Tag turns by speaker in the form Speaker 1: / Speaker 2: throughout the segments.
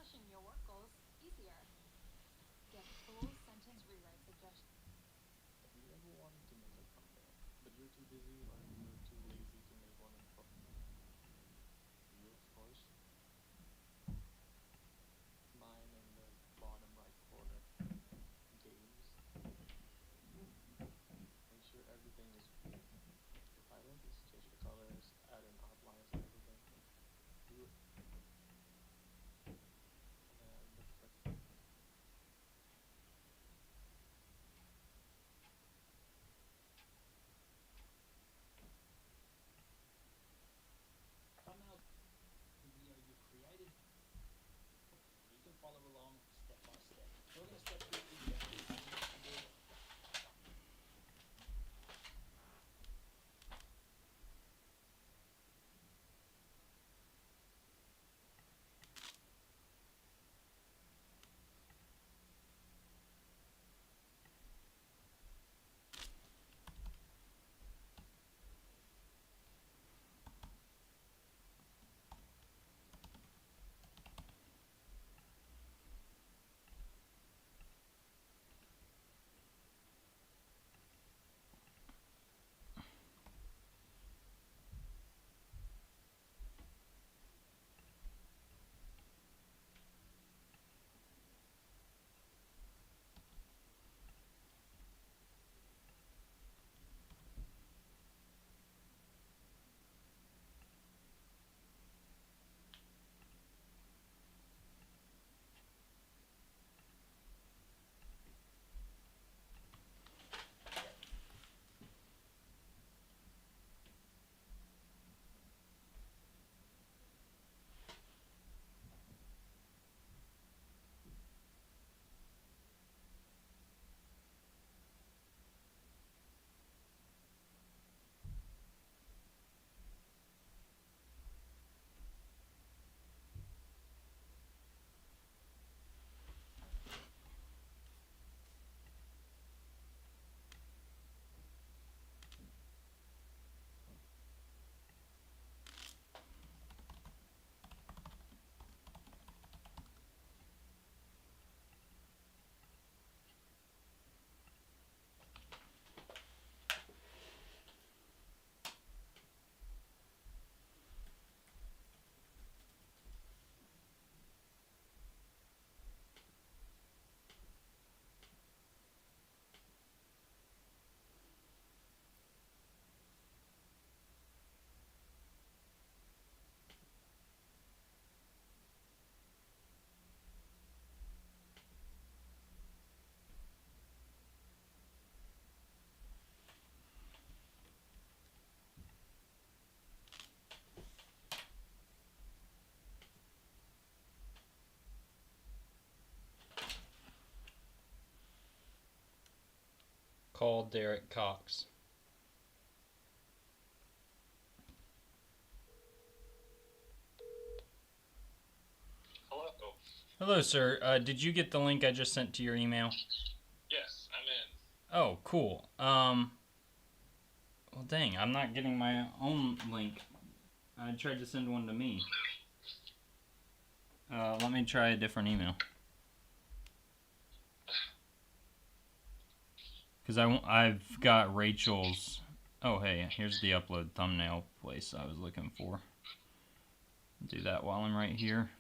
Speaker 1: crushing your work goals easier. Get full sentence rewrite suggestions.
Speaker 2: Have you ever wanted to make a thumbnail, but you're too busy or you're too lazy to make one in you, of course. Mine in the bottom right corner. Games. Make sure everything is blue. If I like this, change the colors, add in outlines and everything. Do it. And the frick.
Speaker 3: Thumbnail video you created, and you can follow along step by step. So we're going to step through exactly how you can do it.
Speaker 4: Call Derek Cox.
Speaker 5: Hello.
Speaker 4: Hello, sir. Did you get the link I just sent to your email?
Speaker 5: Yes, I'm in.
Speaker 4: Oh, cool. Well, dang, I'm not getting my own link. I tried to send one to me. Let me try a different email. Because I've got Rachel's... Oh, hey, here's the upload thumbnail place I was looking for. Do that while I'm right here.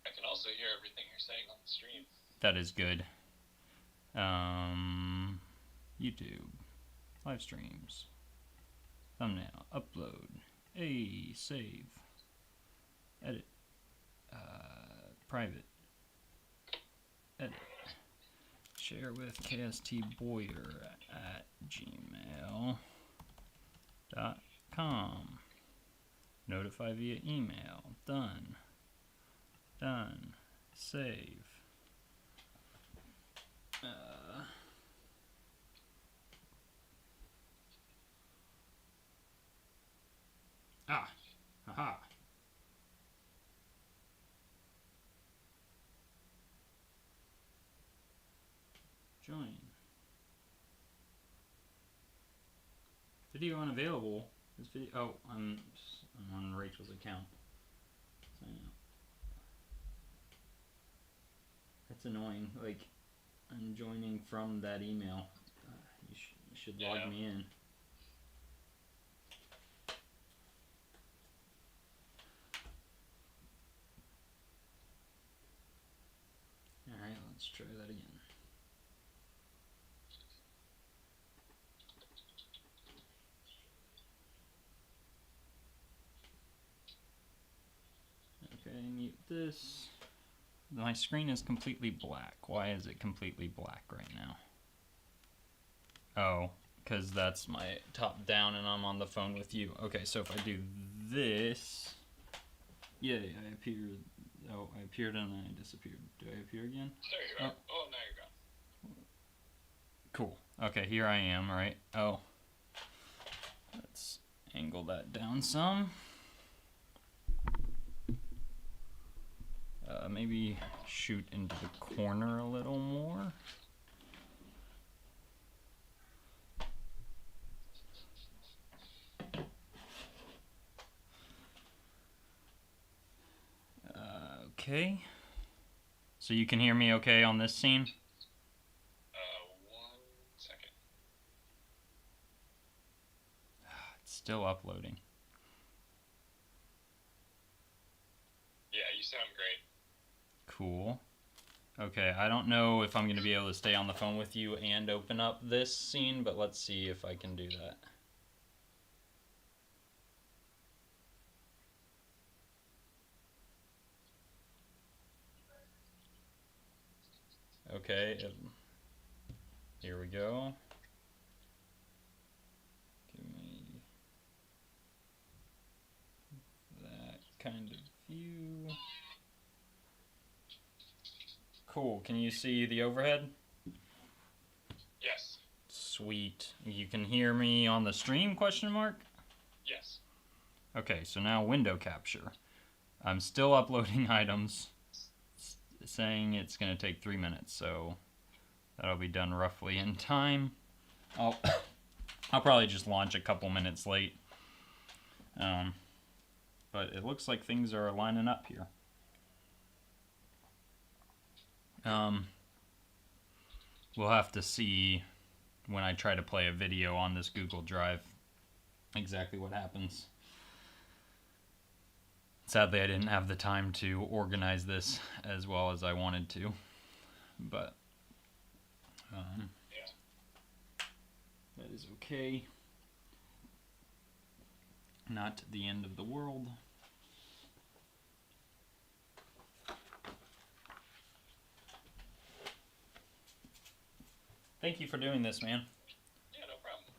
Speaker 5: I can also hear everything you're saying on the stream.
Speaker 4: That is good. YouTube. Live streams. Thumbnail. Upload. Hey, save. Edit. Private. Edit. Share with kstboyer@gmail.com. Notify via email. Done. Done. Save. Haha. Join. Video unavailable. This video. Oh, I'm on Rachel's account. Sign up. That's annoying. Like, I'm joining from that email. You should log me in. Alright, let's try that again. Okay, mute this. My screen is completely black. Why is it completely black right now? Oh, because that's my top down and I'm on the phone with you. Okay, so if I do this... Yay, I appeared. Oh, I appeared and then I disappeared. Do I appear again?
Speaker 5: There you go. Oh, now you're gone.
Speaker 4: Cool. Okay, here I am, right? Oh. Let's angle that down some. Maybe shoot into the corner a little more. Okay. So you can hear me okay on this scene?
Speaker 5: 1 second.
Speaker 4: It's still uploading.
Speaker 5: Yeah, you sound great.
Speaker 4: Cool. Okay, I don't know if I'm going to be able to stay on the phone with you and open up this scene, but let's see if I can do that. Okay, here we go. Give me that kind of view. Cool, can you see the overhead?
Speaker 5: Yes.
Speaker 4: Sweet. You can hear me on the stream, question mark?
Speaker 5: Yes.
Speaker 4: Okay, so now window capture. I'm still uploading items, saying it's going to take 3 minutes, so that'll be done roughly in time. I'll probably just launch a couple minutes late. But it looks like things are lining up here. We'll have to see when I try to play a video on this Google Drive exactly what happens. Sadly, I didn't have the time to organize this as well as I wanted to, but that is okay. Not the end of the world. Thank you for doing this, man.
Speaker 5: Yeah, no problem.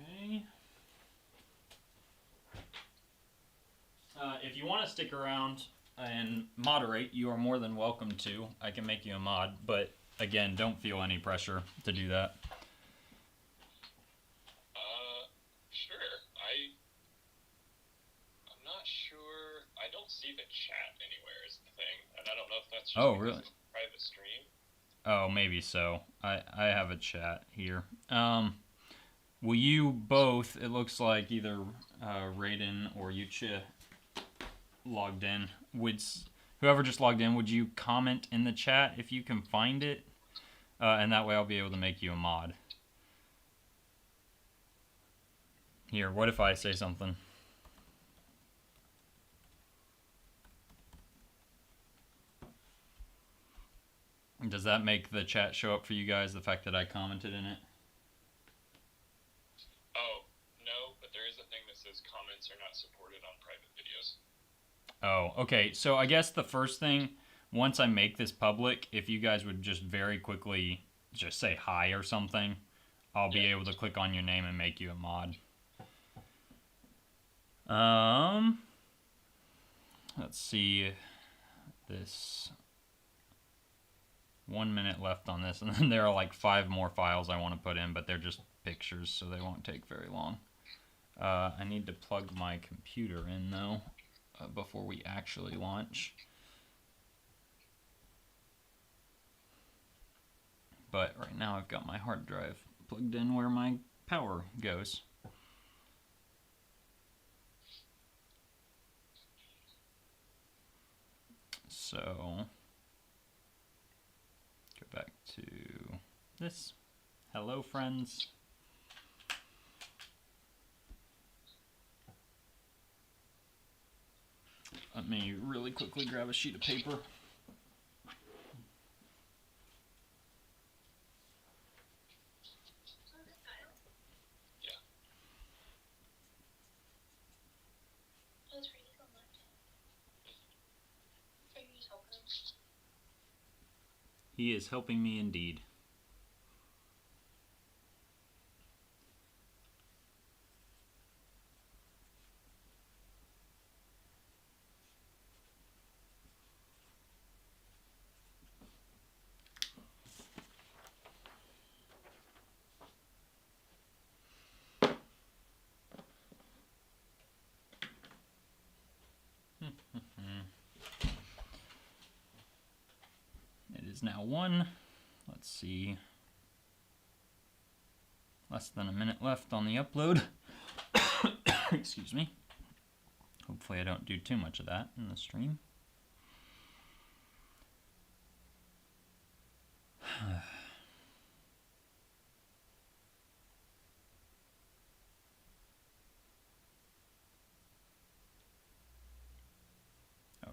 Speaker 4: Okay. If you want to stick around and moderate, you are more than welcome to. I can make you a mod, but again, don't feel any pressure to do that.
Speaker 5: Sure. I'm not sure. I don't see the chat anywhere is the thing, and I don't know if that's just because
Speaker 4: really?
Speaker 5: it's a private stream.
Speaker 4: Oh, maybe so. I have a chat here. Will you both, it looks like either Raiden or Yucha logged in. Whoever just logged in, would you comment in the chat if you can find it? And that way I'll be able to make you a mod. Here, what if I say something? Does that make the chat show up for you guys, the fact that I commented in it?
Speaker 5: Oh, no, but there is a thing that says comments are not supported on private videos.
Speaker 4: Oh, okay. So I guess the first thing, once I make this public, if you guys would just very quickly just say hi or something, I'll be able to click on your name and make you a mod. Let's see this. 1 minute left on this, and then there are like 5 more files I want to put in, but they're just pictures, so they won't take very long. I need to plug my computer in, though, before we actually launch. But right now I've got my hard drive plugged in where my power goes. So, go back to this. Hello, friends. Let me really quickly grab a sheet of paper. He is helping me indeed. It is now 1. Let's see. Less than a minute left on the upload. Excuse me. Hopefully I don't do too much of that in the stream.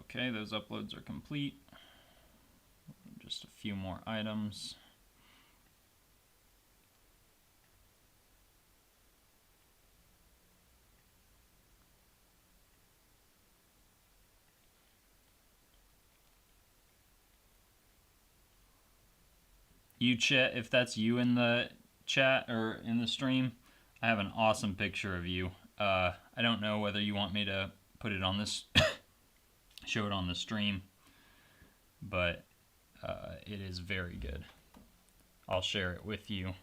Speaker 4: Okay, those uploads are complete. Just a few more items. You chat, if that's you in the chat or in the stream, I have an awesome picture of you. I don't know whether you want me to put it on this, show it on the stream, but it is very good. I'll share it with you.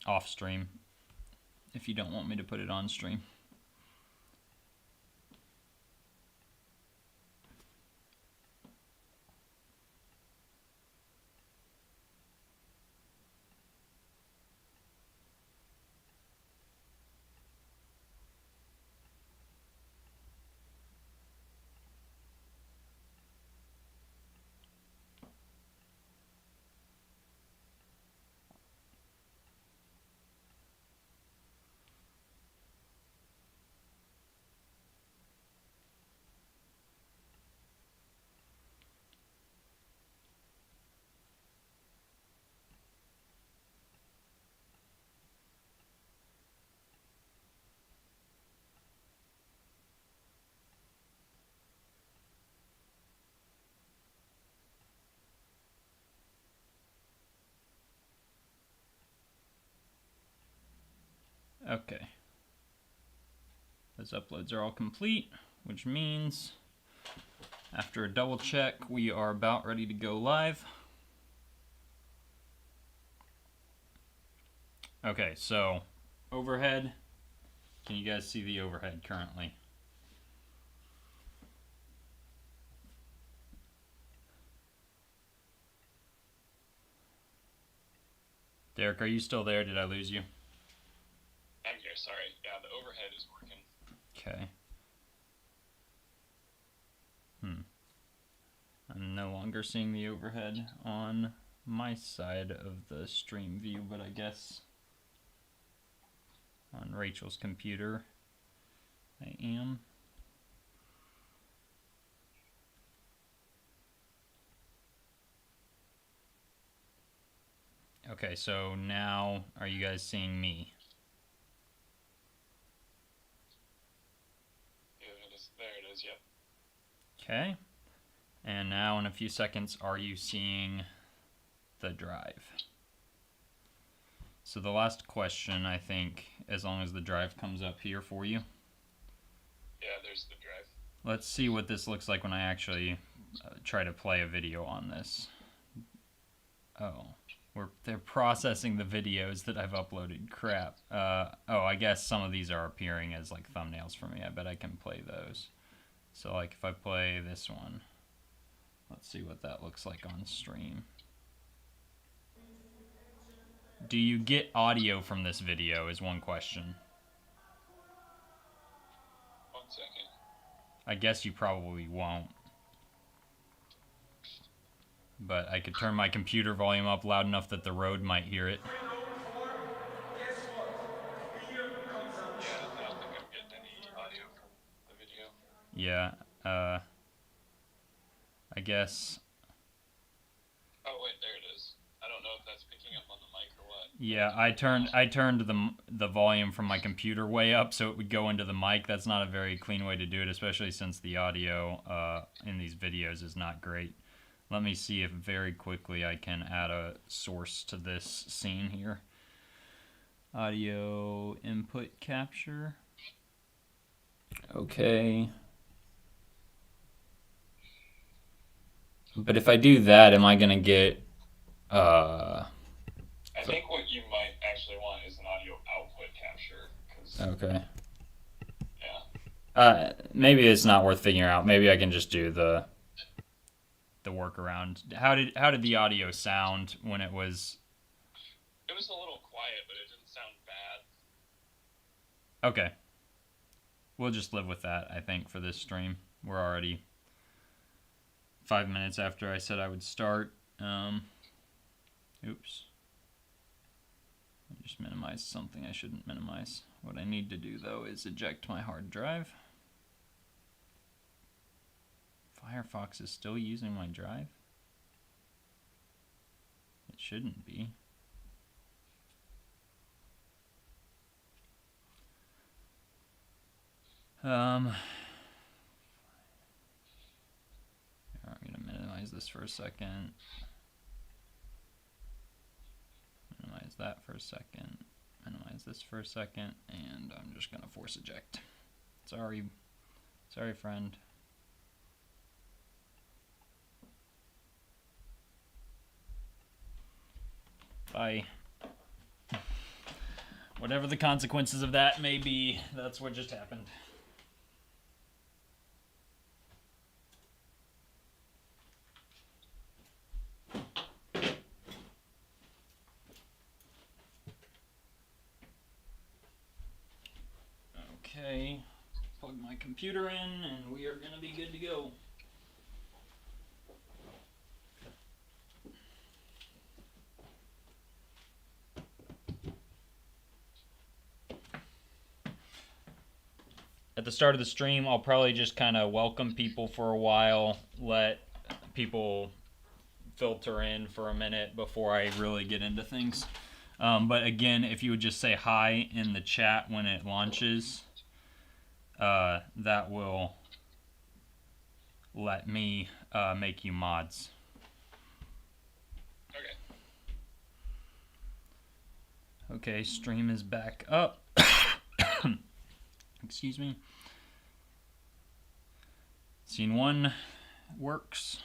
Speaker 4: Off stream, if you don't want me to put it on stream. Okay. Those uploads are all complete, which means after a double check, we are about ready to go live. Okay, so overhead. Can you guys see the overhead currently? Derek, are you still there? Did I lose you?
Speaker 5: I'm here, sorry. Yeah, the overhead is working.
Speaker 4: Okay. I'm no longer seeing the overhead on my side of the stream view, but I guess on Rachel's computer I am. Okay, so now are you guys seeing me?
Speaker 5: Yeah, there it is, yep.
Speaker 4: Okay. And now in a few seconds, are you seeing the drive? So the last question, I think, as long as the drive comes up here for you.
Speaker 5: Yeah, there's the drive.
Speaker 4: Let's see what this looks like when I actually try to play a video on this. Oh, they're processing the videos that I've uploaded. Crap. Oh, I guess some of these are appearing as like thumbnails for me. I bet I can play those. So like if I play this one, let's see what that looks like on stream. Do you get audio from this video is one question.
Speaker 5: 1 second.
Speaker 4: I guess you probably won't. But I could turn my computer volume up loud enough that the road might hear it.
Speaker 5: Yeah, I don't think I'm getting any audio from the video.
Speaker 4: Yeah, I guess.
Speaker 5: Oh wait, there it is. I don't know if that's picking up on the mic or what.
Speaker 4: Yeah, I turned the volume from my computer way up so it would go into the mic. That's not a very clean way to do it, especially since the audio in these videos is not great. Let me see if very quickly I can add a source to this scene here. Audio input capture. Okay. But if I do that, am I gonna get
Speaker 5: I think what you might actually want is an audio output capture. 'Cause,
Speaker 4: okay.
Speaker 5: yeah.
Speaker 4: Maybe it's not worth figuring out. Maybe I can just do the workaround. How did the audio sound when it was?
Speaker 5: It was a little quiet, but it didn't sound bad.
Speaker 4: Okay. We'll just live with that, I think, for this stream. We're already 5 minutes after I said I would start. Oops. I just minimized something I shouldn't minimize. What I need to do, though, is eject my hard drive. Firefox is still using my drive? It shouldn't be. I'm gonna minimize this for a second. Minimize that for a second. Minimize this for a second, and I'm just gonna force eject. Sorry, friend. Bye. Whatever the consequences of that may be, that's what just happened. Okay, plug my computer in and we are gonna be good to go. At the start of the stream, I'll probably just kind of welcome people for a while, let people filter in for a minute before I really get into things. But again, if you would just say hi in the chat when it launches, that will let me make you mods.
Speaker 5: Okay.
Speaker 4: Okay, stream is back up. Excuse me. Scene 1 works.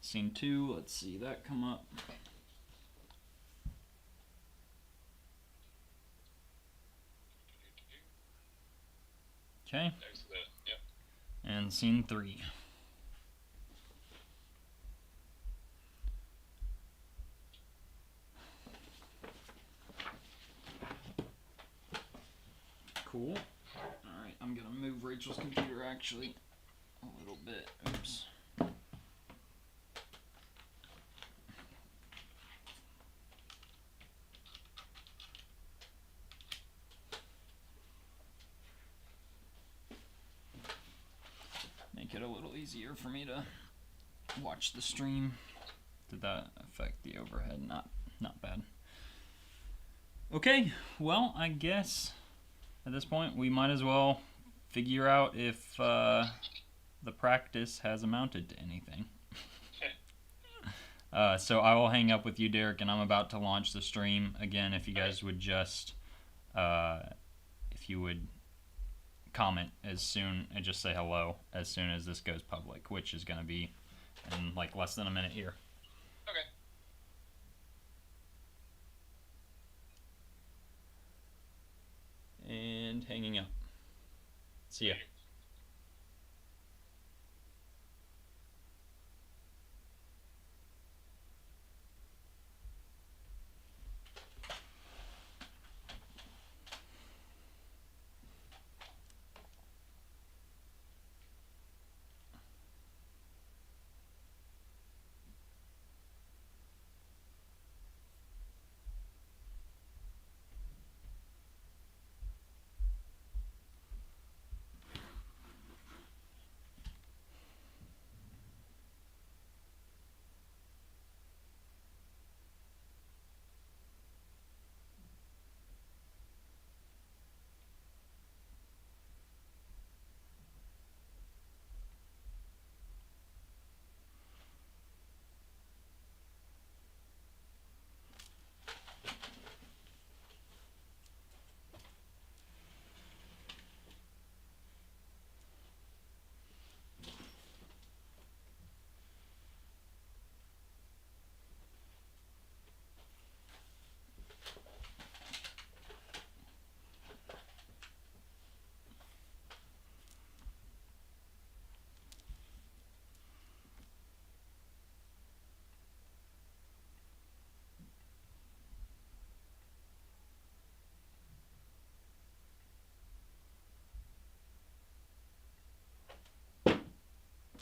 Speaker 4: Scene 2, let's see that come up. Okay.
Speaker 5: There's the, yep.
Speaker 4: And scene 3. Cool. Alright, I'm gonna move Rachel's computer actually a little bit. Oops. Make it a little easier for me to watch the stream. Did that affect the overhead? Not bad. Okay, well, I guess at this point we might as well figure out if the practice has amounted to anything. So I will hang up with you, Derek, and I'm about to launch the stream. Again, if you guys would just, if you would comment as soon and just say hello as soon as this goes public, which is going to be in like less than a minute here.
Speaker 5: Okay.
Speaker 4: And hanging up. See ya.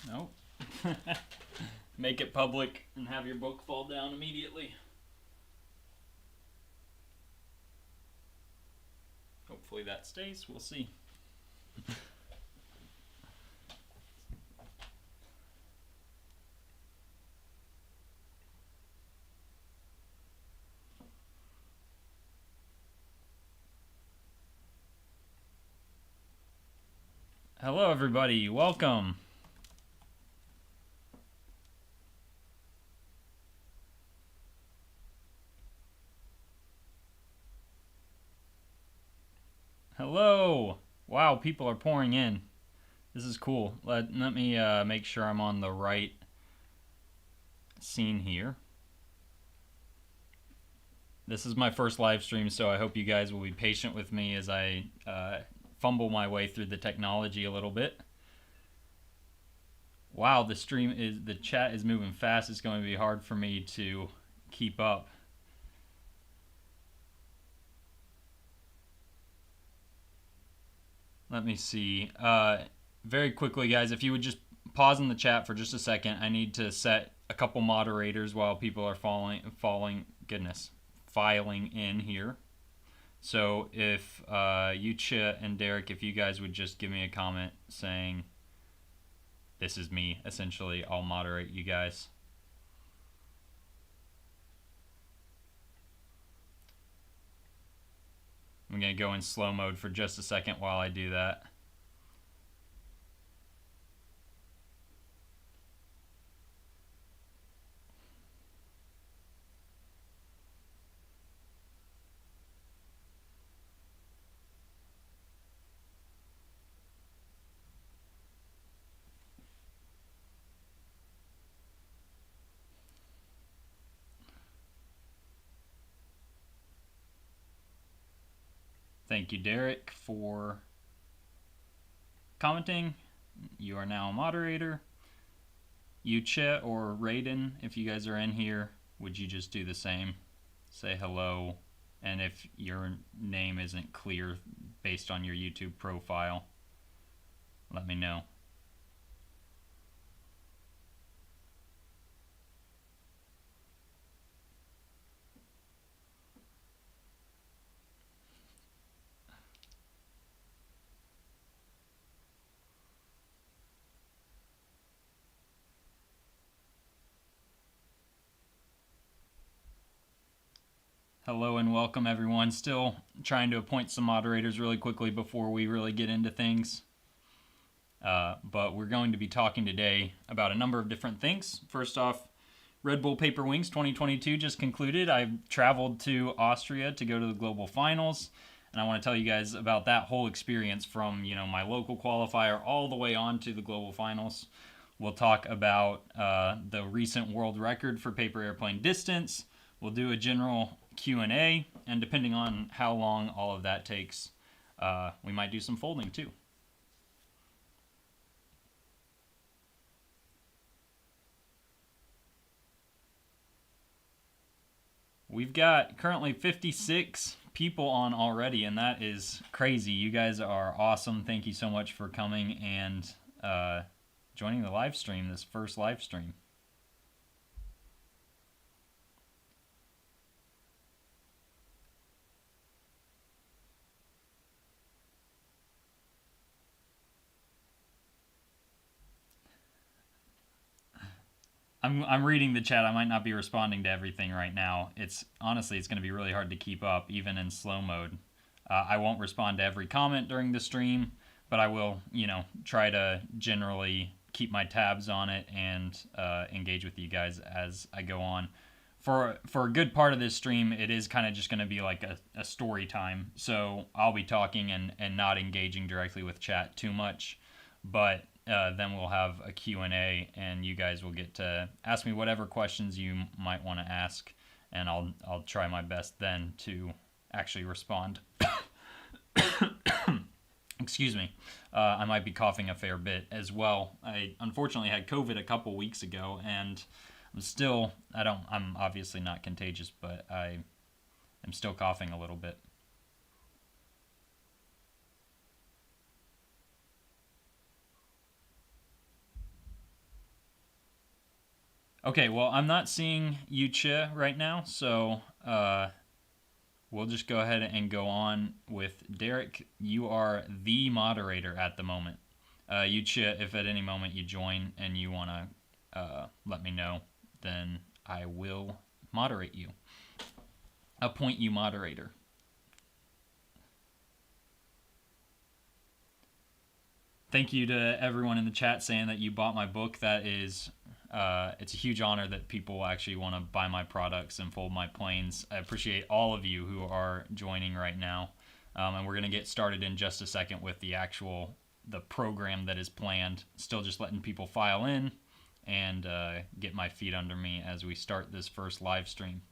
Speaker 4: Nope. Make it public and have your book fall down immediately. Hopefully that stays. We'll see. Hello, everybody. Welcome. Hello. Wow, people are pouring in. This is cool. Let me make sure I'm on the right scene here. This is my first live stream, so I hope you guys will be patient with me as I fumble my way through the technology a little bit. Wow, the chat is moving fast. It's going to be hard for me to keep up. Let me see. Very quickly, guys, if you would just pause in the chat for just a second. I need to set a couple moderators while people are filing in here. So if Yucha and Derek, if you guys would just give me a comment saying this is me, essentially, I'll moderate you guys. I'm going to go in slow mode for just a second while I do that. Thank you, Derek, for commenting. You are now a moderator. Yucha or Raiden, if you guys are in here, would you just do the same? Say hello. And if your name isn't clear based on your YouTube profile, let me know. Hello and welcome, everyone. Still trying to appoint some moderators really quickly before we really get into things. But we're going to be talking today about a number of different things. First off, Red Bull Paper Wings 2022 just concluded. I traveled to Austria to go to the global finals. and I want to tell you guys about that whole experience from, my local qualifier all the way on to the global finals. We'll talk about the recent world record for paper airplane distance. We'll do a general Q&A, and depending on how long all of that takes, we might do some folding too. We've got currently 56 people on already, and that is crazy. You guys are awesome. Thank you so much for coming and joining the live stream, this first live stream. I'm reading the chat. I might not be responding to everything right now. It's going to be really hard to keep up, even in slow mode. I won't respond to every comment during the stream, but I will, try to generally keep my tabs on it and engage with you guys as I go on. For a good part of this stream, it is kind of just going to be like a story time. So I'll be talking and not engaging directly with chat too much, but then we'll have a Q&A, and you guys will get to ask me whatever questions you might want to ask, and I'll try my best then to actually respond. Excuse me. I might be coughing a fair bit as well. I unfortunately had COVID a couple weeks ago, and I'm obviously not contagious, but I am still coughing a little bit. Okay, well, I'm not seeing Yucha right now, so we'll just go ahead and go on with Derek. You are the moderator at the moment. Yucha, if at any moment you join and you want to let me know, then I will moderate you. Appoint you moderator. Thank you to everyone in the chat saying that you bought my book. That is... it's a huge honor that people actually want to buy my products and fold my planes. I appreciate all of you who are joining right now. And we're going to get started in just a second with the program that is planned. Still just letting people file in and get my feet under me as we start this first live stream.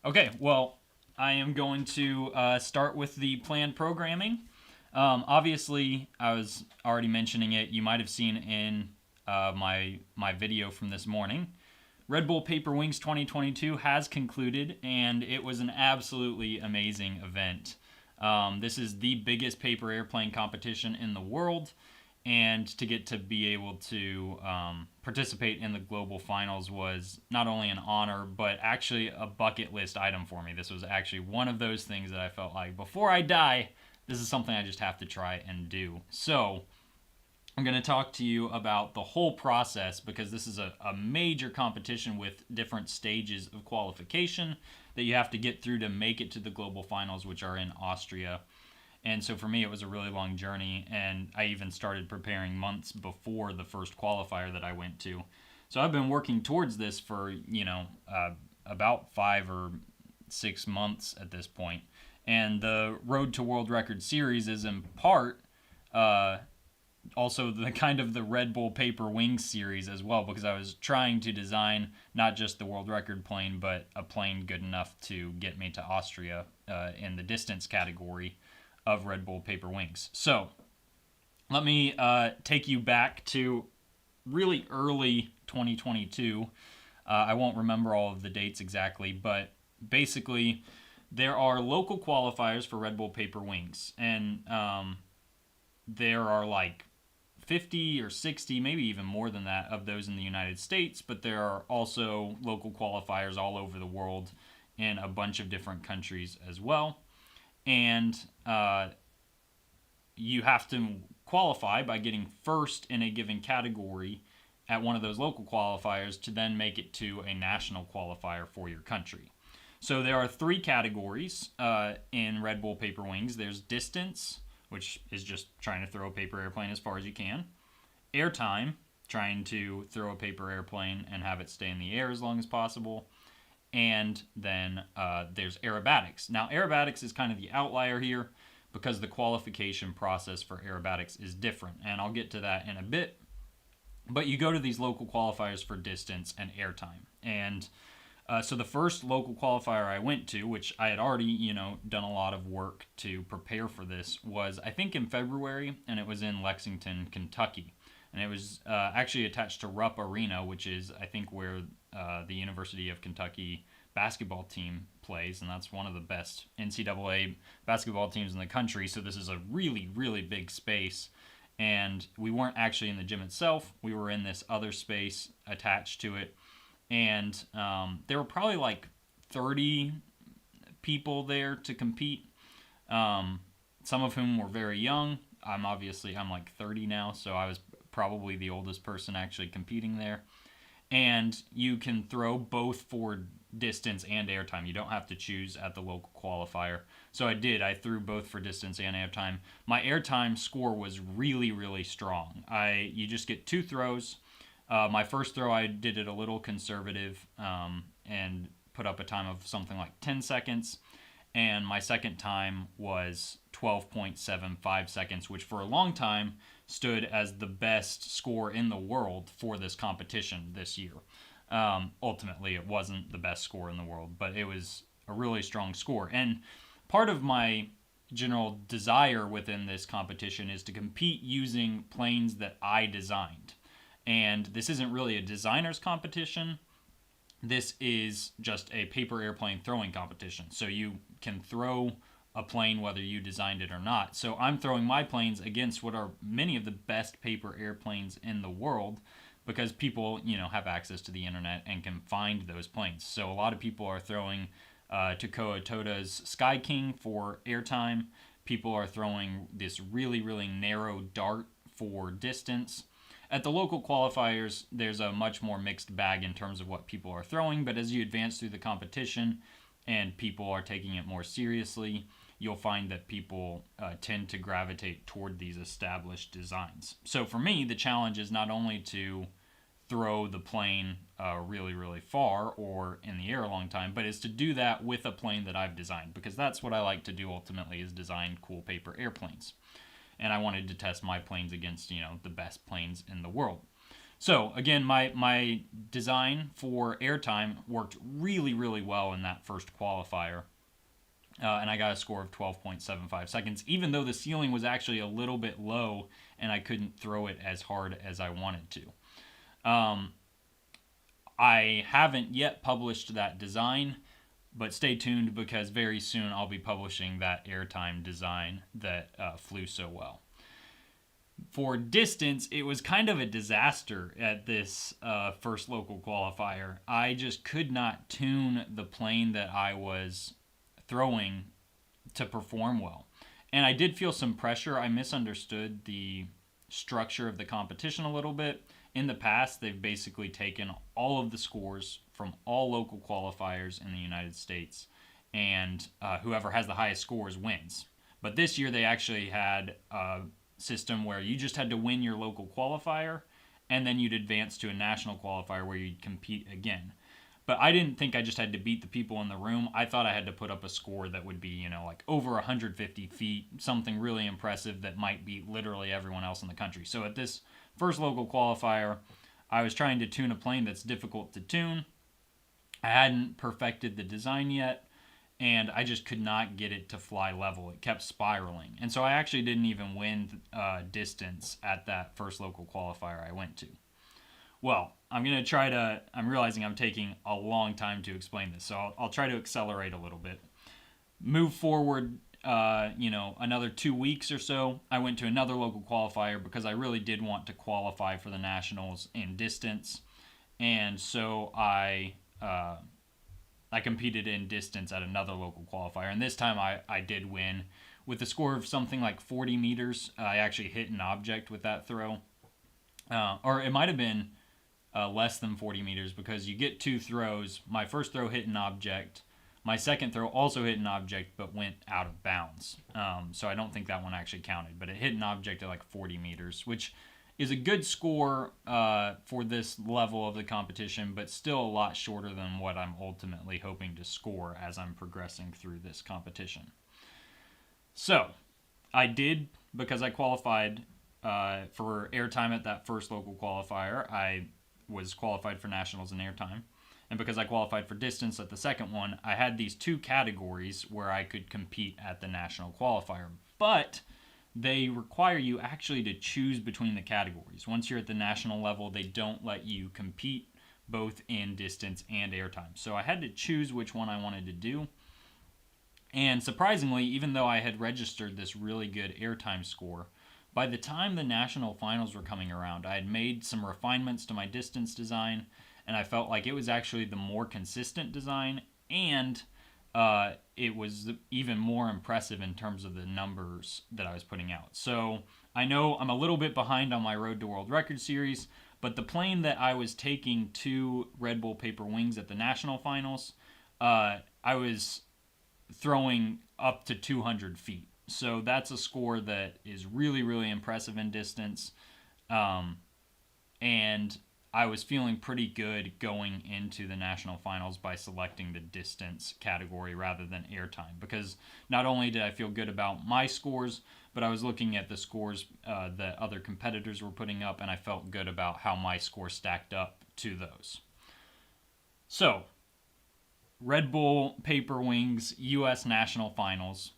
Speaker 4: Okay, well, I am going to start with the planned programming. Obviously, I was already mentioning it. You might have seen in my video from this morning. Red Bull Paper Wings 2022 has concluded, and it was an absolutely amazing event. This is the biggest paper airplane competition in the world, and to get to be able to participate in the global finals was not only an honor, but actually a bucket list item for me. This was actually one of those things that I felt like, before I die, this is something I just have to try and do. So I'm going to talk to you about the whole process, because this is a major competition with different stages of qualification that you have to get through to make it to the global finals, which are in Austria. And so for me, it was a really long journey, and I even started preparing months before the first qualifier that I went to. So I've been working towards this for, about 5 or 6 months at this point. And the Road to World Record series is in part also the Red Bull Paper Wings series as well, because I was trying to design not just the world record plane, but a plane good enough to get me to Austria in the distance category of Red Bull Paper Wings. So let me take you back to really early 2022. I won't remember all of the dates exactly, but basically there are local qualifiers for Red Bull Paper Wings, and there are like 50 or 60, maybe even more than that, of those in the United States, but there are also local qualifiers all over the world in a bunch of different countries as well. And you have to qualify by getting first in a given category at one of those local qualifiers to then make it to a national qualifier for your country. So there are 3 categories in Red Bull Paper Wings. There's distance, which is just trying to throw a paper airplane as far as you can. Airtime, trying to throw a paper airplane and have it stay in the air as long as possible. And then there's aerobatics. Now, aerobatics is kind of the outlier here because the qualification process for aerobatics is different. And I'll get to that in a bit. But you go to these local qualifiers for distance and airtime. And so the first local qualifier I went to, which I had already, done a lot of work to prepare for this, was I think in February, and it was in Lexington, Kentucky. And it was actually attached to Rupp Arena, which is, I think, where the University of Kentucky basketball team plays, and that's one of the best NCAA basketball teams in the country. So this is a really, really big space. And we weren't actually in the gym itself. We were in this other space attached to it. And there were probably like 30 people there to compete, some of whom were very young. I'm like 30 now, so I was probably the oldest person actually competing there. And you can throw both for distance and airtime. You don't have to choose at the local qualifier. So I did. I threw both for distance and airtime. My airtime score was really, really strong. You just get 2 throws. My first throw, I did it a little conservative and put up a time of something like 10 seconds. And my second time was 12.75 seconds, which for a long time stood as the best score in the world for this competition this year. Ultimately, it wasn't the best score in the world, but it was a really strong score. And part of my general desire within this competition is to compete using planes that I designed. And this isn't really a designer's competition. This is just a paper airplane throwing competition. So you can throw a plane whether you designed it or not. So I'm throwing my planes against what are many of the best paper airplanes in the world because people, have access to the internet and can find those planes. So a lot of people are throwing Takao Toda's Sky King for airtime. People are throwing this really, really narrow dart for distance. At the local qualifiers, there's a much more mixed bag in terms of what people are throwing, but as you advance through the competition and people are taking it more seriously, you'll find that people tend to gravitate toward these established designs. So for me, the challenge is not only to throw the plane really, really far or in the air a long time, but is to do that with a plane that I've designed, because that's what I like to do ultimately, is design cool paper airplanes. And I wanted to test my planes against, the best planes in the world. So again, my design for airtime worked really, really well in that first qualifier. And I got a score of 12.75 seconds, even though the ceiling was actually a little bit low and I couldn't throw it as hard as I wanted to. I haven't yet published that design, but stay tuned because very soon I'll be publishing that airtime design that flew so well. For distance, it was kind of a disaster at this first local qualifier. I just could not tune the plane that I was throwing to perform well. And I did feel some pressure. I misunderstood the structure of the competition a little bit. In the past, they've basically taken all of the scores from all local qualifiers in the United States, and whoever has the highest scores wins. But this year, they actually had a system where you just had to win your local qualifier, and then you'd advance to a national qualifier where you'd compete again. But I didn't think I just had to beat the people in the room. I thought I had to put up a score that would be, like over 150 feet, something really impressive that might beat literally everyone else in the country. So at this first local qualifier, I was trying to tune a plane that's difficult to tune. I hadn't perfected the design yet, and I just could not get it to fly level. It kept spiraling. And so I actually didn't even win distance at that first local qualifier I went to. Well, I'm realizing I'm taking a long time to explain this, so I'll try to accelerate a little bit. Move forward, another 2 weeks or so, I went to another local qualifier because I really did want to qualify for the nationals in distance. And so I competed in distance at another local qualifier, and this time I did win with a score of something like 40 meters. I actually hit an object with that throw, or it might have been less than 40 meters because you get 2 throws. My first throw hit an object. My second throw also hit an object but went out of bounds. So I don't think that one actually counted, but it hit an object at like 40 meters, which is a good score for this level of the competition, but still a lot shorter than what I'm ultimately hoping to score as I'm progressing through this competition. So I did, because I qualified for airtime at that first local qualifier, I was qualified for nationals in airtime. And because I qualified for distance at the second one, I had these two categories where I could compete at the national qualifier. But they require you actually to choose between the categories. Once you're at the national level, they don't let you compete both in distance and airtime. So I had to choose which one I wanted to do. And surprisingly, even though I had registered this really good airtime score, by the time the national finals were coming around, I had made some refinements to my distance design, and I felt like it was actually the more consistent design, and it was even more impressive in terms of the numbers that I was putting out. So I know I'm a little bit behind on my Road to World Record series, but the plane that I was taking to Red Bull Paper Wings at the national finals, I was throwing up to 200 feet. So that's a score that is really, really impressive in distance. And I was feeling pretty good going into the national finals by selecting the distance category rather than airtime, because not only did I feel good about my scores, but I was looking at the scores that other competitors were putting up, and I felt good about how my score stacked up to those. So, Red Bull Paper Wings US National Finals.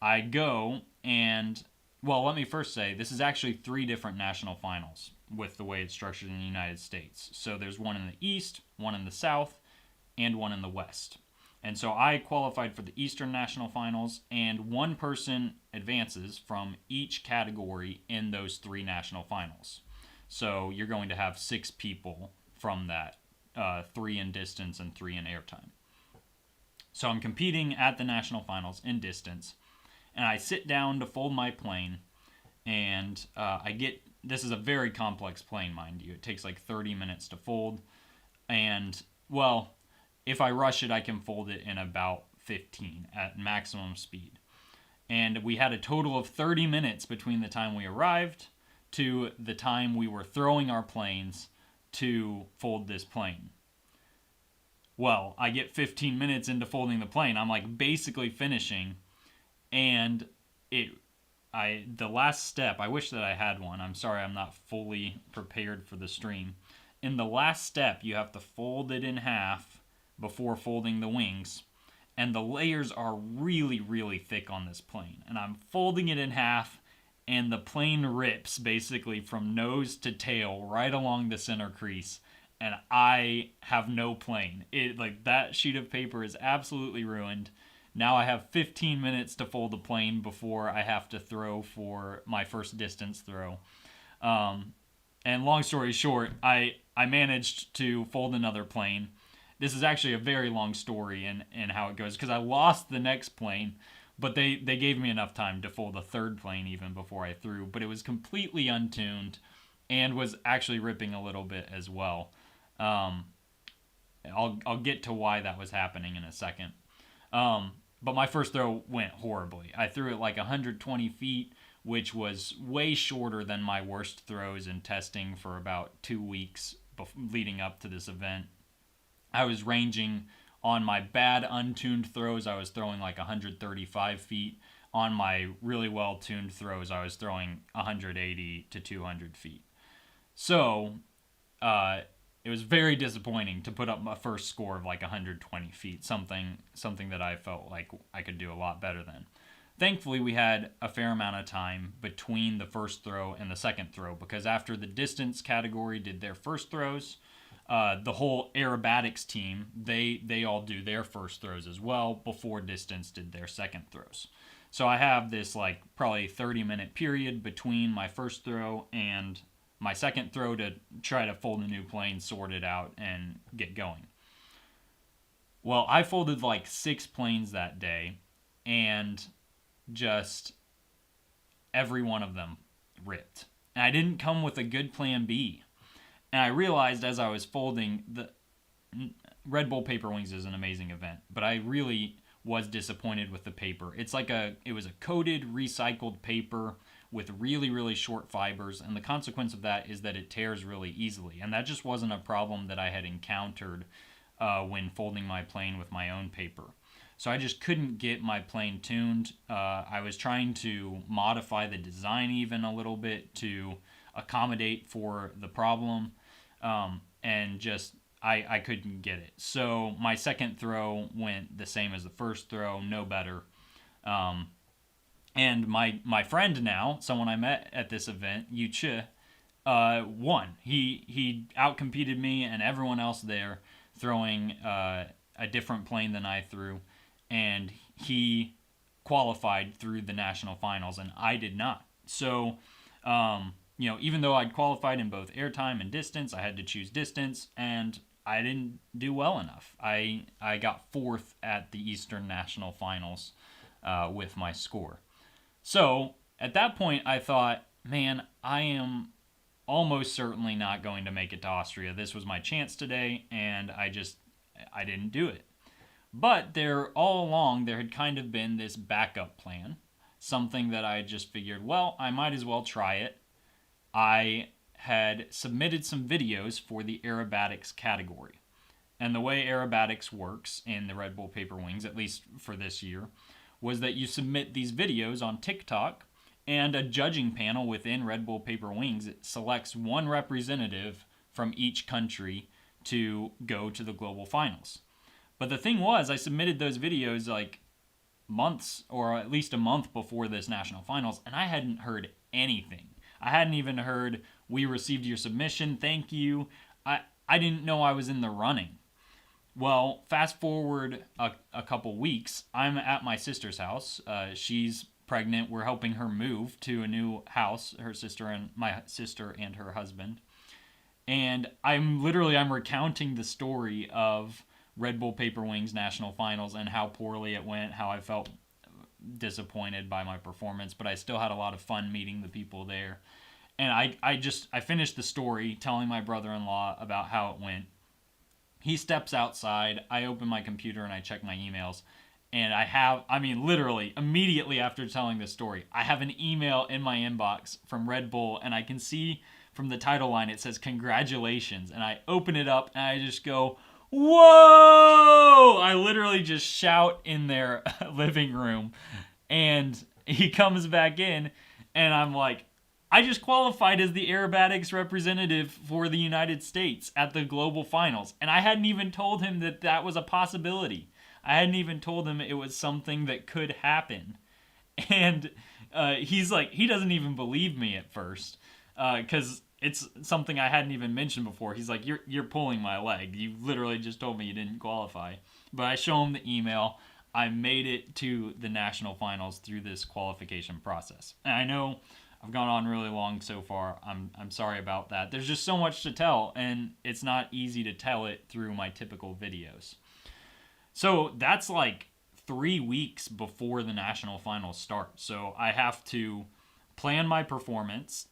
Speaker 4: I go and, well, let me first say, this is actually 3 different national finals with the way it's structured in the United States. So there's one in the East, one in the South, and one in the West. And so I qualified for the Eastern National Finals, and one person advances from each category in those 3 national finals. So you're going to have 6 people from that, 3 in distance and 3 in airtime. So I'm competing at the national finals in distance, and I sit down to fold my plane, and this is a very complex plane, mind you. It takes like 30 minutes to fold, and, well, if I rush it, I can fold it in about 15 at maximum speed. And we had a total of 30 minutes between the time we arrived to the time we were throwing our planes to fold this plane. Well, I get 15 minutes into folding the plane. I'm like basically finishing, and the last step, I wish that I had one. I'm sorry I'm not fully prepared for the stream. In the last step, you have to fold it in half before folding the wings, and the layers are really, really thick on this plane. And I'm folding it in half, and the plane rips basically from nose to tail right along the center crease, and I have no plane. That sheet of paper is absolutely ruined. Now I have 15 minutes to fold the plane before I have to throw for my first distance throw. And long story short, I managed to fold another plane. This is actually a very long story in how it goes, because I lost the next plane, but they gave me enough time to fold a third plane even before I threw. But it was completely untuned and was actually ripping a little bit as well. I'll get to why that was happening in a second. But my first throw went horribly. I threw it like 120 feet, which was way shorter than my worst throws in testing for about 2 weeks leading up to this event. I was ranging on my bad untuned throws. I was throwing like 135 feet. On my really well-tuned throws, I was throwing 180 to 200 feet. So, it was very disappointing to put up my first score of like 120 feet, something that I felt like I could do a lot better than. Thankfully, we had a fair amount of time between the first throw and the second throw, because after the distance category did their first throws, the whole Aerobatics team, they all do their first throws as well before distance did their second throws. So I have this like probably 30-minute period between my first throw and my second throw to try to fold a new plane, sort it out, and get going. Well, I folded like 6 planes that day, and just every one of them ripped. And I didn't come with a good plan B. And I realized as I was folding, Red Bull Paper Wings is an amazing event, but I really was disappointed with the paper. It was a coated recycled paper with really, really short fibers, and the consequence of that is that it tears really easily. And that just wasn't a problem that I had encountered when folding my plane with my own paper. So I just couldn't get my plane tuned. I was trying to modify the design even a little bit to accommodate for the problem, and just I couldn't get it. So my second throw went the same as the first throw, no better. And my friend now, someone I met at this event, Yu Chi, won. He outcompeted me and everyone else there, throwing a different plane than I threw, and he qualified through the national finals, and I did not. So, even though I'd qualified in both airtime and distance, I had to choose distance, and I didn't do well enough. I got fourth at the Eastern National Finals with my score. So at that point, I thought, man, I am almost certainly not going to make it to Austria. This was my chance today, and I didn't do it. But all along, there had kind of been this backup plan, something that I just figured, well, I might as well try it. I had submitted some videos for the Aerobatics category. And the way Aerobatics works in the Red Bull Paper Wings, at least for this year, was that you submit these videos on TikTok, and a judging panel within Red Bull Paper Wings selects one representative from each country to go to the global finals. But the thing was, I submitted those videos like months, or at least a month before this national finals, and I hadn't heard anything. I hadn't even heard, "We received your submission, thank you." I didn't know I was in the running. Well, fast forward a couple weeks, I'm at my sister's house. She's pregnant. We're helping her move to a new house, my sister and her husband. And I'm recounting the story of Red Bull Paper Wings National Finals and how poorly it went, how I felt disappointed by my performance, but I still had a lot of fun meeting the people there. And I finished the story telling my brother-in-law about how it went. He steps outside, I open my computer and I check my emails, and literally immediately after telling this story, I have an email in my inbox from Red Bull, and I can see from the title line it says congratulations, and I open it up and I just go, whoa! I literally just shout in their living room, and he comes back in, and I'm like, I just qualified as the Aerobatics representative for the United States at the global finals, and I hadn't even told him that was a possibility. I hadn't even told him it was something that could happen. And he's like, he doesn't even believe me at first, because it's something I hadn't even mentioned before. He's like, you're pulling my leg. You literally just told me you didn't qualify. But I show him the email. I made it to the national finals through this qualification process. And I know I've gone on really long so far. I'm sorry about that. There's just so much to tell, and it's not easy to tell it through my typical videos. So that's like 3 weeks before the national finals start. So I have to plan my performance.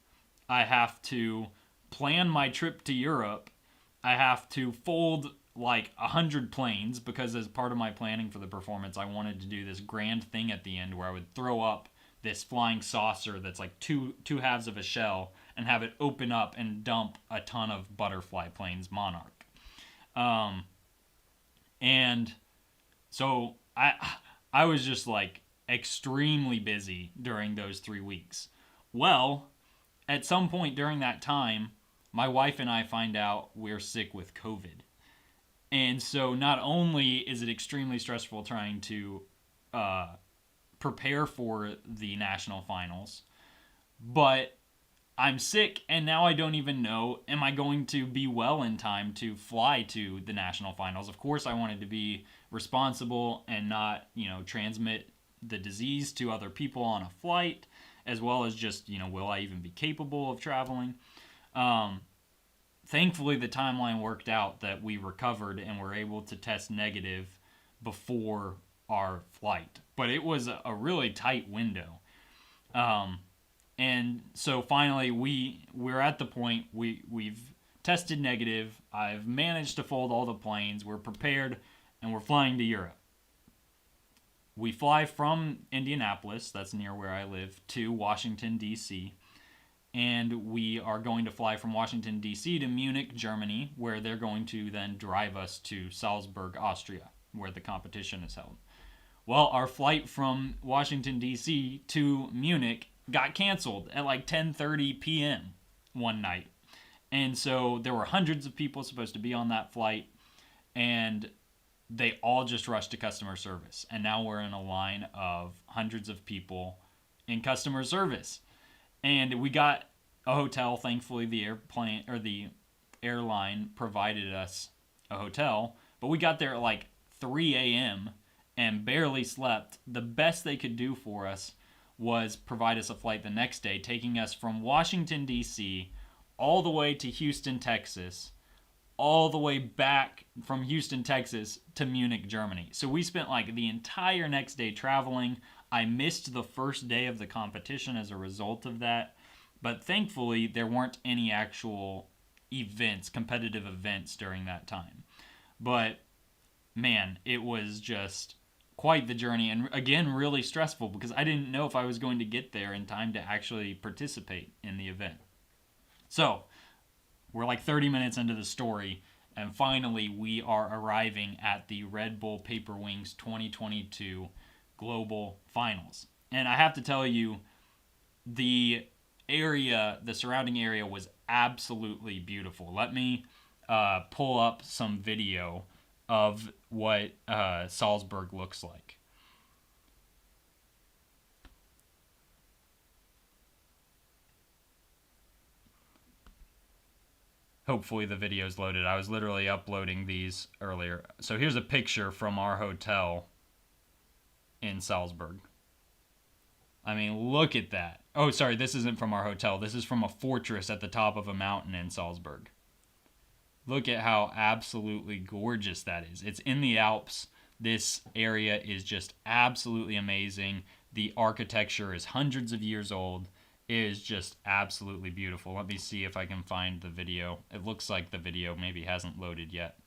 Speaker 4: I have to plan my trip to Europe. I have to fold like 100 planes, because as part of my planning for the performance, I wanted to do this grand thing at the end where I would throw up this flying saucer that's like two halves of a shell and have it open up and dump a ton of butterfly planes, Monarch. And so I was just like extremely busy during those 3 weeks. Well, at some point during that time, my wife and I find out we're sick with COVID. And so not only is it extremely stressful trying to prepare for the national finals, but I'm sick, and now I don't even know, am I going to be well in time to fly to the national finals? Of course, I wanted to be responsible and not, transmit the disease to other people on a flight, as well as just, will I even be capable of traveling? Thankfully, the timeline worked out that we recovered and were able to test negative before our flight. But it was a really tight window. And so finally, we're at the point we've tested negative. I've managed to fold all the planes. We're prepared, and we're flying to Europe. We fly from Indianapolis, that's near where I live, to Washington, D.C., and we are going to fly from Washington, D.C. to Munich, Germany, where they're going to then drive us to Salzburg, Austria, where the competition is held. Well, our flight from Washington, D.C. to Munich got canceled at like 10:30 p.m. one night. And so there were hundreds of people supposed to be on that flight, and they all just rushed to customer service. And now we're in a line of hundreds of people in customer service. And we got a hotel. Thankfully, the airline provided us a hotel. But we got there at like 3 a.m. and barely slept. The best they could do for us was provide us a flight the next day, taking us from Washington, D.C., all the way to Houston, Texas, all the way back from Houston, Texas to Munich, Germany. So we spent like the entire next day traveling. I missed the first day of the competition as a result of that. But thankfully, there weren't any actual events, competitive events during that time. But man, it was just quite the journey, and again, really stressful because I didn't know if I was going to get there in time to actually participate in the event. So, we're like 30 minutes into the story, and finally we are arriving at the Red Bull Paper Wings 2022 Global Finals. And I have to tell you, the surrounding area was absolutely beautiful. Let me pull up some video of what Salzburg looks like. Hopefully the video's loaded. I was literally uploading these earlier. So here's a picture from our hotel in Salzburg. I mean, look at that. Oh, sorry, this isn't from our hotel. This is from a fortress at the top of a mountain in Salzburg. Look at how absolutely gorgeous that is. It's in the Alps. This area is just absolutely amazing. The architecture is hundreds of years old. It is just absolutely beautiful. Let me see if I can find the video. It looks like the video maybe hasn't loaded yet.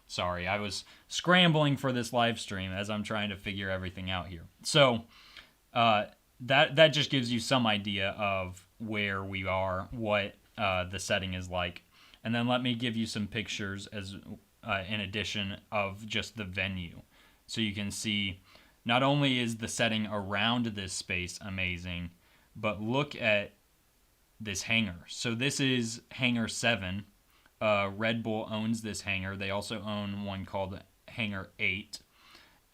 Speaker 4: Sorry, I was scrambling for this live stream as I'm trying to figure everything out here. So, that just gives you some idea of where we are, what the setting is like. And then let me give you some pictures as in addition of just the venue. So you can see not only is the setting around this space amazing, but look at this hangar. So this is Hangar 7. Red Bull owns this hangar. They also own one called Hangar 8.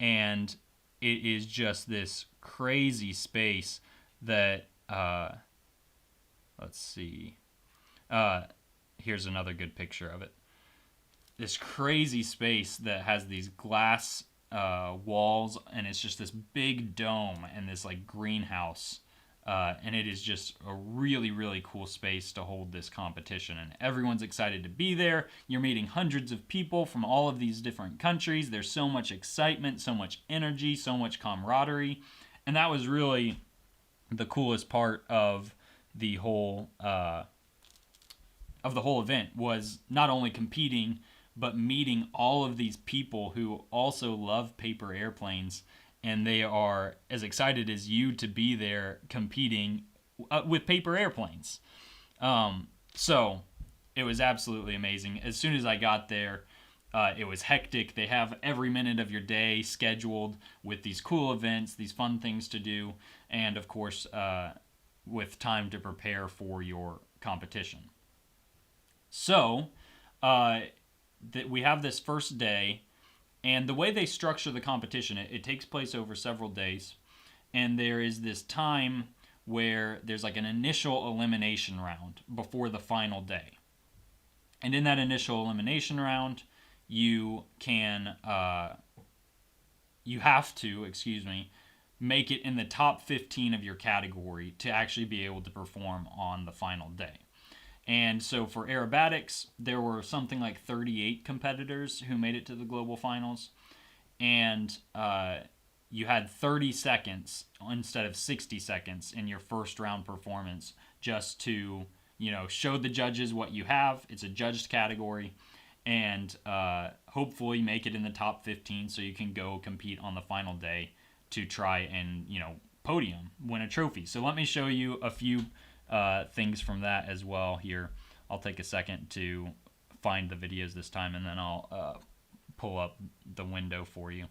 Speaker 4: And it is just this crazy space that, let's see. Here's another good picture of it. This crazy space that has these glass walls, and it's just this big dome and this like greenhouse. And it is just a really, really cool space to hold this competition. And everyone's excited to be there. You're meeting hundreds of people from all of these different countries. There's so much excitement, so much energy, so much camaraderie. And that was really the coolest part of the whole event, was not only competing, but meeting all of these people who also love paper airplanes. And they are as excited as you to be there competing with paper airplanes. So it was absolutely amazing. As soon as I got there, it was hectic. They have every minute of your day scheduled with these cool events, these fun things to do, and of course, with time to prepare for your competition. So we have this first day. And the way they structure the competition, it takes place over several days. And there is this time where there's like an initial elimination round before the final day. And in that initial elimination round, you have to make it in the top 15 of your category to actually be able to perform on the final day. And so for aerobatics, there were something like 38 competitors who made it to the global finals. And you had 30 seconds instead of 60 seconds in your first round performance just to, show the judges what you have. It's a judged category, and hopefully make it in the top 15 so you can go compete on the final day to try and, podium, win a trophy. So let me show you a few things from that as well here. I'll take a second to find the videos this time, and then I'll pull up the window for you.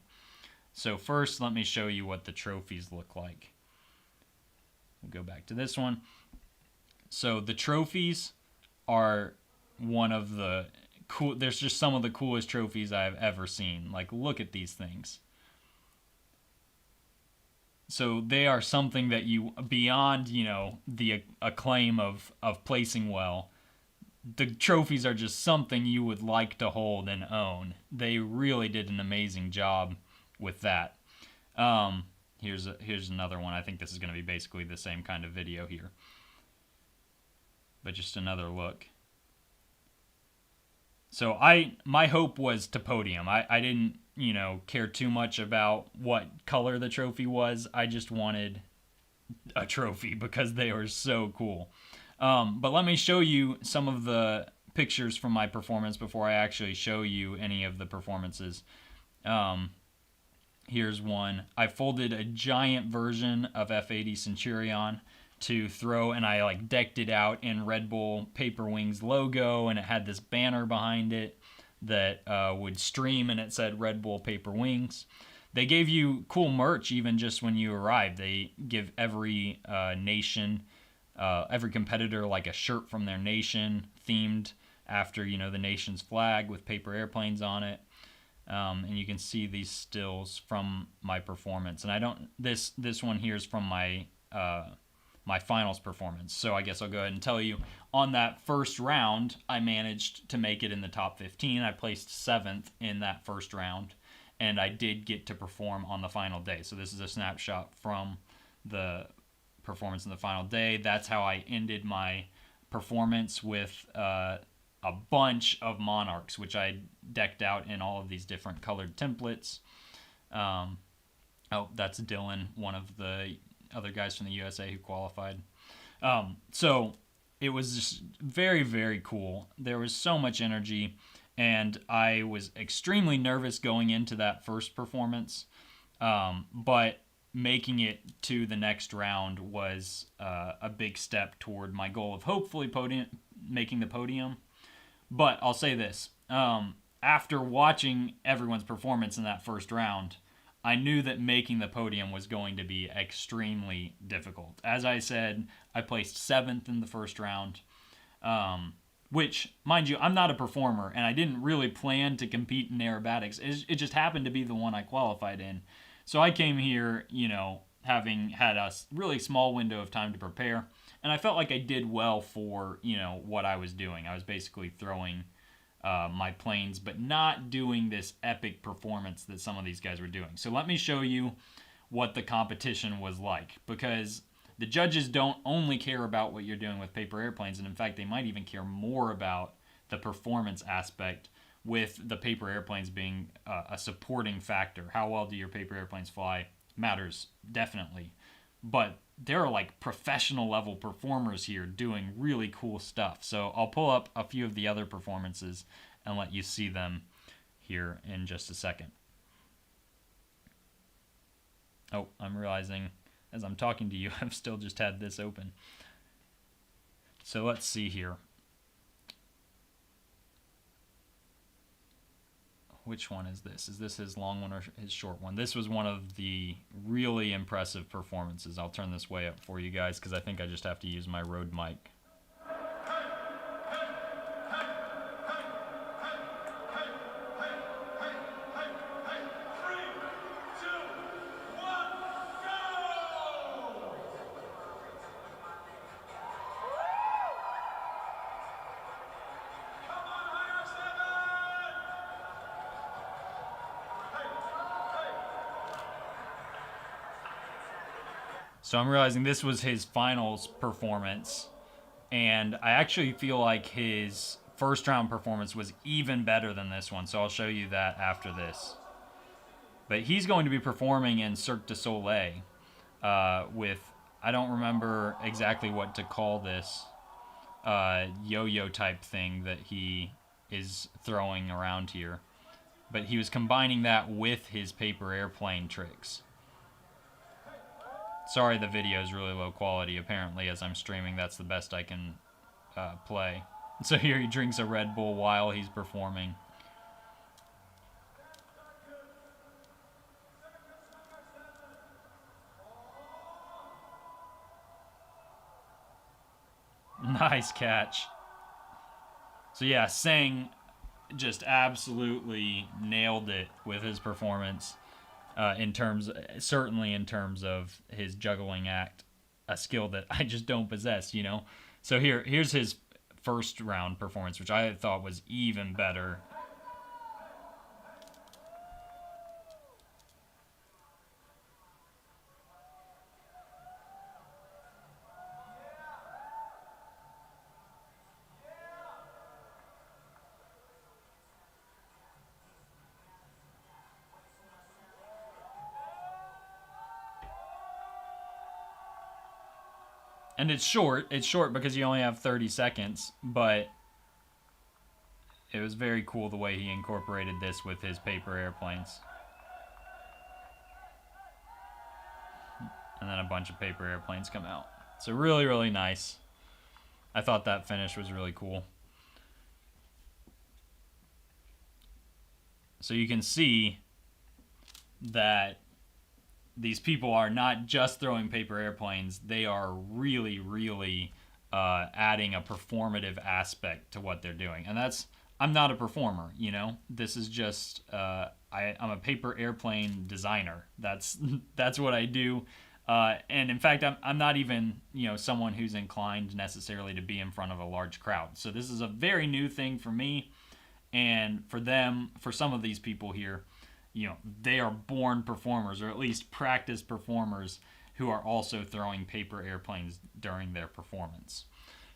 Speaker 4: So first, let me show you what the trophies look like. We'll go back to this one. So the trophies are one of the cool, there's just some of the coolest trophies I've ever seen. Like, look at these things. So they are something that you, beyond, the acclaim of placing well, the trophies are just something you would like to hold and own. They really did an amazing job with that. Here's another one. I think this is going to be basically the same kind of video here, but just another look. So my hope was to podium. I didn't, care too much about what color the trophy was. I just wanted a trophy because they were so cool. But let me show you some of the pictures from my performance before I actually show you any of the performances. Here's one. I folded a giant version of F-80 Centurion to throw, and I decked it out in Red Bull Paper Wings logo, and it had this banner behind it that would stream, and it said Red Bull Paper Wings. They gave you cool merch even just when you arrived. They give every nation, every competitor a shirt from their nation themed after the nation's flag with paper airplanes on it. And you can see these stills from my performance. And this one here is from my my finals performance. So I guess I'll go ahead and tell you, on that first round, I managed to make it in the top 15. I placed 7th in that first round, and I did get to perform on the final day. So this is a snapshot from the performance in the final day. That's how I ended my performance, with a bunch of monarchs, which I decked out in all of these different colored templates. Oh, that's Dylan, one of the other guys from the USA who qualified. So it was just very, very cool. There was so much energy, and I was extremely nervous going into that first performance. But making it to the next round was a big step toward my goal of hopefully making the podium. But I'll say this. After watching everyone's performance in that first round, I knew that making the podium was going to be extremely difficult. As I said, I placed 7th in the first round, which, mind you, I'm not a performer, and I didn't really plan to compete in aerobatics. It just happened to be the one I qualified in. So I came here, having had a really small window of time to prepare, and I felt like I did well for, what I was doing. I was basically throwing my planes, but not doing this epic performance that some of these guys were doing. So let me show you what the competition was like, because the judges don't only care about what you're doing with paper airplanes, and in fact, they might even care more about the performance aspect, with the paper airplanes being a supporting factor. How well do your paper airplanes fly matters, definitely. But there are professional level performers here doing really cool stuff. So I'll pull up a few of the other performances and let you see them here in just a second. Oh, I'm realizing as I'm talking to you, I've still just had this open. So let's see here. Which one is this? Is this his long one or his short one? This was one of the really impressive performances. I'll turn this way up for you guys because I think I just have to use my Rode mic. So I'm realizing this was his finals performance, and I actually feel like his first round performance was even better than this one, so I'll show you that after this. But he's going to be performing in Cirque du Soleil with, I don't remember exactly what to call this yo-yo type thing that he is throwing around here. But he was combining that with his paper airplane tricks. Sorry the video is really low quality. Apparently, as I'm streaming, that's the best I can play. So here he drinks a Red Bull while he's performing. Nice catch. So yeah, Singh just absolutely nailed it with his performance. Certainly in terms of his juggling act, a skill that I just don't possess, you know. So here's his first round performance, which I thought was even better. And it's short. It's short because you only have 30 seconds, but it was very cool the way he incorporated this with his paper airplanes. And then a bunch of paper airplanes come out. So really, really nice. I thought that finish was really cool. So you can see that these people are not just throwing paper airplanes. They are really, really adding a performative aspect to what they're doing. And I'm not a performer, you know. This is just, I'm a paper airplane designer. That's what I do. And in fact, I'm not even, you know, someone who's inclined necessarily to be in front of a large crowd. So this is a very new thing for me. And for them, for some of these people here, you know, they are born performers, or at least practice performers, who are also throwing paper airplanes during their performance.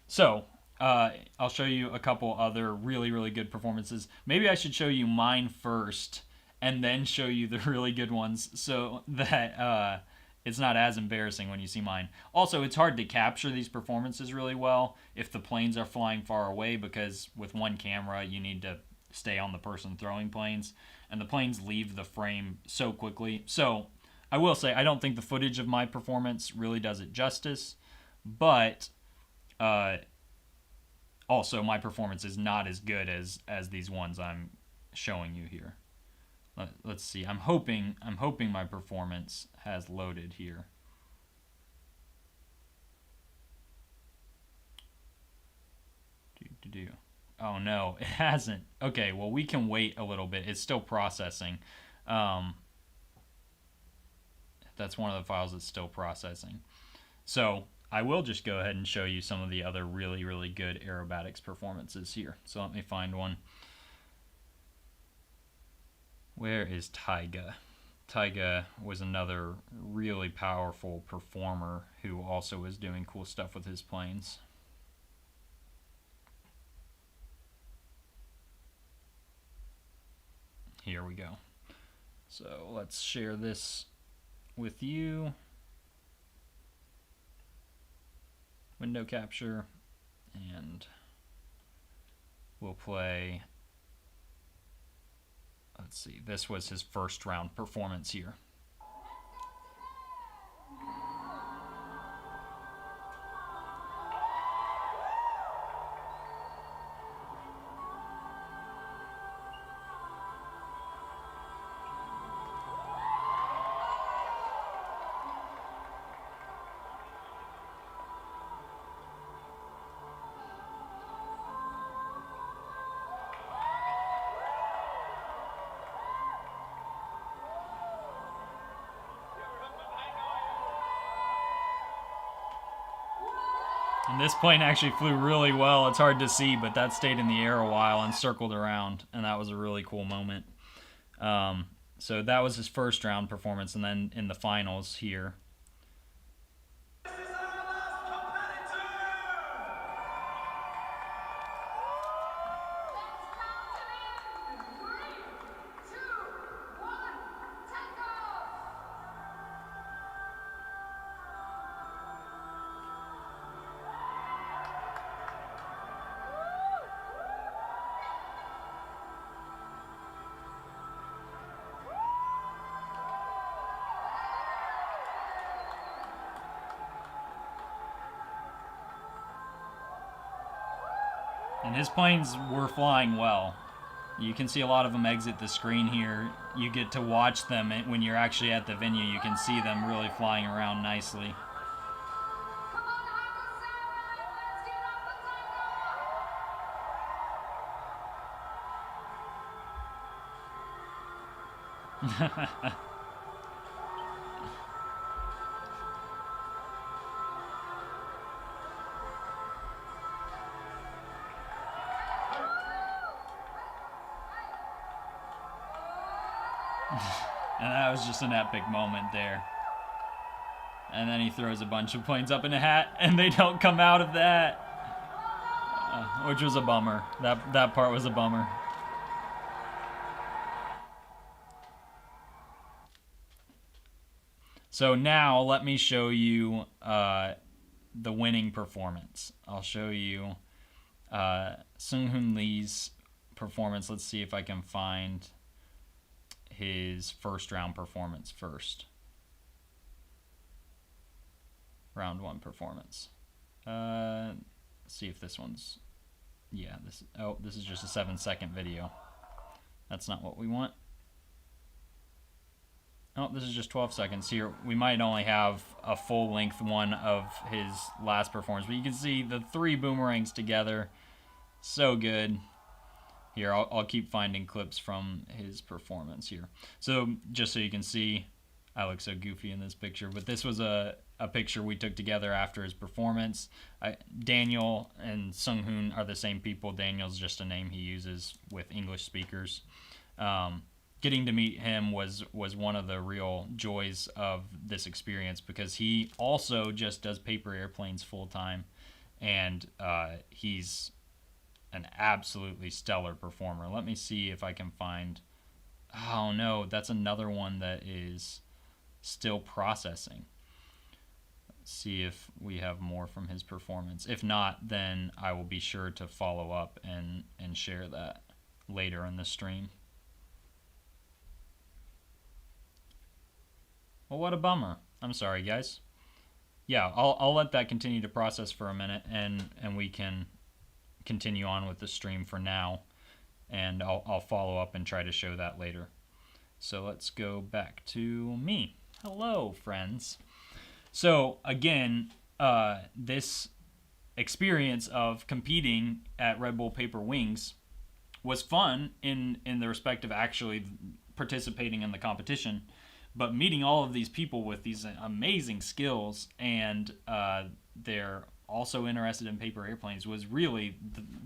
Speaker 4: So I'll show you a couple other really, really good performances. Maybe I should show you mine first and then show you the really good ones so that it's not as embarrassing when you see mine. Also, it's hard to capture these performances really well if the planes are flying far away, because with one camera you need to stay on the person throwing planes, and the planes leave the frame so quickly. So I will say I don't think the footage of my performance really does it justice, but also my performance is not as good as these ones I'm showing you here. Let's see. I'm hoping my performance has loaded here. Oh no, it hasn't. Okay, well we can wait a little bit. It's still processing. That's one of the files that's still processing. So I will just go ahead and show you some of the other really, really good aerobatics performances here. So let me find one. Where is Taiga? Taiga was another really powerful performer who also was doing cool stuff with his planes. Here we go. So let's share this with you. Window capture, and we'll play. Let's see, this was his first round performance here. And this plane actually flew really well. It's hard to see, but that stayed in the air a while and circled around, and that was a really cool moment. So that was his first round performance, and then in the finals here. And his planes were flying well. You can see a lot of them exit the screen here. You get to watch them when you're actually at the venue. You can see them really flying around nicely. And that was just an epic moment there. And then he throws a bunch of planes up in a hat, and they don't come out of that. Which was a bummer. That part was a bummer. So now let me show you the winning performance. I'll show you Seung-Hoon Lee's performance. Let's see if I can find his first round performance first. Round 1 performance. Let's see if this one's... Yeah, this is just a 7-second video. That's not what we want. Oh, this is just 12 seconds. Here, we might only have a full-length one of his last performance, but you can see the 3 boomerangs together. So good. Here, I'll keep finding clips from his performance here. So, just so you can see, I look so goofy in this picture, but this was a picture we took together after his performance. Daniel and Seung-Hoon are the same people. Daniel's just a name he uses with English speakers. Getting to meet him was one of the real joys of this experience, because he also just does paper airplanes full-time, and he's an absolutely stellar performer. Let me see if I can find... Oh no, that's another one that is still processing. Let's see if we have more from his performance. If not, then I will be sure to follow up and share that later in the stream. Well, what a bummer. I'm sorry, guys. Yeah, I'll let that continue to process for a minute, and we can continue on with the stream for now, and I'll follow up and try to show that later. So let's go back to me. Hello, friends. So again, this experience of competing at Red Bull Paper Wings was fun in the respect of actually participating in the competition, but meeting all of these people with these amazing skills, and they're also interested in paper airplanes, was really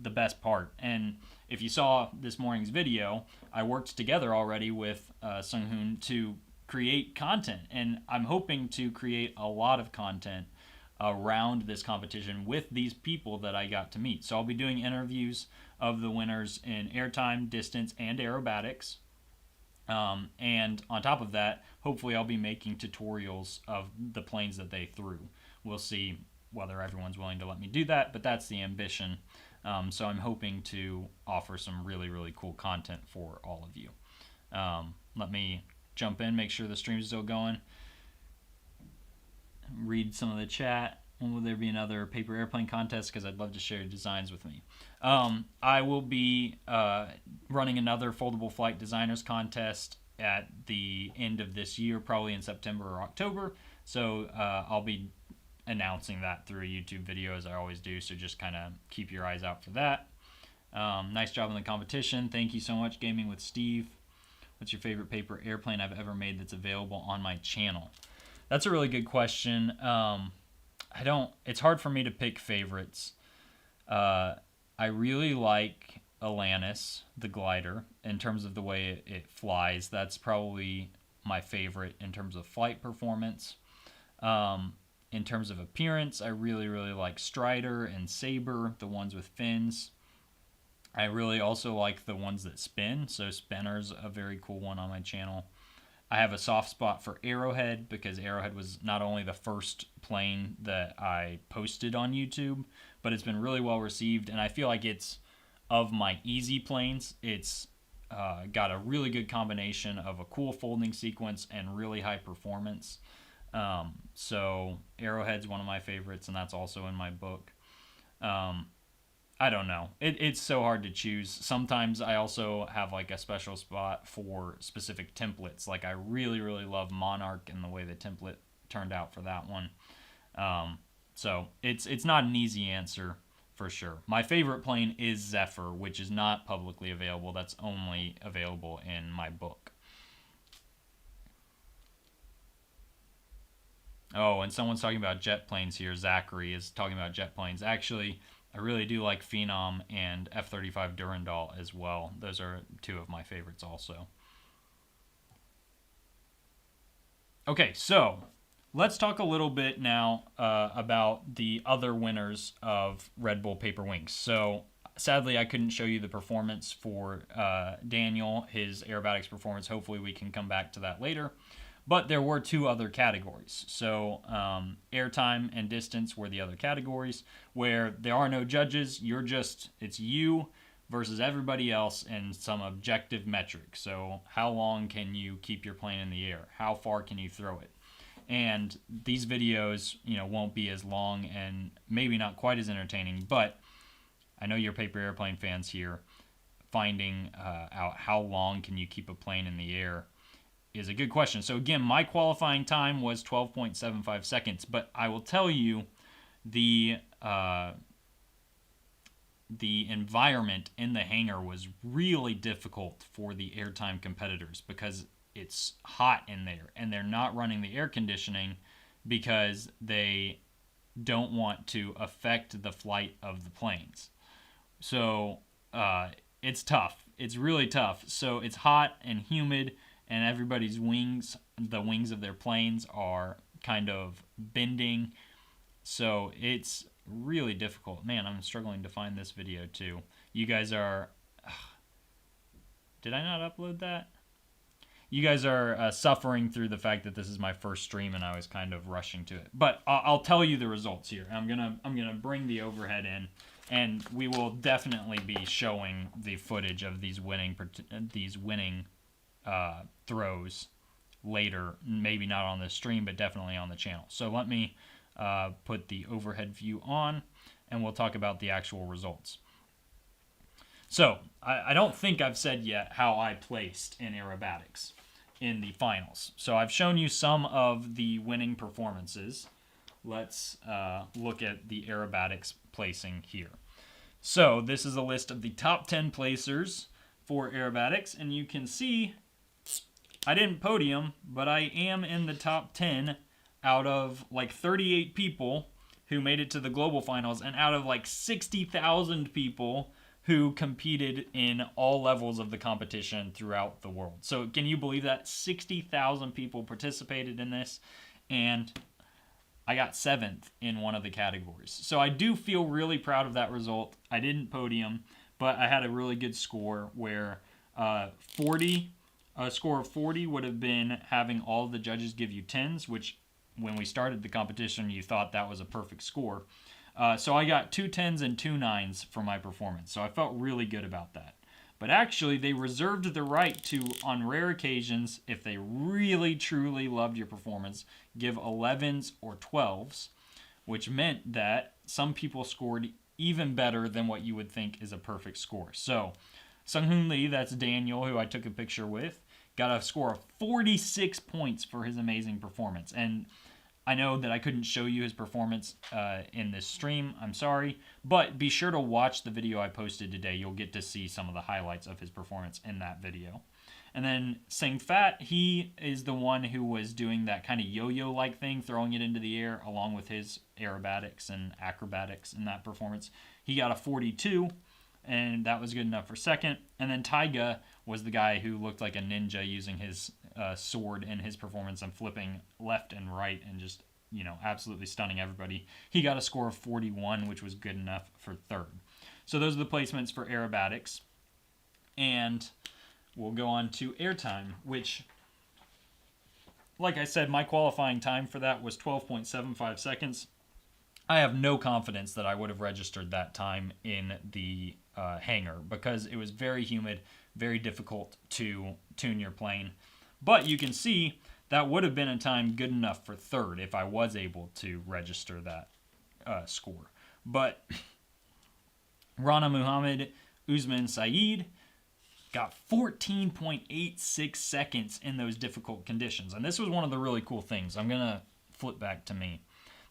Speaker 4: the best part. And if you saw this morning's video, I worked together already with Seung-Hoon to create content, and I'm hoping to create a lot of content around this competition with these people that I got to meet. So I'll be doing interviews of the winners in airtime, distance, and aerobatics. And on top of that, hopefully I'll be making tutorials of the planes that they threw. We'll see whether everyone's willing to let me do that, but that's the ambition. So I'm hoping to offer some really, really cool content for all of you. Let me jump in, make sure the stream's still going. Read some of the chat. When will there be another paper airplane contest? Because I'd love to share designs with me. I will be running another foldable flight designers contest at the end of this year, probably in September or October. So I'll be announcing that through a YouTube video, as I always do. So just kind of keep your eyes out for that. Nice job in the competition. Thank you so much, Gaming with Steve. What's your favorite paper airplane I've ever made that's available on my channel? That's a really good question. It's hard for me to pick favorites. I really like Atlantis, the glider, in terms of the way it flies. That's probably my favorite in terms of flight performance. In terms of appearance, I really, really like Strider and Saber, the ones with fins. I really also like the ones that spin, so Spinner's a very cool one on my channel. I have a soft spot for Arrowhead, because Arrowhead was not only the first plane that I posted on YouTube, but it's been really well received, and I feel like it's, of my easy planes, it's got a really good combination of a cool folding sequence and really high performance. So Arrowhead's one of my favorites, and that's also in my book. I don't know. It's so hard to choose. Sometimes I also have like a special spot for specific templates. Like I really, really love Monarch and the way the template turned out for that one. So it's not an easy answer for sure. My favorite plane is Zephyr, which is not publicly available. That's only available in my book. Oh, and someone's talking about jet planes here. Zachary is talking about jet planes. Actually, I really do like Phenom and F-35 Durandal as well. Those are two of my favorites also. Okay, so let's talk a little bit now about the other winners of Red Bull Paper Wings. So sadly, I couldn't show you the performance for Daniel, his aerobatics performance. Hopefully we can come back to that later. But there were two other categories. So airtime and distance were the other categories where there are no judges. It's you versus everybody else in some objective metric. So how long can you keep your plane in the air? How far can you throw it? And these videos, won't be as long and maybe not quite as entertaining, but I know you're paper airplane fans here. Finding out how long can you keep a plane in the air is a good question. So again, my qualifying time was 12.75 seconds, but I will tell you the environment in the hangar was really difficult for the airtime competitors because it's hot in there and they're not running the air conditioning because they don't want to affect the flight of the planes. So it's tough. It's really tough. So it's hot and humid, and everybody's wings, the wings of their planes are kind of bending. So it's really difficult. Man, I'm struggling to find this video too. You guys are... Did I not upload that? You guys are suffering through the fact that this is my first stream and I was kind of rushing to it. But I'll tell you the results here. I'm gonna bring the overhead in, and we will definitely be showing the footage of these winning throws later. Maybe not on the stream, but definitely on the channel. So let me put the overhead view on, and we'll talk about the actual results. So I don't think I've said yet how I placed in aerobatics in the finals. So I've shown you some of the winning performances. Let's look at the aerobatics placing here. So this is a list of the top 10 placers for aerobatics, and you can see I didn't podium, but I am in the top 10 out of like 38 people who made it to the global finals, and out of like 60,000 people who competed in all levels of the competition throughout the world. So can you believe that? 60,000 people participated in this, and I got 7th in one of the categories. So I do feel really proud of that result. I didn't podium, but I had a really good score where a score of 40 would have been having all the judges give you 10s, which when we started the competition, you thought that was a perfect score. So I got 2 10s and 2 9s for my performance. So I felt really good about that. But actually, they reserved the right to, on rare occasions, if they really, truly loved your performance, give 11s or 12s, which meant that some people scored even better than what you would think is a perfect score. So Sung-Hoon Lee, that's Daniel, who I took a picture with, got a score of 46 points for his amazing performance. And I know that I couldn't show you his performance in this stream. I'm sorry. But be sure to watch the video I posted today. You'll get to see some of the highlights of his performance in that video. And then Sang Fat, he is the one who was doing that kind of yo-yo-like thing, throwing it into the air, along with his aerobatics and acrobatics in that performance. He got a 42, and that was good enough for second. And then Taiga was the guy who looked like a ninja using his sword in his performance and flipping left and right and just, absolutely stunning everybody. He got a score of 41, which was good enough for third. So those are the placements for aerobatics. And we'll go on to airtime, which, like I said, my qualifying time for that was 12.75 seconds. I have no confidence that I would have registered that time in the hangar because it was very humid, very difficult to tune your plane. But you can see that would have been a time good enough for third if I was able to register that score. But Rana Muhammad Usman Saeed got 14.86 seconds in those difficult conditions. And this was one of the really cool things. I'm going to flip back to me.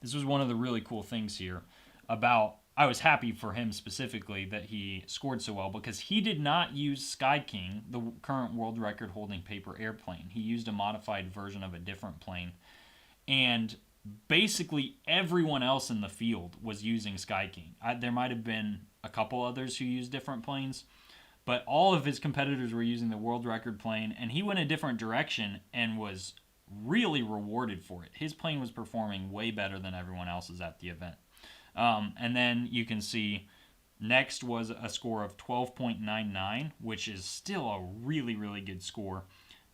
Speaker 4: This was one of the really cool things here about, I was happy for him specifically that he scored so well, because he did not use Sky King, the current world record holding paper airplane. He used a modified version of a different plane. And basically everyone else in the field was using Sky King. There might have been a couple others who used different planes, but all of his competitors were using the world record plane, and he went a different direction and was really rewarded for it. His plane was performing way better than everyone else's at the event. And then you can see next was a score of 12.99, which is still a really, really good score.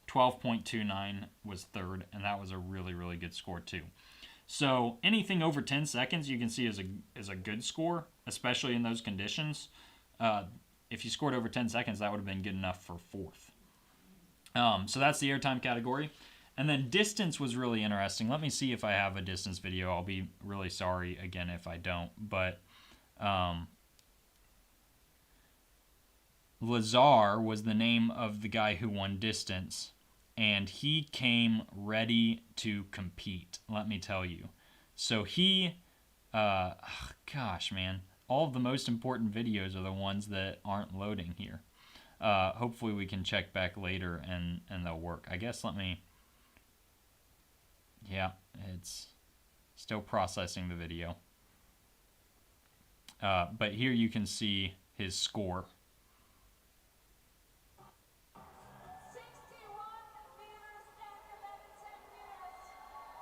Speaker 4: 12.29 was third, and that was a really, really good score too. So anything over 10 seconds you can see is a good score, especially in those conditions. If you scored over 10 seconds, that would have been good enough for fourth. So that's the airtime category. And then distance was really interesting. Let me see if I have a distance video. I'll be really sorry again if I don't. But Lazar was the name of the guy who won distance. And he came ready to compete, let me tell you. So he, gosh, man. All of the most important videos are the ones that aren't loading here. Hopefully we can check back later and they'll work. I guess let me... Yeah, it's still processing the video. But here you can see his score.
Speaker 1: 61 meters and 11 meters.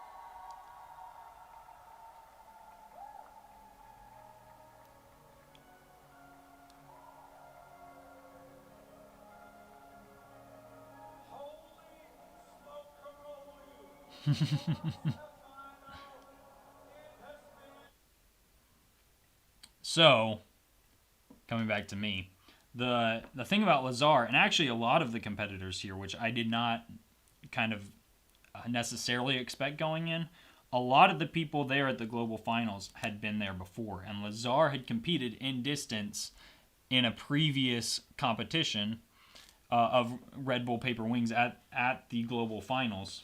Speaker 4: So, coming back to me, the thing about Lazar, and actually a lot of the competitors here, which I did not kind of necessarily expect going in, a lot of the people there at the global finals had been there before, and Lazar had competed in distance in a previous competition of Red Bull Paper Wings at the global finals,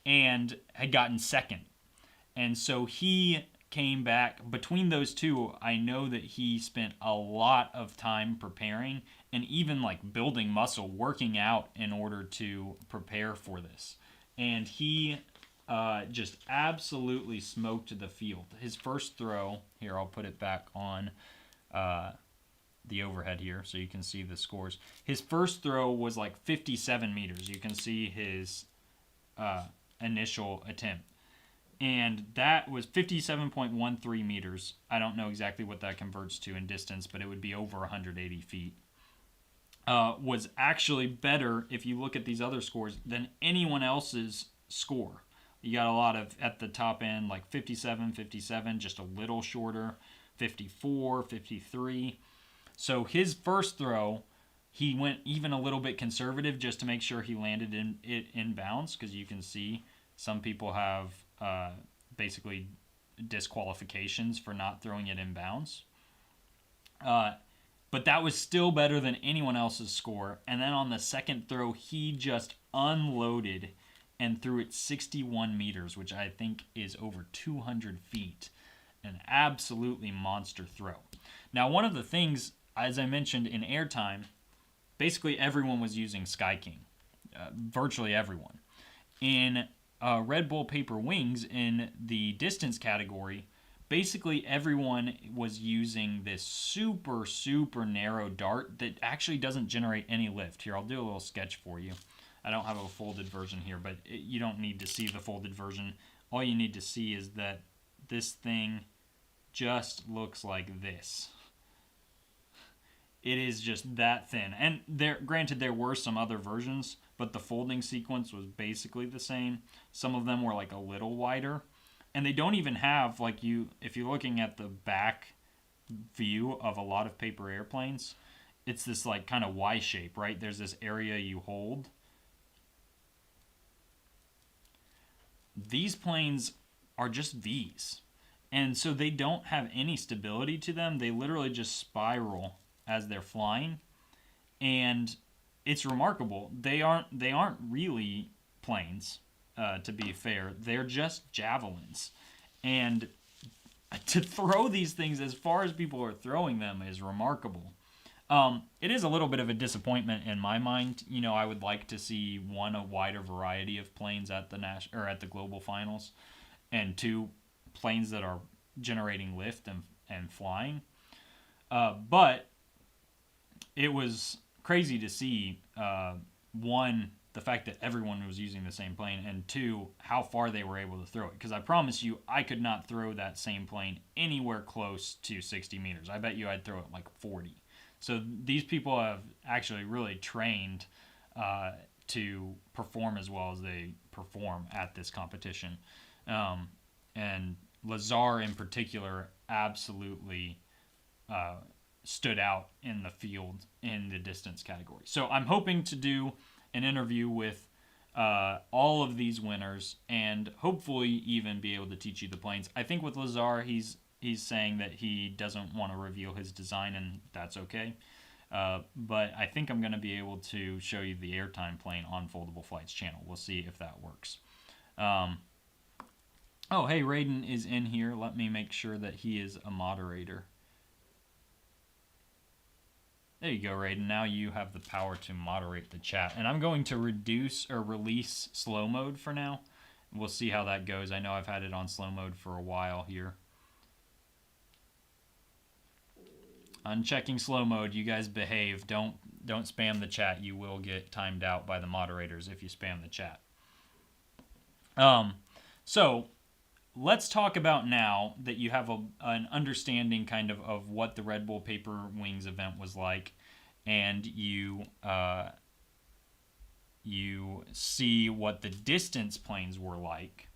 Speaker 4: and had gotten second. And so he came back. Between those two, I know that he spent a lot of time preparing and even like building muscle, working out in order to prepare for this. And he just absolutely smoked the field. His first throw, here I'll put it back on the overhead here so you can see the scores. His first throw was like 57 meters. You can see his initial attempt. And that was 57.13 meters. I don't know exactly what that converts to in distance, but it would be over 180 feet. Was actually better, if you look at these other scores, than anyone else's score. You got a lot of, at the top end, like 57, 57, just a little shorter, 54, 53. So his first throw, he went even a little bit conservative just to make sure he landed in bounds, because you can see some people have basically disqualifications for not throwing it in bounds. But that was still better than anyone else's score. And then on the second throw, he just unloaded and threw it 61 meters, which I think is over 200 feet. An absolutely monster throw. Now, one of the things, as I mentioned in airtime, basically everyone was using Sky King. Virtually everyone. In Red Bull Paper Wings, in the distance category, basically everyone was using this super, super narrow dart that actually doesn't generate any lift. Here, I'll do a little sketch for you. I don't have a folded version here, but you don't need to see the folded version. All you need to see is that this thing just looks like this. It is just that thin. And granted, there were some other versions, but the folding sequence was basically the same. Some of them were like a little wider. And they don't even have, like, if you're looking at the back view of a lot of paper airplanes, it's this like kind of Y shape, right? There's this area you hold. These planes are just V's. And so they don't have any stability to them. They literally just spiral as they're flying. And it's remarkable. They aren't really planes, to be fair. They're just javelins. And to throw these things as far as people are throwing them is remarkable. It is a little bit of a disappointment in my mind. You know, I would like to see, one, a wider variety of planes at the at the global finals, and two, planes that are generating lift and flying. But it was crazy to see, one, the fact that everyone was using the same plane, and two, how far they were able to throw it. Because I promise you, I could not throw that same plane anywhere close to 60 meters. I bet you I'd throw it like 40. So these people have actually really trained to perform as well as they perform at this competition. And Lazar in particular absolutely stood out in the field in the distance category. So I'm hoping to do an interview with all of these winners and hopefully even be able to teach you the planes. I think with Lazar, he's saying that he doesn't want to reveal his design, and that's okay. But I think I'm going to be able to show you the airtime plane on Foldable Flights channel. We'll see if that works. Oh, hey, Raiden is in here. Let me make sure that he is a moderator. There you go, Raiden. Now you have the power to moderate the chat. And I'm going to reduce or release slow mode for now. We'll see how that goes. I know I've had it on slow mode for a while here. Unchecking slow mode. You guys behave. Don't spam the chat. You will get timed out by the moderators if you spam the chat. So let's talk about, now that you have an understanding kind of what the Red Bull Paper Wings event was like, and you see what the distance planes were like.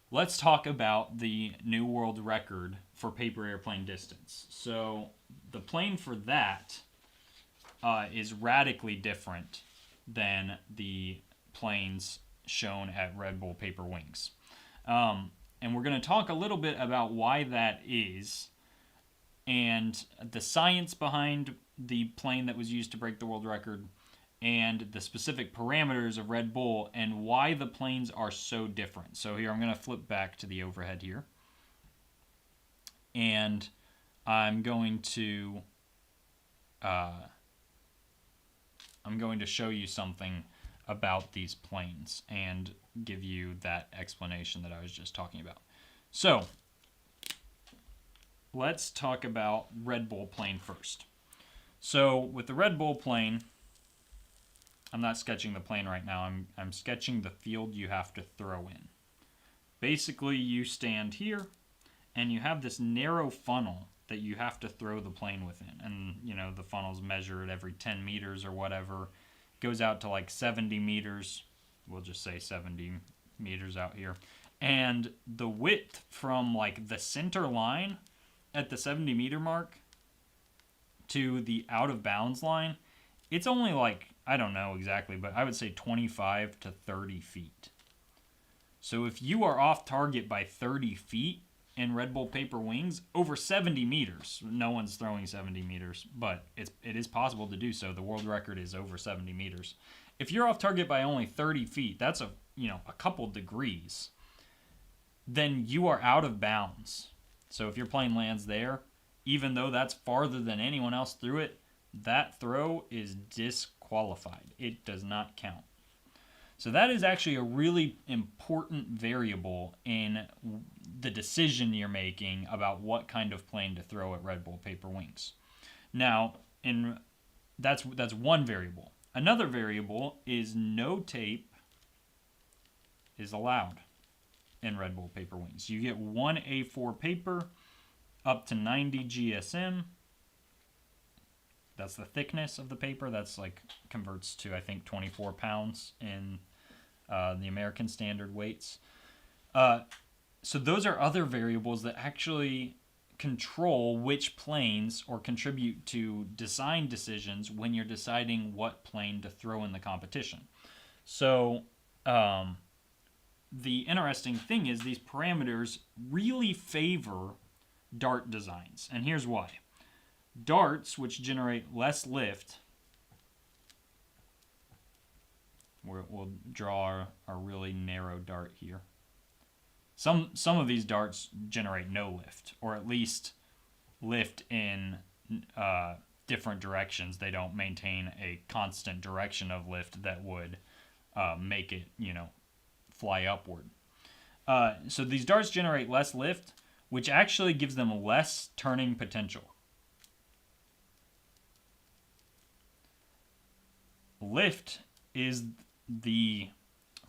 Speaker 4: Let's talk about the new world record for paper airplane distance. So the plane for that is radically different than the planes shown at Red Bull Paper Wings. And we're going to talk a little bit about why that is, and the science behind the plane that was used to break the world record, and the specific parameters of Red Bull, and why the planes are so different. So here, I'm going to flip back to the overhead here. And I'm going to show you something about these planes and give you that explanation that I was just talking about. So let's talk about Red Bull plane first. So with the Red Bull plane, I'm not sketching the plane right now. I'm sketching the field you have to throw in. Basically, you stand here and you have this narrow funnel that you have to throw the plane within. And, you know, the funnel's measured every 10 meters or whatever. Goes out to like 70 meters. We'll just say 70 meters out here. And the width from like the center line at the 70 meter mark to the out of bounds line, it's only like, I don't know exactly, but I would say 25 to 30 feet. So if you are off target by 30 feet in Red Bull Paper Wings, over 70 meters, no one's throwing 70 meters, but it is possible to do so. The world record is over 70 meters. If you're off target by only 30 feet, that's a couple degrees, then you are out of bounds. So if your plane lands there, even though that's farther than anyone else threw it, that throw is disqualified. It does not count. So that is actually a really important variable in the decision you're making about what kind of plane to throw at Red Bull Paper Wings. Now, that's one variable. Another variable is no tape is allowed in Red Bull Paper Wings. You get one A4 paper up to 90 GSM. That's the thickness of the paper. That's like converts to, I think, 24 pounds in the American standard weights. So those are other variables that actually control which planes or contribute to design decisions when you're deciding what plane to throw in the competition. So the interesting thing is these parameters really favor dart designs. And here's why. Darts, which generate less lift, we'll draw our really narrow dart here. Some of these darts generate no lift, or at least lift in different directions. They don't maintain a constant direction of lift that would make it, fly upward. So these darts generate less lift, which actually gives them less turning potential. Lift is the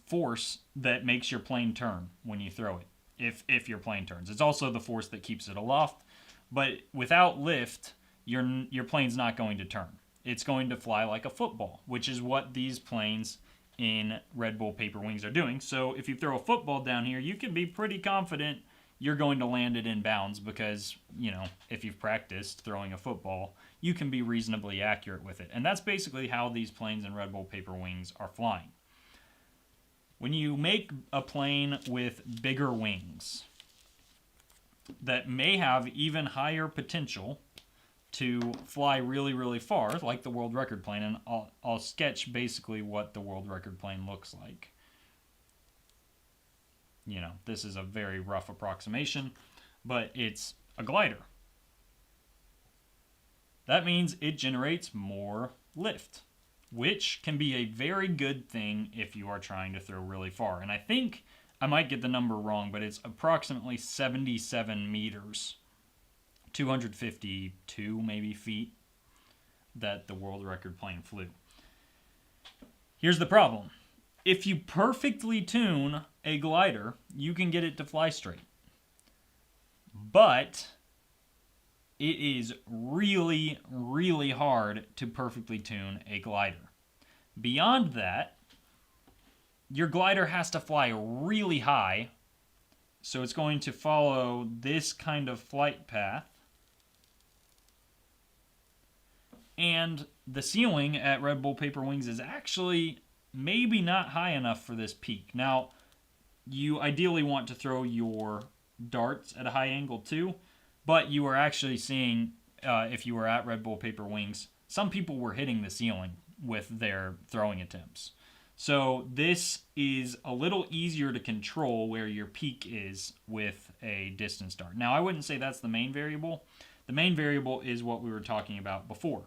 Speaker 4: force that makes your plane turn when you throw it, if your plane turns. It's also the force that keeps it aloft, but without lift, your plane's not going to turn. It's going to fly like a football, which is what these planes in Red Bull Paper Wings are doing. So if you throw a football down here, you can be pretty confident you're going to land it in bounds because, if you've practiced throwing a football, you can be reasonably accurate with it. And that's basically how these planes in Red Bull Paper Wings are flying. When you make a plane with bigger wings that may have even higher potential to fly really, really far, like the world record plane, and I'll sketch basically what the world record plane looks like. This is a very rough approximation, but it's a glider. That means it generates more lift, which can be a very good thing if you are trying to throw really far. And I think I might get the number wrong, but it's approximately 77 meters, 252 maybe feet, that the world record plane flew. Here's the problem. If you perfectly tune a glider, you can get it to fly straight. But it is really, really hard to perfectly tune a glider. Beyond that, your glider has to fly really high, so it's going to follow this kind of flight path. And the ceiling at Red Bull Paper Wings is actually maybe not high enough for this peak. Now, you ideally want to throw your darts at a high angle too, but you are actually seeing, if you were at Red Bull Paper Wings, some people were hitting the ceiling with their throwing attempts. So this is a little easier to control where your peak is with a distance dart. Now, I wouldn't say that's the main variable. The main variable is what we were talking about before.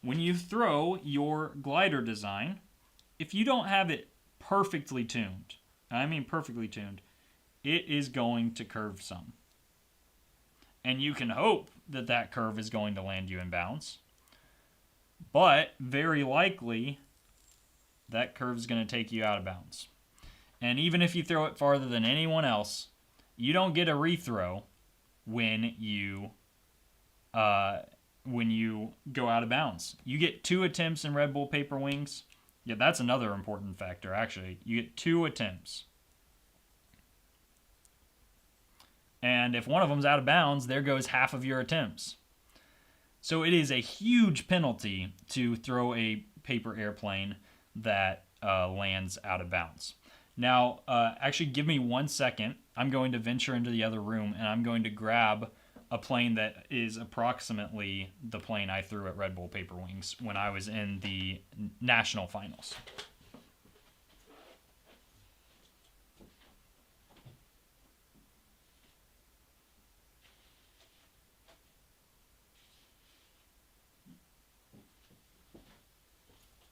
Speaker 4: When you throw your glider design, if you don't have it perfectly tuned, I mean perfectly tuned, it is going to curve some. And you can hope that that curve is going to land you in bounds. But very likely, that curve is going to take you out of bounds. And even if you throw it farther than anyone else, you don't get a rethrow when you go out of bounds. You get 2 attempts in Red Bull Paper Wings. Yeah, that's another important factor, actually. You get 2 attempts. And if one of them's out of bounds, there goes half of your attempts. So it is a huge penalty to throw a paper airplane that lands out of bounds. Now, actually, give me 1 second. I'm going to venture into the other room, and I'm going to grab a plane that is approximately the plane I threw at Red Bull Paper Wings when I was in the national finals.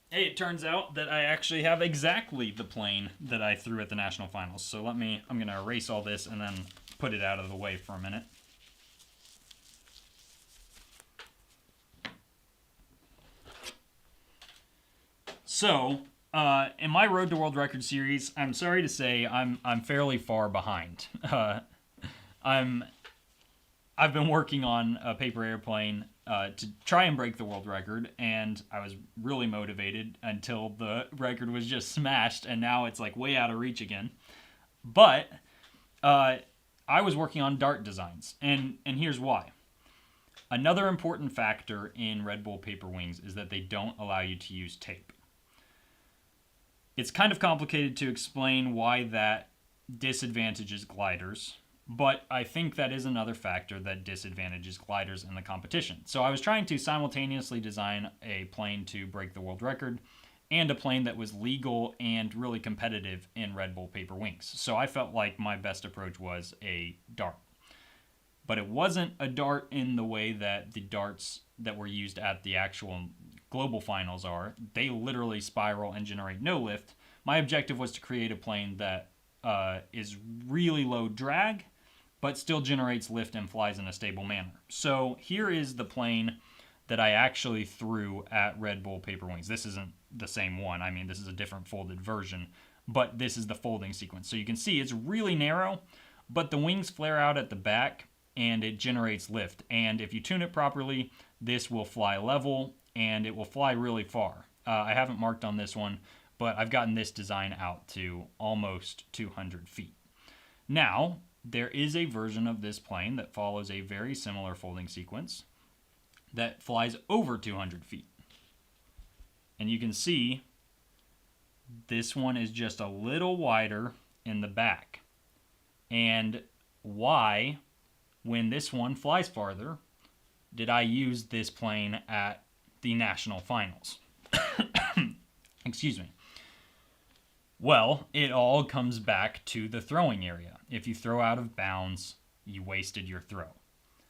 Speaker 4: Hey, it turns out that I actually have exactly the plane that I threw at the national finals. So I'm going to erase all this and then put it out of the way for a minute. So, in my Road to World Record series, I'm sorry to say I'm fairly far behind. I've been working on a paper airplane to try and break the world record, and I was really motivated until the record was just smashed, and now it's like way out of reach again. But I was working on dart designs, and here's why. Another important factor in Red Bull Paper Wings is that they don't allow you to use tape. It's kind of complicated to explain why that disadvantages gliders, but I think that is another factor that disadvantages gliders in the competition. So I was trying to simultaneously design a plane to break the world record and a plane that was legal and really competitive in Red Bull paper wings. So I felt like my best approach was a dart. But it wasn't a dart in the way that the darts that were used at the actual global finals are. They literally spiral and generate no lift. My objective was to create a plane that is really low drag, but still generates lift and flies in a stable manner. So here is the plane that I actually threw at Red Bull paper wings. This isn't the same one. I mean, this is a different folded version, but this is the folding sequence. So you can see it's really narrow, but the wings flare out at the back and it generates lift. And if you tune it properly, this will fly level and it will fly really far. I haven't marked on this one, but I've gotten this design out to almost 200 feet. Now, there is a version of this plane that follows a very similar folding sequence that flies over 200 feet. And you can see this one is just a little wider in the back. And why, when this one flies farther, did I use this plane at the national finals? Excuse me. Well, it all comes back to the throwing area. If you throw out of bounds, you wasted your throw.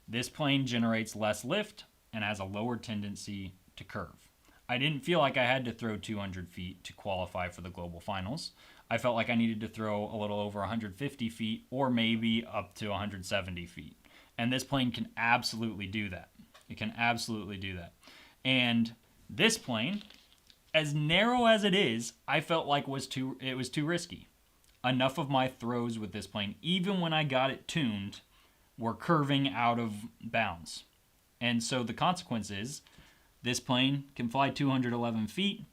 Speaker 4: This plane generates less lift and has a lower tendency to curve. I didn't feel like I had to throw 200 feet to qualify for the global finals. I felt like I needed to throw a little over 150 feet or maybe up to 170 feet. And this plane can absolutely do that. It can absolutely do that. And this plane, as narrow as it is, I felt like it was too risky. Enough of my throws with this plane, even when I got it tuned, were curving out of bounds. And so the consequence is this plane can fly 211 feet,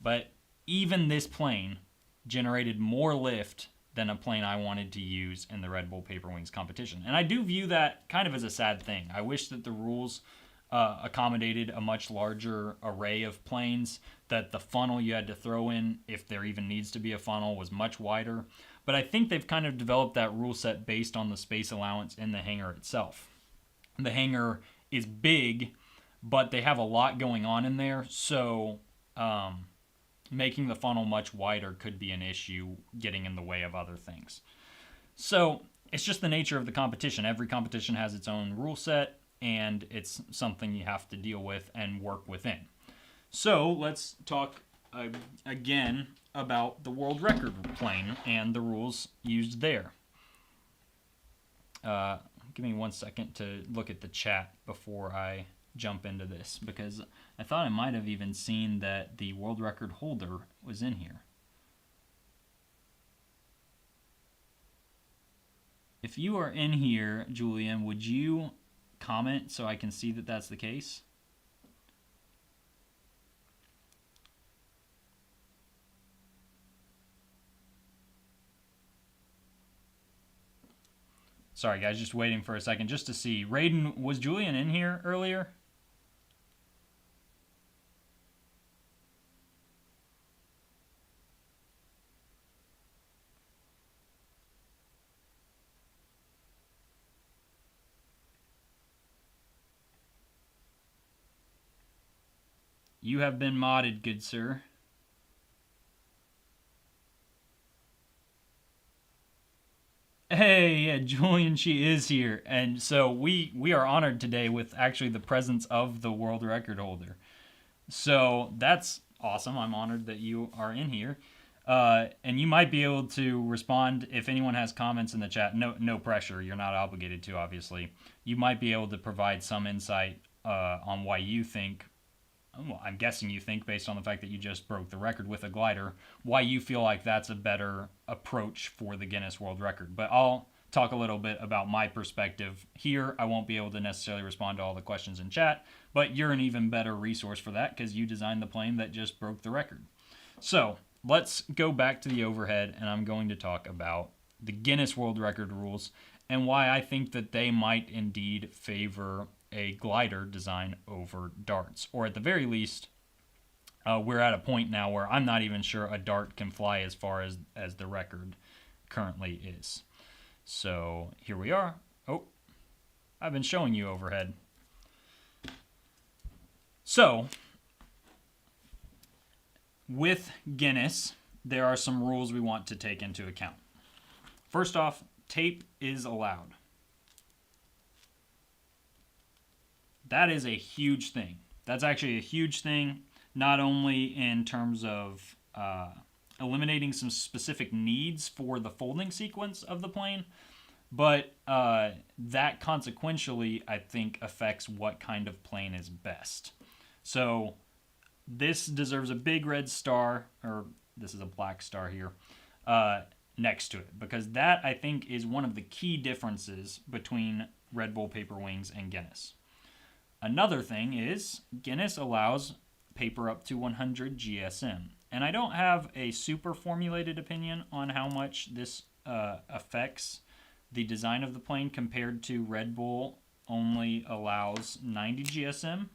Speaker 4: but even this plane generated more lift than a plane I wanted to use in the Red Bull Paper Wings competition. And I do view that kind of as a sad thing. I wish that the rules accommodated a much larger array of planes, that the funnel you had to throw in, if there even needs to be a funnel, was much wider. But I think they've kind of developed that rule set based on the space allowance in the hangar itself. The hangar is big, but they have a lot going on in there, so making the funnel much wider could be an issue, getting in the way of other things. So it's just the nature of the competition. Every competition has its own rule set, and it's something you have to deal with and work within. So let's talk again about the world record plane and the rules used there. Give me 1 second to look at the chat before I jump into this, because I thought I might have even seen that the world record holder was in here. If you are in here, Julian, would you comment so I can see that that's the case? Sorry, guys, just waiting for a second just to see. Raiden, was Julian in here earlier? You have been modded, good sir. Hey, yeah, Julian, she is here. And so we are honored today with actually the presence of the world record holder. So that's awesome. I'm honored that you are in here. And you might be able to respond if anyone has comments in the chat. No pressure. You're not obligated to, obviously. You might be able to provide some insight on why you think, well, I'm guessing you think, based on the fact that you just broke the record with a glider, why you feel like that's a better approach for the Guinness World Record. But I'll talk a little bit about my perspective here. I won't be able to necessarily respond to all the questions in chat, but you're an even better resource for that because you designed the plane that just broke the record. So let's go back to the overhead, and I'm going to talk about the Guinness World Record rules and why I think that they might indeed favor a glider design over darts. Or at the very least, we're at a point now where I'm not even sure a dart can fly as far as the record currently is. So here we are. Oh, I've been showing you overhead. So with Guinness, there are some rules we want to take into account. First off, tape is allowed. That is a huge thing. That's actually a huge thing, not only in terms of eliminating some specific needs for the folding sequence of the plane, but that consequentially, I think, affects what kind of plane is best. So this deserves a big red star, or this is a black star here, next to it, because that, I think, is one of the key differences between Red Bull Paper Wings and Guinness. Another thing is Guinness allows paper up to 100 GSM. And I don't have a super formulated opinion on how much this affects the design of the plane compared to Red Bull only allows 90 GSM.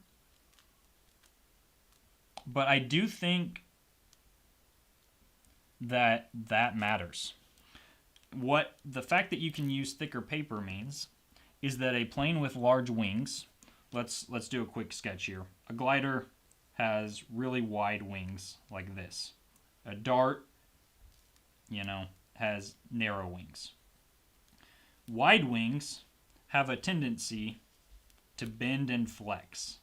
Speaker 4: But I do think that matters. What the fact that you can use thicker paper means is that a plane with large wings, let's do a quick sketch here. A glider has really wide wings like this. A dart, has narrow wings. Wide wings have a tendency to bend and flex,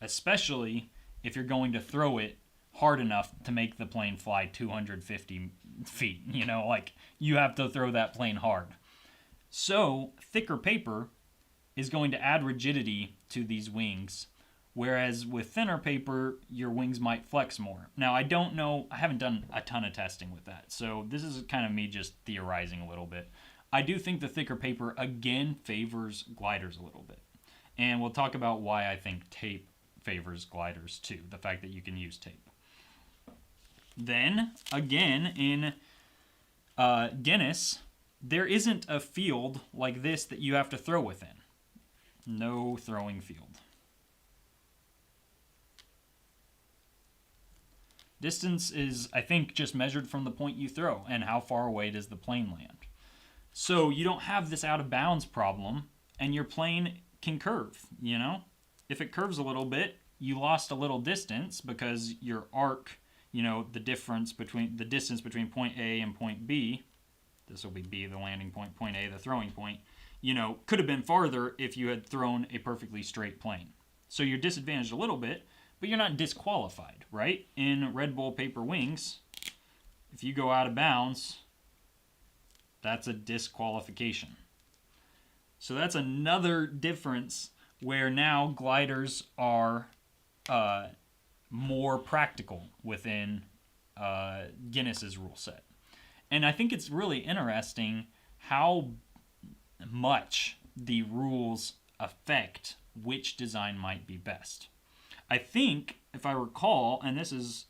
Speaker 4: especially if you're going to throw it hard enough to make the plane fly 250 feet. You have to throw that plane hard. So thicker paper is going to add rigidity to these wings, whereas with thinner paper, your wings might flex more. Now, I don't know, I haven't done a ton of testing with that, so this is kind of me just theorizing a little bit. I do think the thicker paper, again, favors gliders a little bit. And we'll talk about why I think tape favors gliders too, the fact that you can use tape. Then, again, in Guinness, there isn't a field like this that you have to throw within. No throwing field. Distance is, I think, just measured from the point you throw and how far away does the plane land. So you don't have this out of bounds problem, and your plane can curve, If it curves a little bit, you lost a little distance because your arc, the distance between point A and point B, this will be B, the landing point, point A, the throwing point, could have been farther if you had thrown a perfectly straight plane. So you're disadvantaged a little bit, but you're not disqualified, right? In Red Bull Paper Wings, if you go out of bounds, that's a disqualification. So that's another difference where now gliders are more practical within Guinness's rule set. And I think it's really interesting how much the rules affect which design might be best. I think, if I recall, and this is,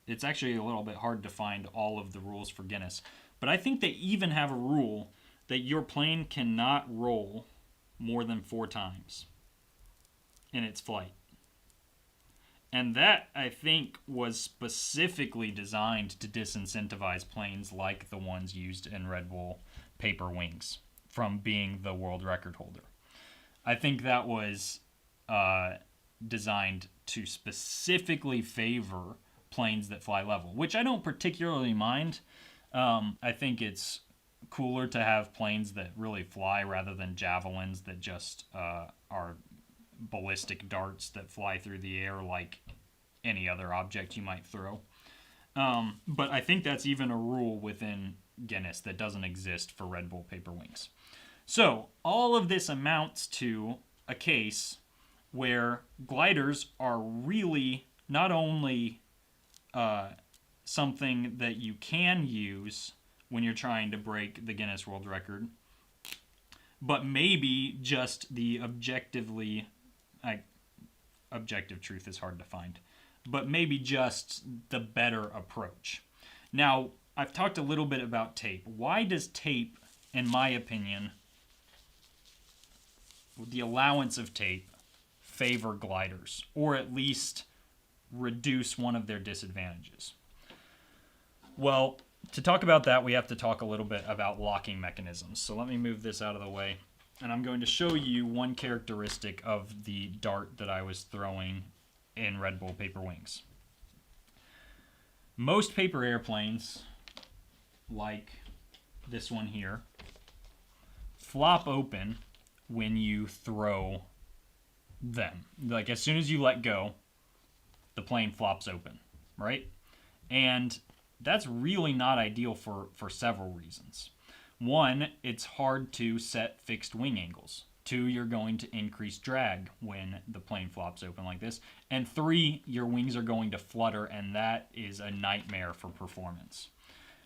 Speaker 4: it's actually a little bit hard to find all of the rules for Guinness, but I think they even have a rule that your plane cannot roll more than 4 times in its flight. And that, I think, was specifically designed to disincentivize planes like the ones used in Red Bull Paper Wings from being the world record holder. I think that was designed to specifically favor planes that fly level, which I don't particularly mind. I think it's cooler to have planes that really fly rather than javelins that just are ballistic darts that fly through the air like any other object you might throw. But I think that's even a rule within Guinness that doesn't exist for Red Bull Paper Wings. So all of this amounts to a case where gliders are really not only something that you can use when you're trying to break the Guinness World Record, but maybe just the objective truth is hard to find, but maybe just the better approach. Now, I've talked a little bit about tape. Why does tape, in my opinion, the allowance of tape, favor gliders, or at least reduce one of their disadvantages? Well, to talk about that, we have to talk a little bit about locking mechanisms. So let me move this out of the way. And I'm going to show you one characteristic of the dart that I was throwing in Red Bull Paper Wings. Most paper airplanes, like this one here, flop open when you throw them. Like as soon as you let go, the plane flops open, right? And that's really not ideal for several reasons. One, it's hard to set fixed wing angles. Two, you're going to increase drag when the plane flops open like this. And three, your wings are going to flutter, and that is a nightmare for performance.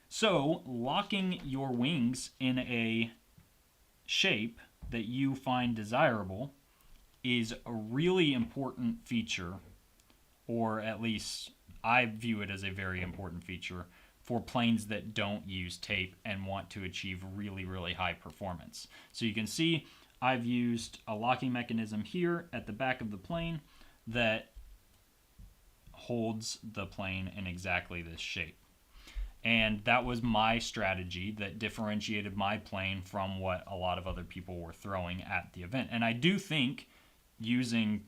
Speaker 4: So, locking your wings in a shape that you find desirable is a really important feature, or at least I view it as a very important feature for planes that don't use tape and want to achieve really, really high performance. So you can see I've used a locking mechanism here at the back of the plane that holds the plane in exactly this shape. And that was my strategy that differentiated my plane from what a lot of other people were throwing at the event. And I do think using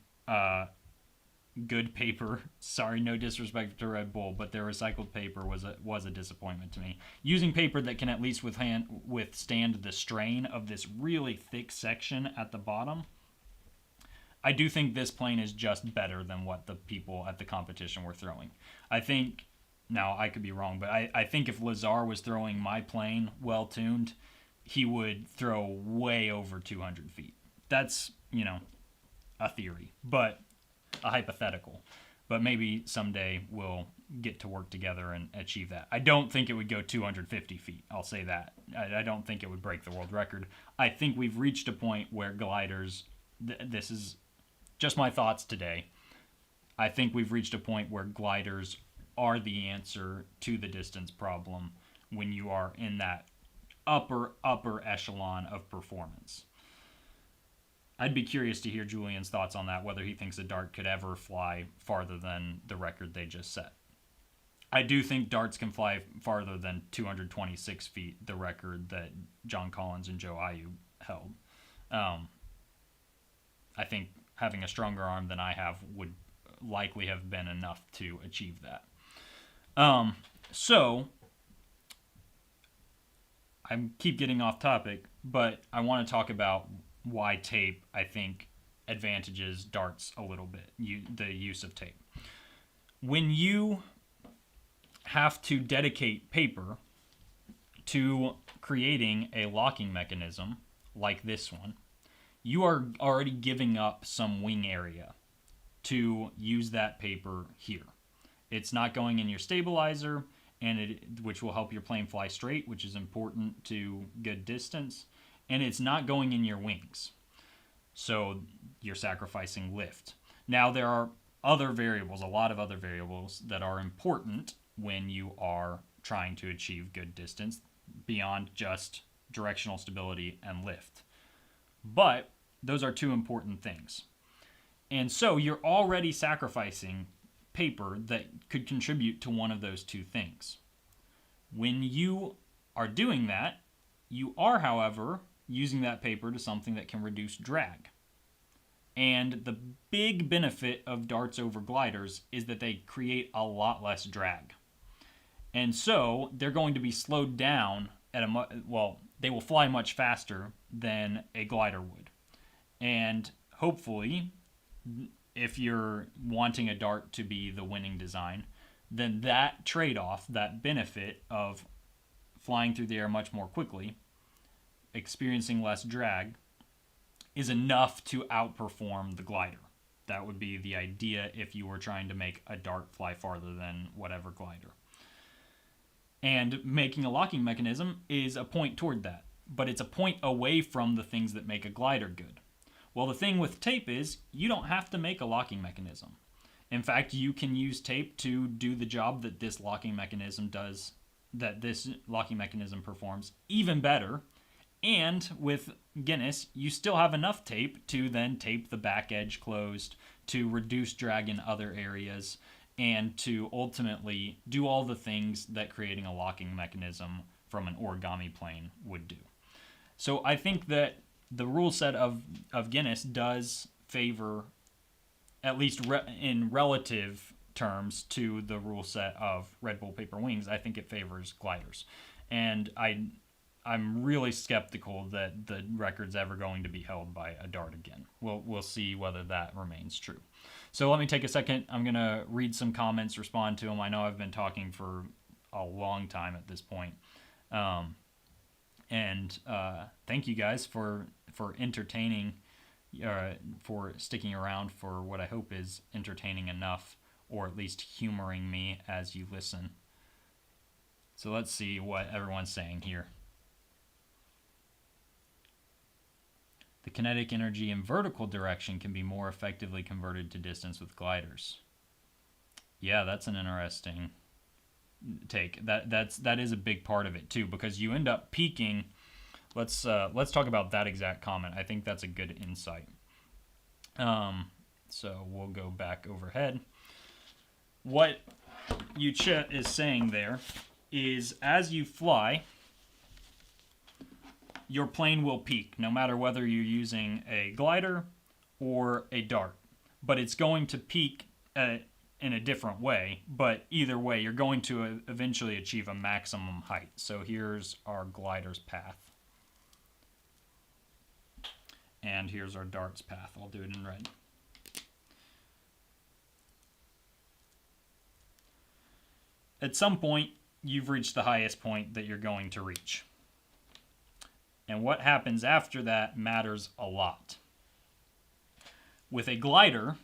Speaker 4: good paper, sorry, no disrespect to Red Bull, but their recycled paper was a disappointment to me. Using paper that can at least withstand the strain of this really thick section at the bottom, I do think this plane is just better than what the people at the competition were throwing. I think, now I could be wrong, but I think if Lazar was throwing my plane well tuned, he would throw way over 200 feet. That's, a theory, but a hypothetical. But maybe someday we'll get to work together and achieve that. I don't think it would go 250 feet. I'll say that. I don't think it would break the world record. I think we've reached a point where gliders, this is just my thoughts today. I think we've reached a point where gliders are the answer to the distance problem when you are in that upper echelon of performance. I'd be curious to hear Julian's thoughts on that, whether he thinks a dart could ever fly farther than the record they just set. I do think darts can fly farther than 226 feet, the record that John Collins and Joe Ayub held. I think having a stronger arm than I have would likely have been enough to achieve that. So, I keep getting off topic, but I want to talk about why tape, I think, advantages darts a little bit, the use of tape. When you have to dedicate paper to creating a locking mechanism like this one, you are already giving up some wing area to use that paper here. It's not going in your stabilizer, which will help your plane fly straight, which is important to good distance. And it's not going in your wings. So you're sacrificing lift. Now there are other variables, a lot of other variables that are important when you are trying to achieve good distance beyond just directional stability and lift. But those are two important things. And so you're already sacrificing paper that could contribute to one of those two things. When you are doing that, you are, however, using that paper to something that can reduce drag. And the big benefit of darts over gliders is that they create a lot less drag. And so they're going to be slowed down at they will fly much faster than a glider would. And hopefully, if you're wanting a dart to be the winning design, then that trade-off, that benefit of flying through the air much more quickly, experiencing less drag, is enough to outperform the glider. That would be the idea if you were trying to make a dart fly farther than whatever glider. And making a locking mechanism is a point toward that, but it's a point away from the things that make a glider good. Well, the thing with tape is you don't have to make a locking mechanism. In fact, you can use tape to do the job that this locking mechanism does, that this locking mechanism performs even better. And with Guinness, you still have enough tape to then tape the back edge closed to reduce drag in other areas and to ultimately do all the things that creating a locking mechanism from an origami plane would do. So I think that the rule set of Guinness does favor, at least in relative terms to the rule set of Red Bull Paper Wings, I think it favors gliders. And I'm really skeptical that the record's ever going to be held by a dart again. We'll see whether that remains true. So let me take a second. I'm going to read some comments, respond to them. I know I've been talking for a long time at this point. Thank you guys for entertaining, for sticking around for what I hope is entertaining enough, or at least humoring me as you listen. So let's see what everyone's saying here. The kinetic energy in vertical direction can be more effectively converted to distance with gliders. Yeah, that's an interesting take. That is a big part of it too, because you end up peaking. Let's talk about that exact comment. I think that's a good insight. So we'll go back overhead. What Yucha is saying there is, as you fly, your plane will peak, no matter whether you're using a glider or a dart. But it's going to peak in a different way. But either way, you're going to eventually achieve a maximum height. So here's our glider's path. And here's our dart's path. I'll do it in red. At some point, you've reached the highest point that you're going to reach. And what happens after that matters a lot. With a glider,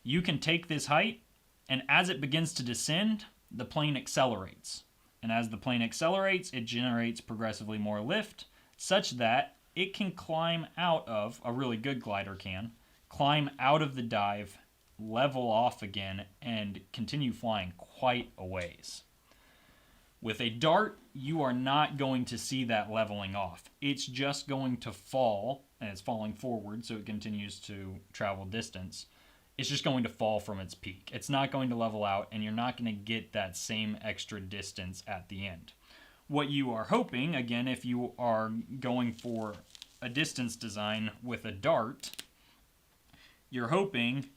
Speaker 4: you can take this height, and as it begins to descend, the plane accelerates. And as the plane accelerates, it generates progressively more lift, such that it can climb out of, a really good glider can, climb out of the dive, level off again, and continue flying quite a ways. With a dart, you are not going to see that leveling off. It's just going to fall, and it's falling forward, so it continues to travel distance. It's just going to fall from its peak. It's not going to level out, and you're not going to get that same extra distance at the end. What you are hoping, again, if you are going for a distance design with a dart, you're hoping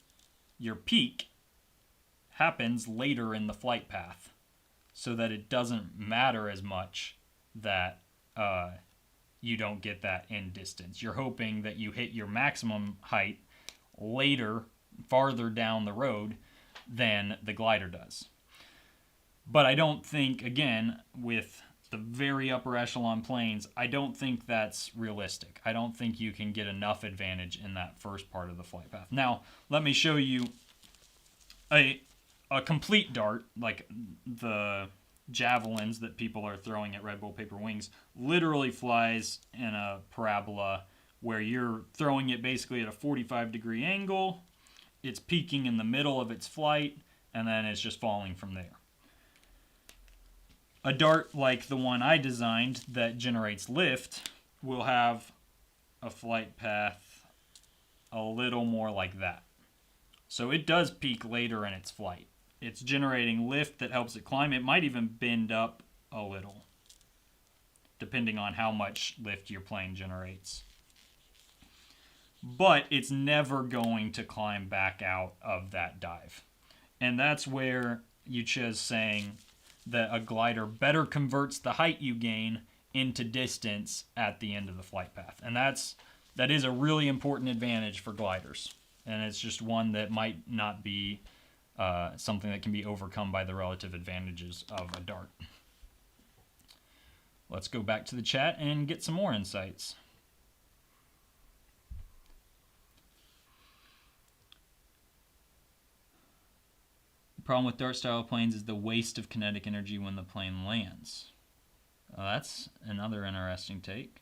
Speaker 4: your peak happens later in the flight path, so that it doesn't matter as much that you don't get that end distance. You're hoping that you hit your maximum height later, farther down the road than the glider does. But I don't think, again, with the very upper echelon planes, I don't think that's realistic. I don't think you can get enough advantage in that first part of the flight path. Now, let me show you a complete dart, like the javelins that people are throwing at Red Bull Paper Wings, literally flies in a parabola where you're throwing it basically at a 45-degree angle. It's peaking in the middle of its flight, and then it's just falling from there. A dart like the one I designed that generates lift will have a flight path a little more like that. So it does peak later in its flight. It's generating lift that helps it climb. It might even bend up a little, depending on how much lift your plane generates. But it's never going to climb back out of that dive. And that's where Yucha is saying that a glider better converts the height you gain into distance at the end of the flight path. And that is a really important advantage for gliders. And it's just one that might not be something that can be overcome by the relative advantages of a dart. Let's go back to the chat and get some more insights. The problem with dart-style planes is the waste of kinetic energy when the plane lands. That's another interesting take.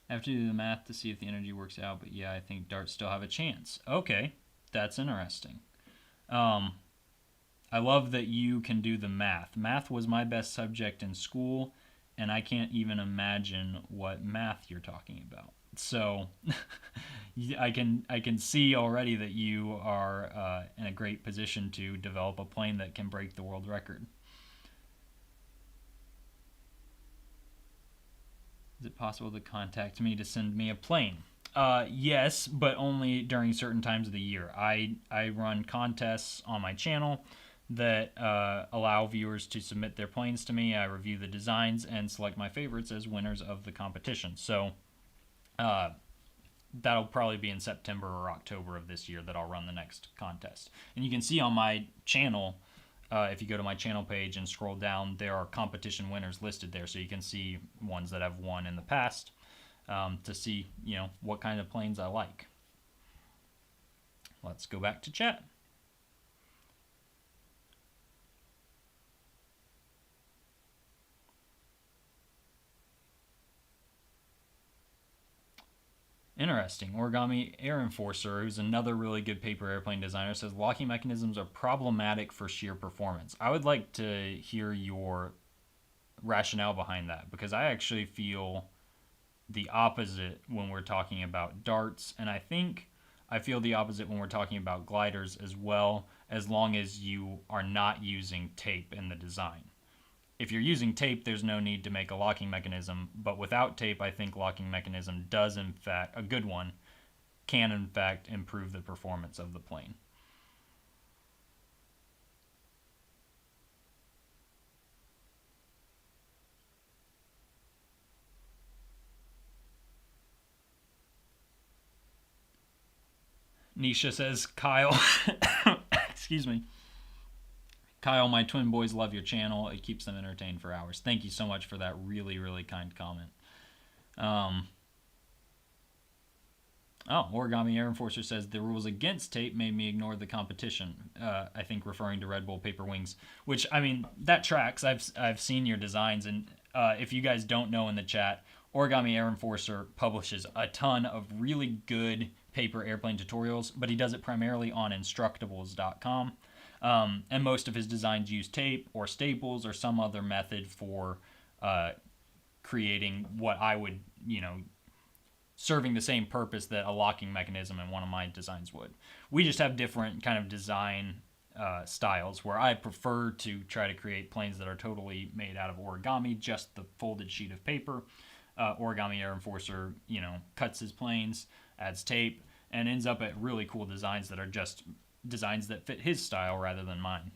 Speaker 4: I have to do the math to see if the energy works out, but yeah, I think darts still have a chance. Okay, that's interesting. I love that you can do the math. Math was my best subject in school, and I can't even imagine what math you're talking about. So I can see already that you are in a great position to develop a plane that can break the world record. Is it possible to contact me to send me a plane? Yes, but only during certain times of the year. I run contests on my channel that allow viewers to submit their planes to me. I review the designs and select my favorites as winners of the competition. So that'll probably be in September or October of this year that I'll run the next contest. And you can see on my channel, if you go to my channel page and scroll down, there are competition winners listed there. So you can see ones that I've won in the past to see, what kind of planes I like. Let's go back to chat. Interesting. Origami Air Enforcer, who's another really good paper airplane designer, says locking mechanisms are problematic for sheer performance. I would like to hear your rationale behind that, because I actually feel the opposite when we're talking about darts, and I think I feel the opposite when we're talking about gliders as well, as long as you are not using tape in the design. If you're using tape, there's no need to make a locking mechanism, but without tape, I think locking mechanism does, in fact, a good one, can in fact improve the performance of the plane. Nisha says, Kyle, excuse me. Kyle, my twin boys love your channel. It keeps them entertained for hours. Thank you so much for that really, really kind comment. Origami Air Enforcer says, the rules against tape made me ignore the competition. I think referring to Red Bull Paper Wings, which, I mean, that tracks. I've seen your designs, and if you guys don't know in the chat, Origami Air Enforcer publishes a ton of really good paper airplane tutorials, but he does it primarily on Instructables.com. And most of his designs use tape or staples or some other method for creating what I would, serving the same purpose that a locking mechanism in one of my designs would. We just have different kind of design styles, where I prefer to try to create planes that are totally made out of origami, just the folded sheet of paper. Origami Air Enforcer, cuts his planes, adds tape, and ends up at really cool designs that are just designs that fit his style rather than mine.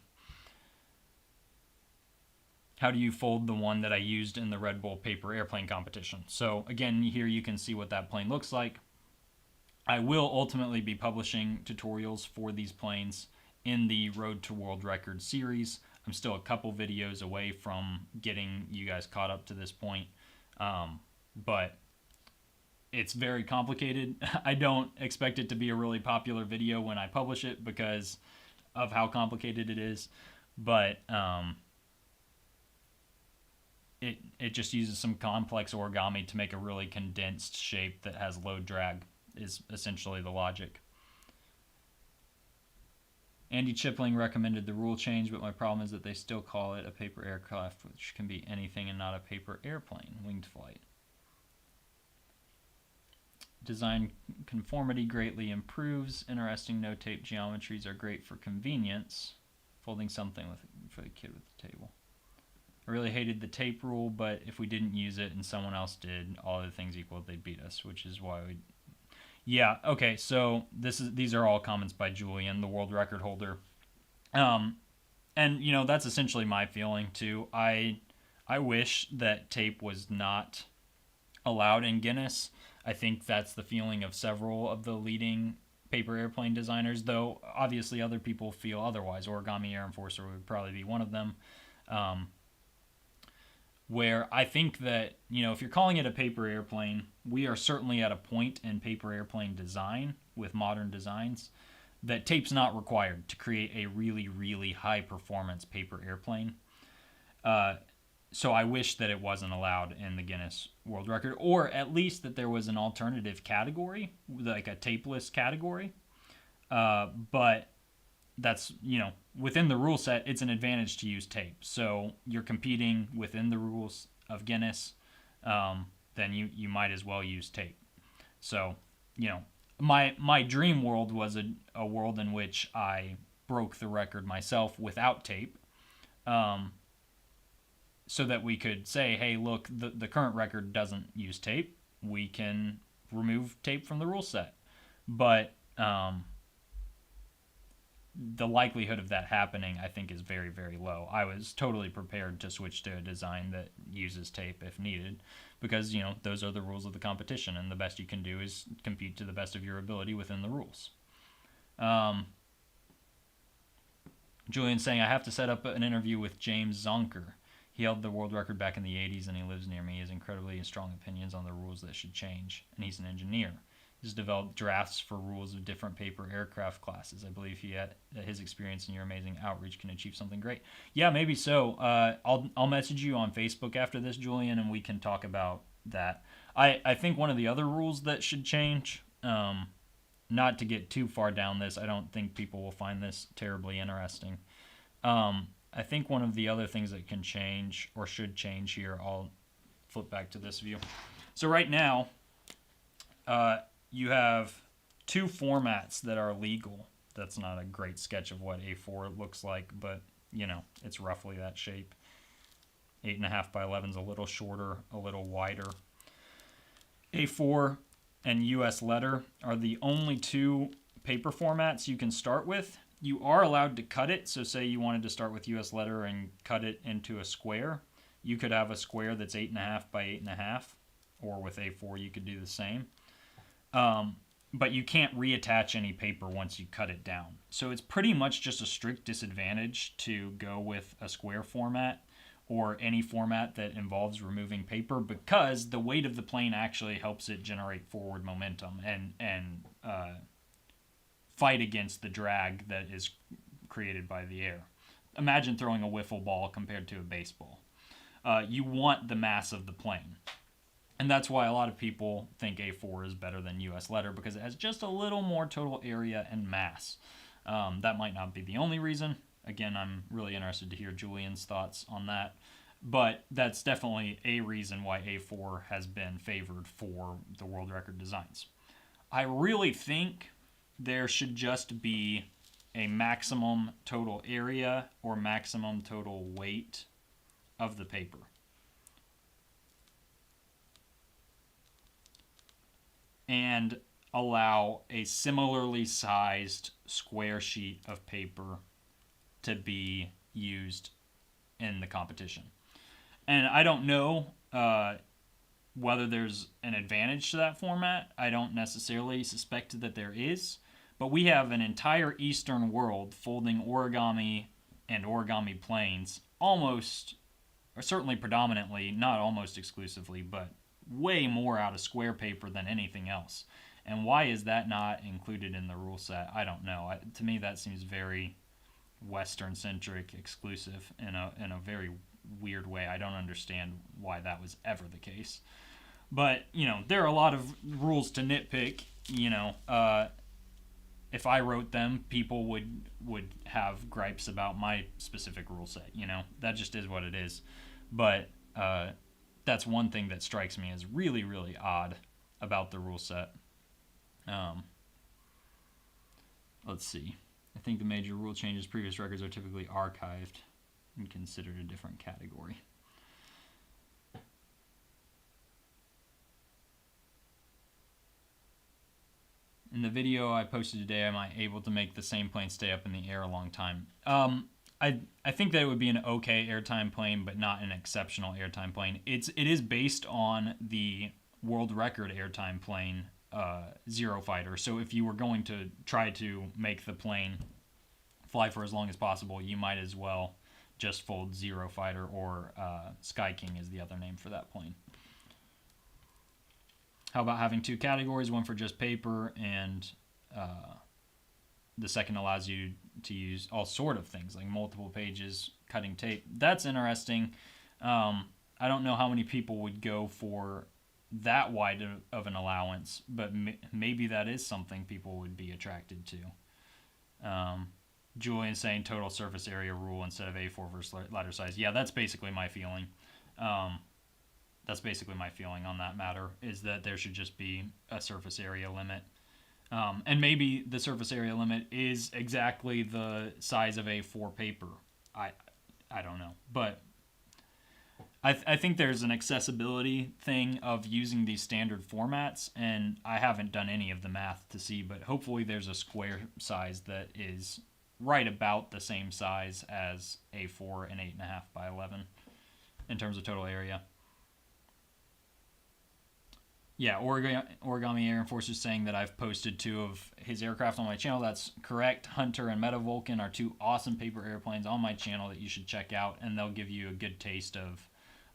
Speaker 4: How do you fold the one that I used in the Red Bull paper airplane competition? So again, here you can see what that plane looks like. I will ultimately be publishing tutorials for these planes in the Road to World Record series. I'm still a couple videos away from getting you guys caught up to this point, but it's very complicated. I don't expect it to be a really popular video when I publish it because of how complicated it is, but it just uses some complex origami to make a really condensed shape that has low drag, is essentially the logic. Andy Chipling recommended the rule change, but my problem is that they still call it a paper aircraft, which can be anything and not a paper airplane, winged flight. Design conformity greatly improves. Interesting no-tape geometries are great for convenience. Folding something for the kid with the table. I really hated the tape rule, but if we didn't use it and someone else did, all other things equal, they'd beat us, which is why we... Yeah, okay, so these are all comments by Julian, the world record holder. And, that's essentially my feeling, too. I wish that tape was not allowed in Guinness. I think that's the feeling of several of the leading paper airplane designers, though obviously other people feel otherwise. Origami Air Enforcer would probably be one of them. Where I think that, if you're calling it a paper airplane, we are certainly at a point in paper airplane design with modern designs that tape's not required to create a really, really high performance paper airplane. So I wish that it wasn't allowed in the Guinness World Record, or at least that there was an alternative category, like a tapeless category. But that's, within the rule set, it's an advantage to use tape. So you're competing within the rules of Guinness, then you might as well use tape. So, my dream world was a world in which I broke the record myself without tape, so that we could say, hey, look, the current record doesn't use tape. We can remove tape from the rule set. But the likelihood of that happening, I think, is very, very low. I was totally prepared to switch to a design that uses tape if needed, because, those are the rules of the competition, and the best you can do is compete to the best of your ability within the rules. Julian's saying, I have to set up an interview with James Zonker. He held the world record back in the 80s, and he lives near me. He has incredibly strong opinions on the rules that should change, and he's an engineer. He's developed drafts for rules of different paper aircraft classes. I believe his experience and your amazing outreach can achieve something great. Yeah, maybe so. I'll message you on Facebook after this, Julian, and we can talk about that. I think one of the other rules that should change, not to get too far down this, I don't think people will find this terribly interesting. I think one of the other things that can change or should change here, I'll flip back to this view. So right now, you have two formats that are legal. That's not a great sketch of what A4 looks like, but, it's roughly that shape. 8.5 by 11 is a little shorter, a little wider. A4 and US letter are the only two paper formats you can start with. You are allowed to cut it, so say you wanted to start with US letter and cut it into a square. You could have a square that's 8.5 by 8.5, or with A4 you could do the same. But you can't reattach any paper once you cut it down. So it's pretty much just a strict disadvantage to go with a square format or any format that involves removing paper, because the weight of the plane actually helps it generate forward momentum and fight against the drag that is created by the air. Imagine throwing a wiffle ball compared to a baseball. You want the mass of the plane. And that's why a lot of people think A4 is better than US letter, because it has just a little more total area and mass. That might not be the only reason. Again, I'm really interested to hear Julian's thoughts on that. But that's definitely a reason why A4 has been favored for the world record designs. I really think there should just be a maximum total area or maximum total weight of the paper. And allow a similarly sized square sheet of paper to be used in the competition. And I don't know whether there's an advantage to that format. I don't necessarily suspect that there is. But we have an entire Eastern world folding origami and origami planes almost, or certainly predominantly, not almost exclusively, but way more out of square paper than anything else. And why is that not included in the rule set? I don't know. To me, that seems very Western-centric, exclusive in a very weird way. I don't understand why that was ever the case. But, there are a lot of rules to nitpick. If I wrote them, people would have gripes about my specific rule set. That just is what it is. But that's one thing that strikes me as really, really odd about the rule set. Let's see. I think the major rule changes, previous records are typically archived and considered a different category. In the video I posted today, am I able to make the same plane stay up in the air a long time? I think that it would be an okay airtime plane, but not an exceptional airtime plane. It is based on the world record airtime plane, Zero Fighter. So if you were going to try to make the plane fly for as long as possible, you might as well just fold Zero Fighter, or Sky King is the other name for that plane. How about having two categories, one for just paper, and the second allows you to use all sort of things like multiple pages, cutting tape. That's interesting. I don't know how many people would go for that wide of an allowance, but maybe that is something people would be attracted to. Julian saying total surface area rule instead of A4 versus letter size. Yeah, that's basically my feeling. That's basically my feeling on that matter, is that there should just be a surface area limit. And maybe the surface area limit is exactly the size of A4 paper. I don't know, but I think there's an accessibility thing of using these standard formats, and I haven't done any of the math to see, but hopefully there's a square size that is right about the same size as A4 and 8.5 by 11 in terms of total area. Yeah, Origami Air Enforcer is saying that I've posted 2 of his aircraft on my channel. That's correct. Hunter and Meta Vulcan are 2 awesome paper airplanes on my channel that you should check out, and they'll give you a good taste of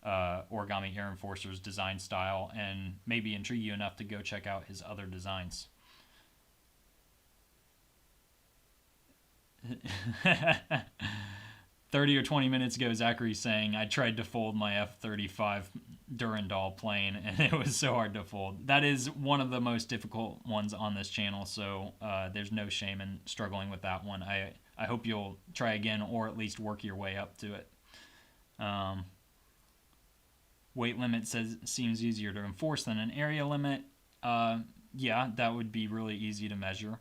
Speaker 4: Origami Air Enforcer's design style and maybe intrigue you enough to go check out his other designs. 30 or 20 minutes ago, Zachary's saying, I tried to fold my F-35 Durandal plane, and it was so hard to fold. That is one of the most difficult ones on this channel, so there's no shame in struggling with that one. I hope you'll try again, or at least work your way up to it. Weight limit seems easier to enforce than an area limit. Yeah, that would be really easy to measure.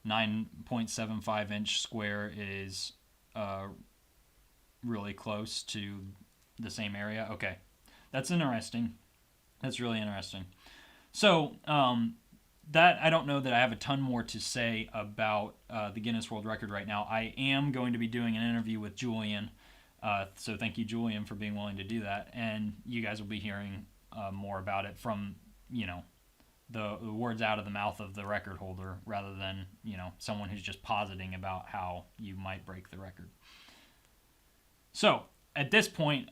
Speaker 4: 9.75 inch square is really close to the same area. Okay, that's interesting. That's really interesting. So that I don't know that I have a ton more to say about the Guinness World Record right now. I am going to be doing an interview with Julian. So thank you, Julian, for being willing to do that. And you guys will be hearing more about it from, the words out of the mouth of the record holder rather than, someone who's just positing about how you might break the record. So at this point,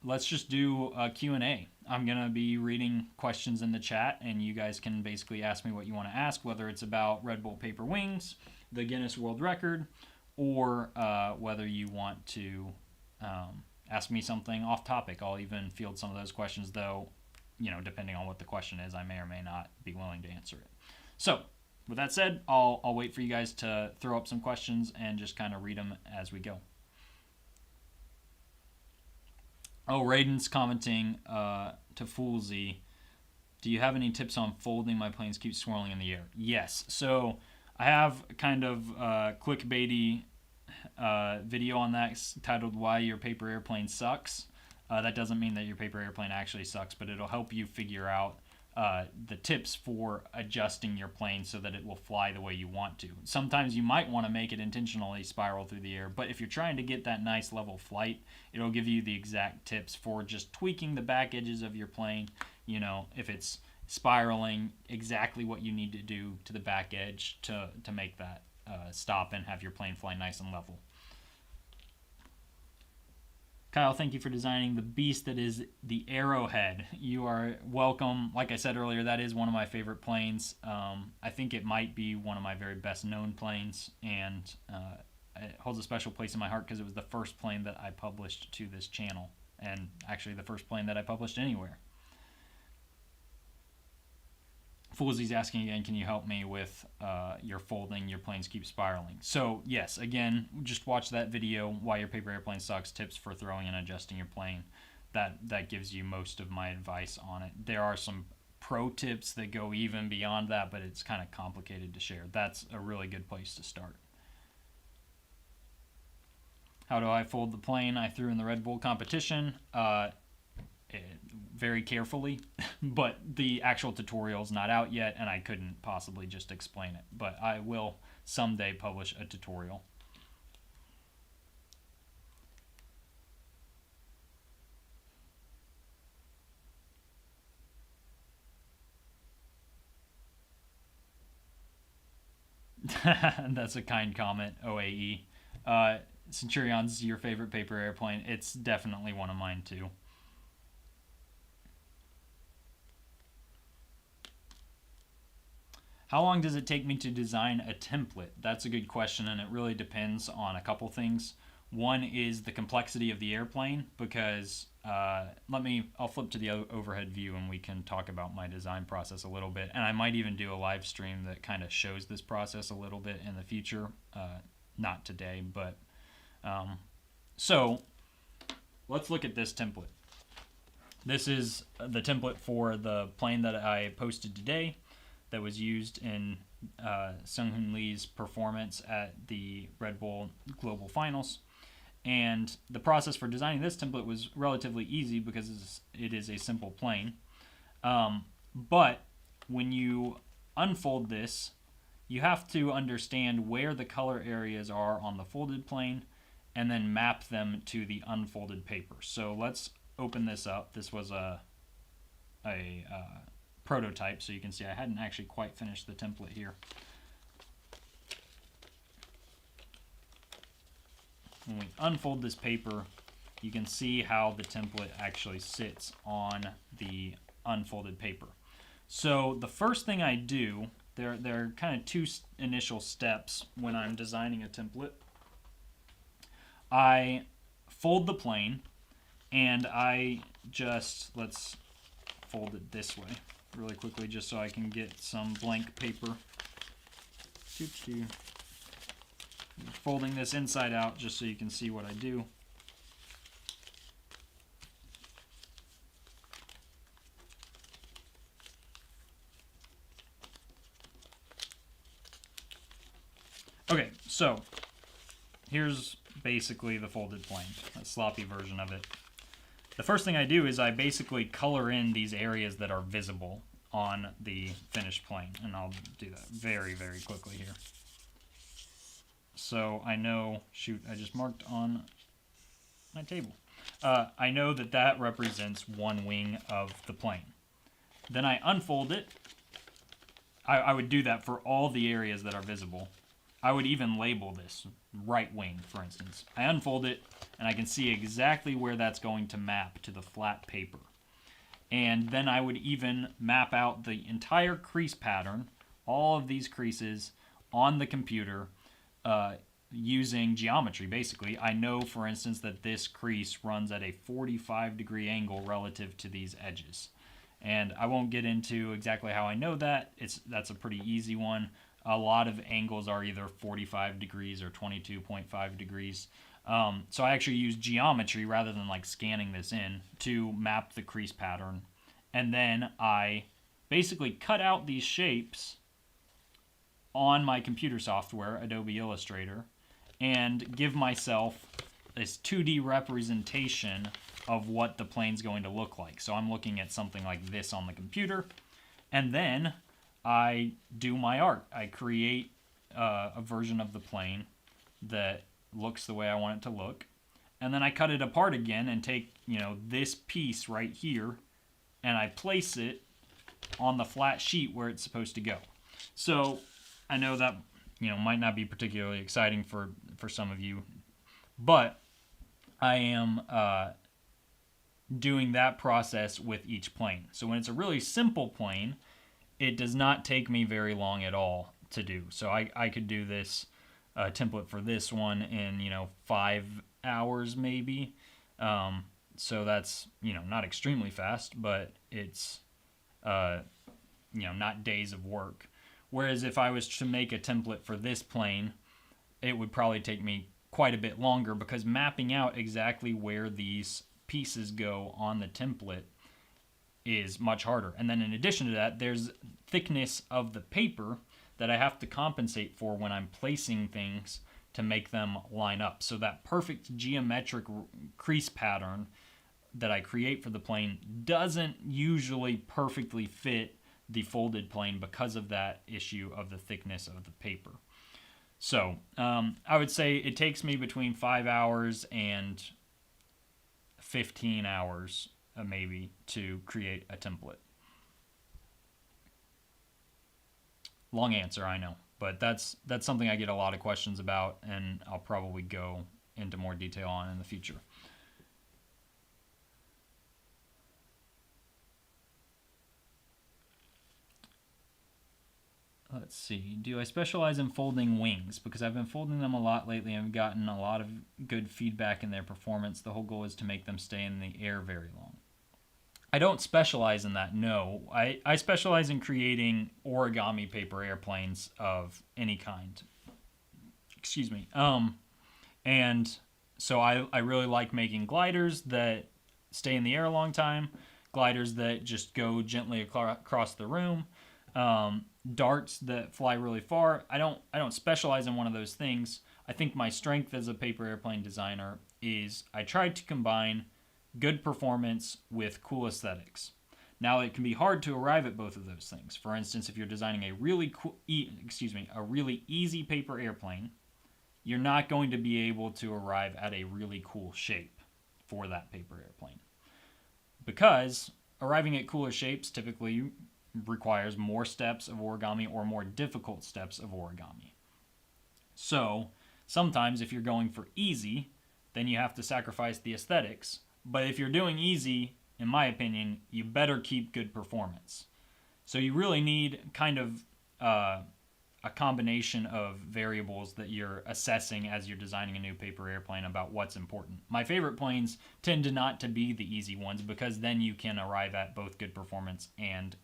Speaker 4: let's just do a Q&A. I'm going to be reading questions in the chat, and you guys can basically ask me what you want to ask, whether it's about Red Bull Paper Wings, the Guinness World Record, or whether you want to ask me something off topic. I'll even field some of those questions, though, depending on what the question is, I may or may not be willing to answer it. So, with that said, I'll wait for you guys to throw up some questions and just kind of read them as we go. Oh, Raiden's commenting to Foolsy, do you have any tips on folding? My planes keep swirling in the air. Yes. So I have kind of clickbaity video on that titled Why Your Paper Airplane Sucks. That doesn't mean that your paper airplane actually sucks, but it'll help you figure out the tips for adjusting your plane so that it will fly the way you want to. Sometimes you might want to make it intentionally spiral through the air, but if you're trying to get that nice level flight, it'll give you the exact tips for just tweaking the back edges of your plane. If it's spiraling, exactly what you need to do to the back edge to make that stop and have your plane fly nice and level. Kyle, thank you for designing the beast that is the Arrowhead. You are welcome. Like I said earlier, that is one of my favorite planes. I think it might be one of my very best known planes, and it holds a special place in my heart because it was the first plane that I published to this channel, and actually the first plane that I published anywhere. Foolsy's asking again, can you help me with your folding, your planes keep spiraling? So yes, again, just watch that video, Why Your Paper Airplane Sucks, tips for throwing and adjusting your plane. That gives you most of my advice on it. There are some pro tips that go even beyond that, but it's kind of complicated to share. That's a really good place to start. How do I fold the plane I threw in the Red Bull competition? Very carefully, but the actual tutorial's not out yet, and I couldn't possibly just explain it. But I will someday publish a tutorial. That's a kind comment, OAE. Centurion's your favorite paper airplane. It's definitely one of mine, too. How long does it take me to design a template? That's a good question, and it really depends on a couple things. One is the complexity of the airplane, because I'll flip to the overhead view and we can talk about my design process a little bit. And I might even do a live stream that kind of shows this process a little bit in the future. Not today, but so let's look at this template. This is the template for the plane that I posted today that was used in Seung-Hoon Lee's performance at the Red Bull Global Finals. And the process for designing this template was relatively easy because it is a simple plane. But when you unfold this, you have to understand where the color areas are on the folded plane and then map them to the unfolded paper. So let's open this up. This was a prototype, so you can see I hadn't actually quite finished the template here. When we unfold this paper, you can see how the template actually sits on the unfolded paper. So the first thing I do, there are kind of two initial steps when I'm designing a template. I fold the plane, and I just, let's fold it this way really quickly just so I can get some blank paper. Folding this inside out just so you can see what I do. Okay, so here's basically the folded plane, a sloppy version of it. The first thing I do is I basically color in these areas that are visible on the finished plane, and I'll do that very, very quickly here. So I know, shoot, I just marked on my table. I know that that represents one wing of the plane. Then I unfold it. I would do that for all the areas that are visible. I would even label this right wing, for instance. I unfold it, and I can see exactly where that's going to map to the flat paper. And then I would even map out the entire crease pattern, all of these creases, on the computer using geometry, basically. I know, for instance, that this crease runs at a 45-degree angle relative to these edges. And I won't get into exactly how I know that. That's a pretty easy one. A lot of angles are either 45 degrees or 22.5 degrees. So I actually use geometry rather than like scanning this in to map the crease pattern. And then I basically cut out these shapes on my computer software, Adobe Illustrator, and give myself this 2D representation of what the plane's going to look like. So I'm looking at something like this on the computer, and then I do my art. I create a version of the plane that looks the way I want it to look, and then I cut it apart again and take, this piece right here, and I place it on the flat sheet where it's supposed to go. So I know that might not be particularly exciting for some of you, but I am doing that process with each plane. So when it's a really simple plane, it does not take me very long at all to do. So I could do this template for this one in 5 hours maybe. So that's not extremely fast, but it's not days of work. Whereas if I was to make a template for this plane, it would probably take me quite a bit longer, because mapping out exactly where these pieces go on the template is much harder. And then in addition to that, there's thickness of the paper that I have to compensate for when I'm placing things to make them line up. So that perfect geometric crease pattern that I create for the plane doesn't usually perfectly fit the folded plane because of that issue of the thickness of the paper. So I would say it takes me between 5 hours and 15 hours maybe to create a template. Long answer, I know, but that's something I get a lot of questions about, and I'll probably go into more detail on in the future. Let's see. Do I specialize in folding wings? Because I've been folding them a lot lately and I've gotten a lot of good feedback in their performance. The whole goal is to make them stay in the air very long. I don't specialize in that, no. I specialize in creating origami paper airplanes of any kind. Excuse me. And so I really like making gliders that stay in the air a long time. gliders that just go gently across the room, darts that fly really far. I don't specialize in one of those things. I think my strength as a paper airplane designer is I tried to combine good performance with cool aesthetics. Now it can be hard to arrive at both of those things. For instance, if you're designing a really a really easy paper airplane, you're not going to be able to arrive at a really cool shape for that paper airplane. Because arriving at cooler shapes typically requires more steps of origami or more difficult steps of origami. So sometimes if you're going for easy, then you have to sacrifice the aesthetics. But if you're doing easy, in my opinion, you better keep good performance. So you really need kind of a combination of variables that you're assessing as you're designing a new paper airplane about what's important. My favorite planes tend to not to be the easy ones because then you can arrive at both good performance and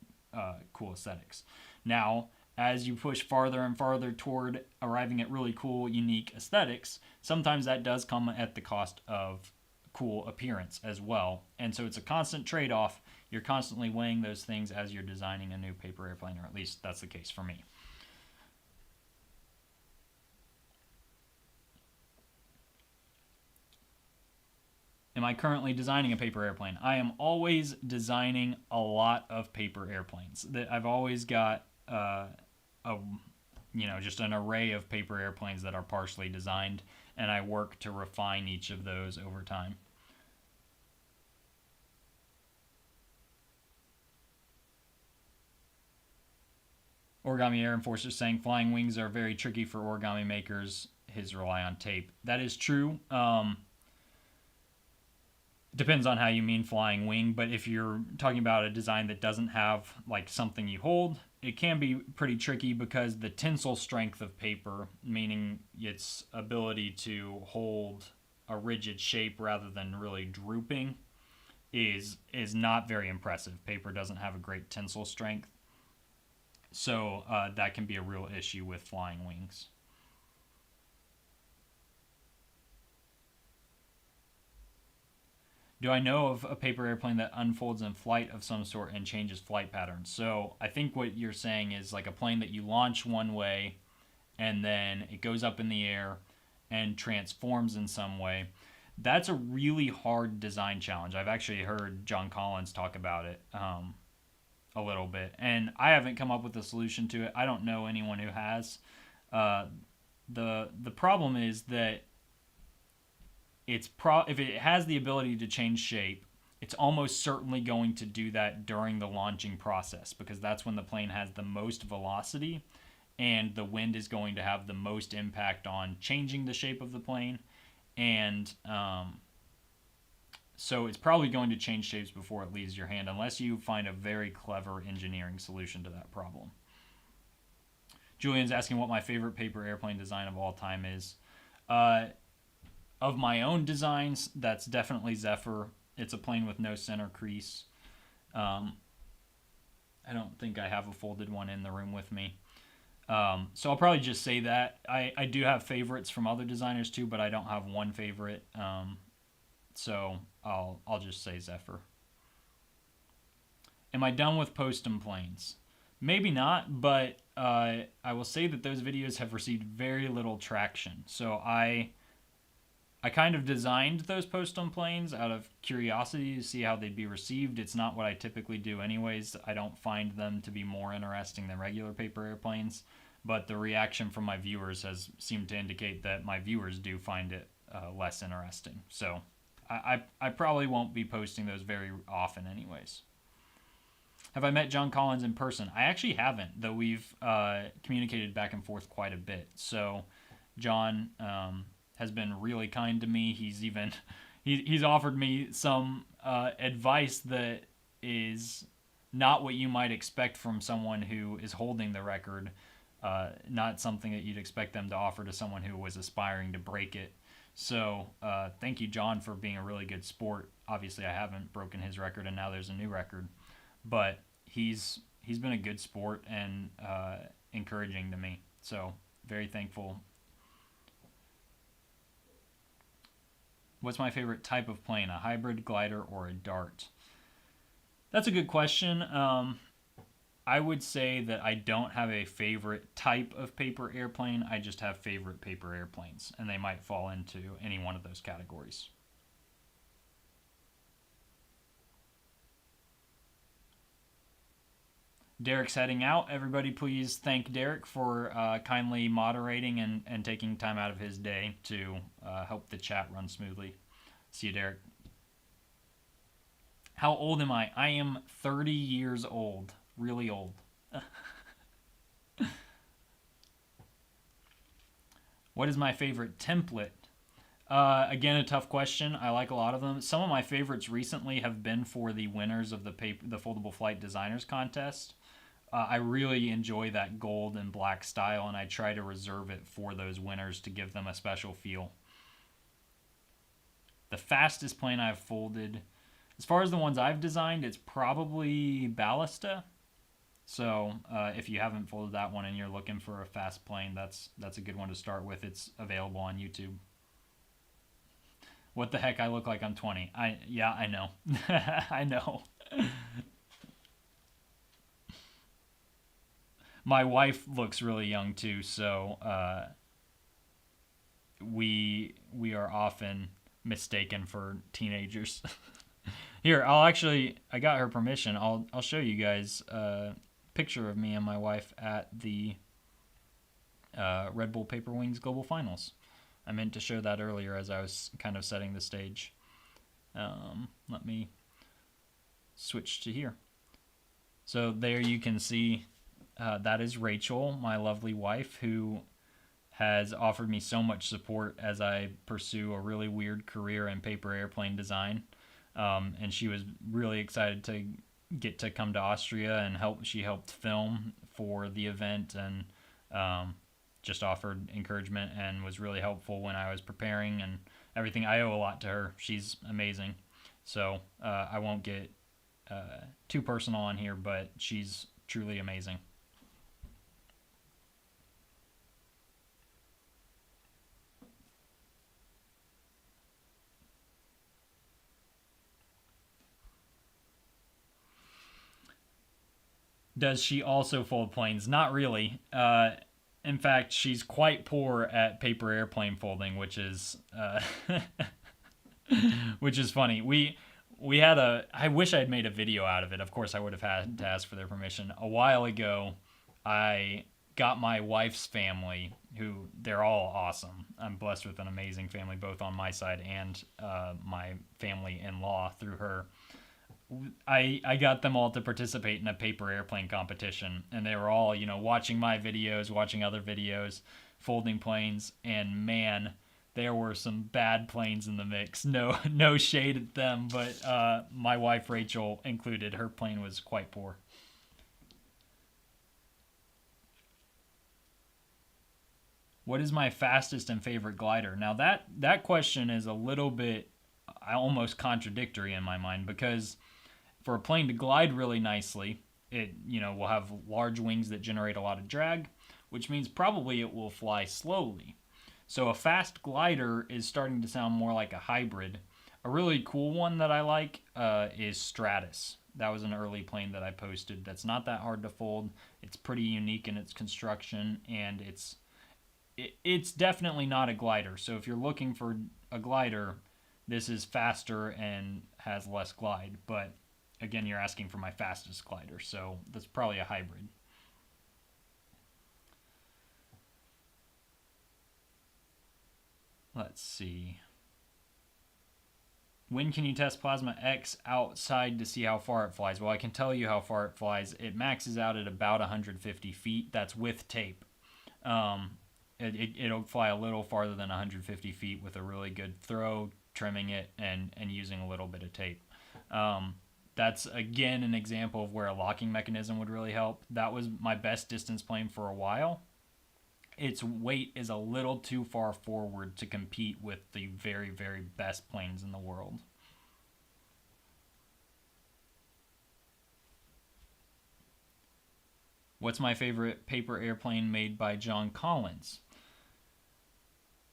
Speaker 4: cool aesthetics. Now, as you push farther and farther toward arriving at really cool, unique aesthetics, sometimes that does come at the cost of cool appearance as well. And so it's a constant trade-off. You're constantly weighing those things as you're designing a new paper airplane, or at least that's the case for me. Am I currently designing a paper airplane? I am always designing a lot of paper airplanes. I've always got just an array of paper airplanes that are partially designed, and I work to refine each of those over time. Origami Air Enforcer saying flying wings are very tricky for origami makers. His rely on tape. That is true. Depends on how you mean flying wing, but if you're talking about a design that doesn't have like something you hold, it can be pretty tricky because the tensile strength of paper, meaning its ability to hold a rigid shape rather than really drooping, is not very impressive. Paper doesn't have a great tensile strength, so that can be a real issue with flying wings. Do I know of a paper airplane that unfolds in flight of some sort and changes flight patterns? So I think what you're saying is like a plane that you launch one way and then it goes up in the air and transforms in some way. That's a really hard design challenge. I've actually heard John Collins talk about it a little bit, and I haven't come up with a solution to it. I don't know anyone who has. The problem is that if it has the ability to change shape, it's almost certainly going to do that during the launching process because that's when the plane has the most velocity and the wind is going to have the most impact on changing the shape of the plane. And so it's probably going to change shapes before it leaves your hand unless you find a very clever engineering solution to that problem. Julian's asking what my favorite paper airplane design of all time is. Of my own designs, that's definitely Zephyr. It's a plane with no center crease. I don't think I have a folded one in the room with me. So I'll probably just say that. I do have favorites from other designers too, but I don't have one favorite. So I'll just say Zephyr. Am I done with Postum planes? Maybe not, but I will say that those videos have received very little traction. So I kind of designed those Postum planes out of curiosity to see how they'd be received. It's not what I typically do anyways. I don't find them to be more interesting than regular paper airplanes, but the reaction from my viewers has seemed to indicate that my viewers do find it less interesting. So I probably won't be posting those very often anyways. Have I met John Collins in person? I actually haven't, though we've communicated back and forth quite a bit. So John has been really kind to me. He's offered me some advice that is not what you might expect from someone who is holding the record, not something that you'd expect them to offer to someone who was aspiring to break it. So thank you, John, for being a really good sport. Obviously, I haven't broken his record, and now there's a new record. But he's been a good sport and encouraging to me. So very thankful. What's my favorite type of plane? A hybrid, glider, or a dart? That's a good question. I would say that I don't have a favorite type of paper airplane. I just have favorite paper airplanes, and they might fall into any one of those categories. Derek's heading out. Everybody, please thank Derek for kindly moderating and taking time out of his day to help the chat run smoothly. See you, Derek. How old am I? I am 30 years old. Really old. What is my favorite template? Again, a tough question. I like a lot of them. Some of my favorites recently have been for the winners of the Foldable Flight Designers Contest. I really enjoy that gold and black style, and I try to reserve it for those winners to give them a special feel. The fastest plane I've folded, as far as the ones I've designed, it's probably Ballista. So if you haven't folded that one and you're looking for a fast plane, that's a good one to start with. It's available on YouTube. What the heck? I look like I'm 20. Yeah, I know. I know. My wife looks really young too, so we are often mistaken for teenagers. Here, I got her permission. I'll show you guys a picture of me and my wife at the Red Bull Paper Wings Global Finals. I meant to show that earlier as I was kind of setting the stage. Let me switch to here. So there you can see that is Rachel, my lovely wife, who has offered me so much support as I pursue a really weird career in paper airplane design. And she was really excited to get to come to Austria and help. She helped film for the event and just offered encouragement and was really helpful when I was preparing and everything. I owe a lot to her. She's amazing. So I won't get too personal on here, but she's truly amazing. Does she also fold planes? Not really. In fact, she's quite poor at paper airplane folding, which is which is funny. We had I wish I'd made a video out of it. Of course, I would have had to ask for their permission. A while ago, I got my wife's family, who they're all awesome. I'm blessed with an amazing family, both on my side and my family-in-law through her. I got them all to participate in a paper airplane competition, and they were all, watching my videos, watching other videos, folding planes, and man, there were some bad planes in the mix. No shade at them, but my wife Rachel included. Her plane was quite poor. What is my fastest and favorite glider? Now that question is a little bit almost contradictory in my mind, because for a plane to glide really nicely, it will have large wings that generate a lot of drag, which means probably it will fly slowly. So a fast glider is starting to sound more like a hybrid. A really cool one that I like is Stratus. That was an early plane that I posted that's not that hard to fold. It's pretty unique in its construction, and it's definitely not a glider. So if you're looking for a glider, this is faster and has less glide. But again, you're asking for my fastest glider, so that's probably a hybrid. Let's see. When can you test Plasma X outside to see how far it flies? Well, I can tell you how far it flies. It maxes out at about 150 feet. That's with tape. It'll fly a little farther than 150 feet with a really good throw, trimming it, and using a little bit of tape. That's, again, an example of where a locking mechanism would really help. That was my best distance plane for a while. Its weight is a little too far forward to compete with the very, very best planes in the world. What's my favorite paper airplane made by John Collins?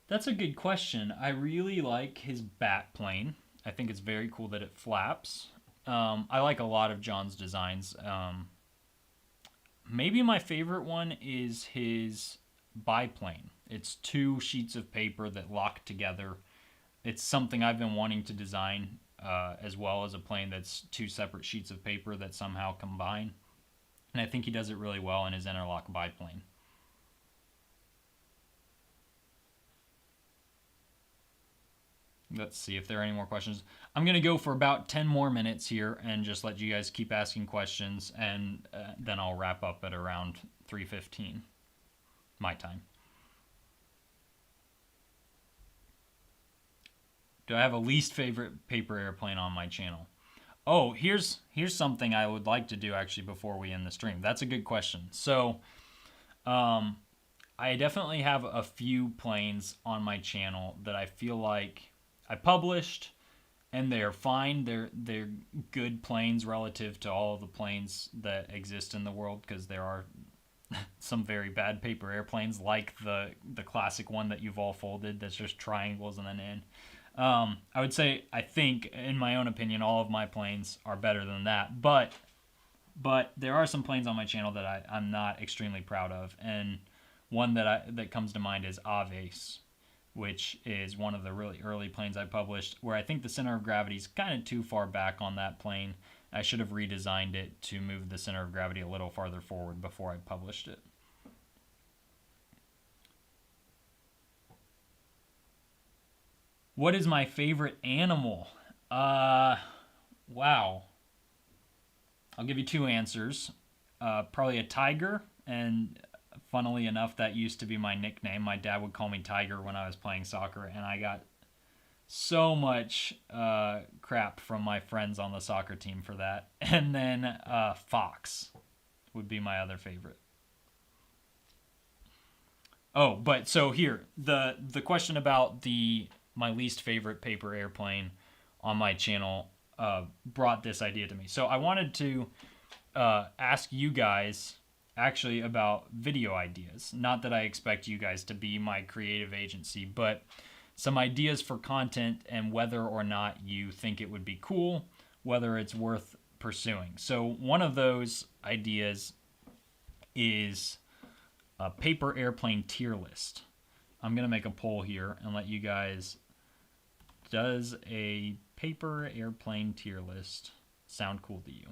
Speaker 4: That's a good question. I really like his bat plane. I think it's very cool that it flaps. I like a lot of John's designs. Maybe my favorite one is his biplane. It's 2 sheets of paper that lock together. It's something I've been wanting to design, as well as a plane that's 2 separate sheets of paper that somehow combine. And I think he does it really well in his interlock biplane. Let's see if there are any more questions. I'm going to go for about 10 more minutes here and just let you guys keep asking questions, and then I'll wrap up at around 3:15 my time. Do I have a least favorite paper airplane on my channel? Oh, here's something I would like to do actually before we end the stream. That's a good question. So, I definitely have a few planes on my channel that I feel like I published, and they're fine. They're good planes relative to all of the planes that exist in the world, because there are some very bad paper airplanes, like the classic one that you've all folded that's just triangles and an N. I would say, I think, in my own opinion, all of my planes are better than that. But there are some planes on my channel that I'm not extremely proud of, and one that comes to mind is Aves, which is one of the really early planes I published, where I think the center of gravity is kind of too far back on that plane. I should have redesigned it to move the center of gravity a little farther forward before I published it. What is my favorite animal? Wow. I'll give you 2 answers. Probably a tiger, and funnily enough, that used to be my nickname. My dad would call me Tiger when I was playing soccer, and I got so much crap from my friends on the soccer team for that. And then fox would be my other favorite. Oh, but so here, the question about my least favorite paper airplane on my channel brought this idea to me. So I wanted to ask you guys actually about video ideas. Not that I expect you guys to be my creative agency, but some ideas for content and whether or not you think it would be cool, whether it's worth pursuing. So one of those ideas is a paper airplane tier list. I'm going to make a poll here and let you guys, does a paper airplane tier list sound cool to you?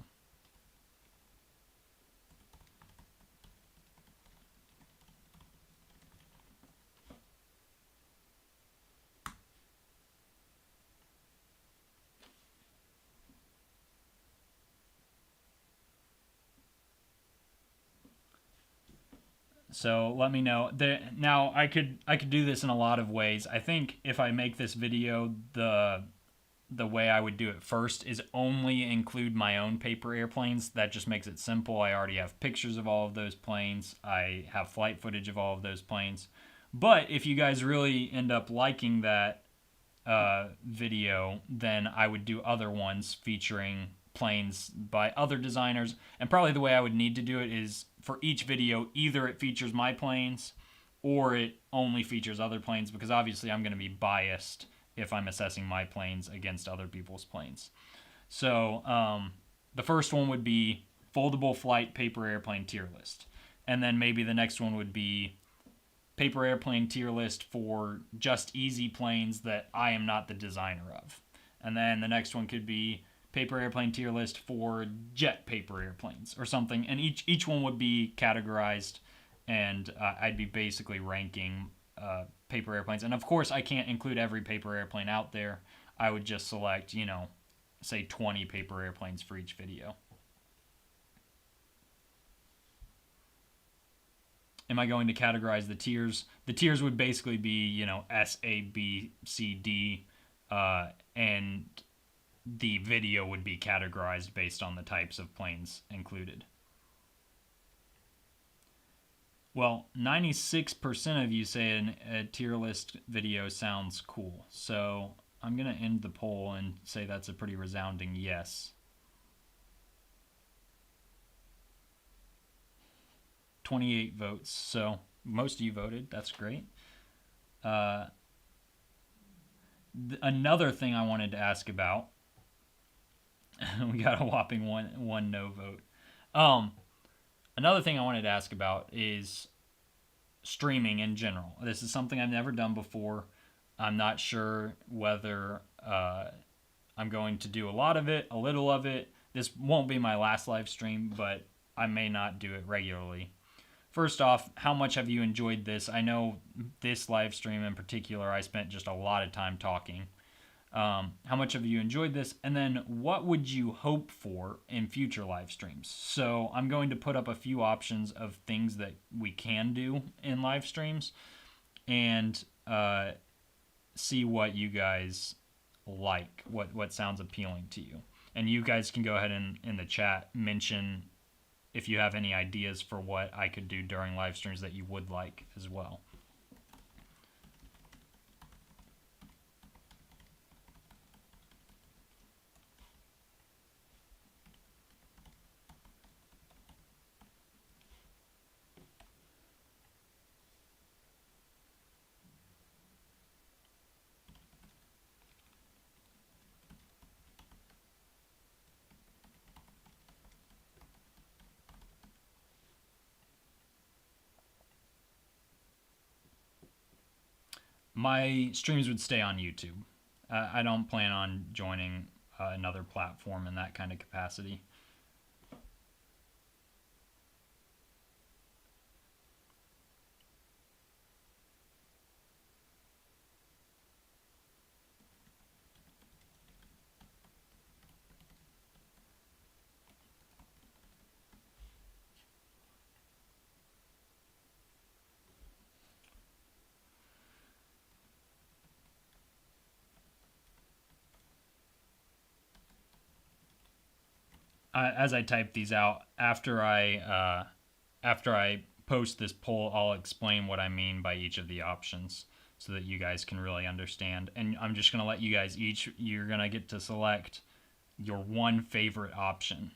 Speaker 4: So let me know. Now I could do this in a lot of ways. I think if I make this video, the way I would do it first is only include my own paper airplanes. That just makes it simple. I already have pictures of all of those planes. I have flight footage of all of those planes. But if you guys really end up liking that video, then I would do other ones featuring planes by other designers. And probably the way I would need to do it is, for each video, either it features my planes or it only features other planes, because obviously I'm going to be biased if I'm assessing my planes against other people's planes. So the first one would be foldable flight paper airplane tier list. And then maybe the next one would be paper airplane tier list for just easy planes that I am not the designer of. And then the next one could be paper airplane tier list for jet paper airplanes or something. And each one would be categorized, and I'd be basically ranking paper airplanes. And of course, I can't include every paper airplane out there. I would just select, say 20 paper airplanes for each video. Am I going to categorize the tiers? The tiers would basically be, S, A, B, C, D, and the video would be categorized based on the types of planes included. Well, 96% of you say a tier list video sounds cool. So I'm going to end the poll and say that's a pretty resounding yes. 28 votes. So most of you voted. That's great. Another thing I wanted to ask about, We got a whopping one no vote. Another thing I wanted to ask about is streaming in general. This is something I've never done before. I'm not sure whether I'm going to do a lot of it, a little of it. This won't be my last live stream, but I may not do it regularly. First off, how much have you enjoyed this? I know this live stream in particular, I spent just a lot of time talking. How much have you enjoyed this? And then what would you hope for in future live streams? So I'm going to put up a few options of things that we can do in live streams and see what you guys like, what sounds appealing to you. And you guys can go ahead and in the chat mention if you have any ideas for what I could do during live streams that you would like as well. My streams would stay on YouTube. I don't plan on joining another platform in that kind of capacity. As I type these out, after I post this poll, I'll explain what I mean by each of the options so that you guys can really understand. And I'm just going to let you guys you're going to get to select your one favorite option.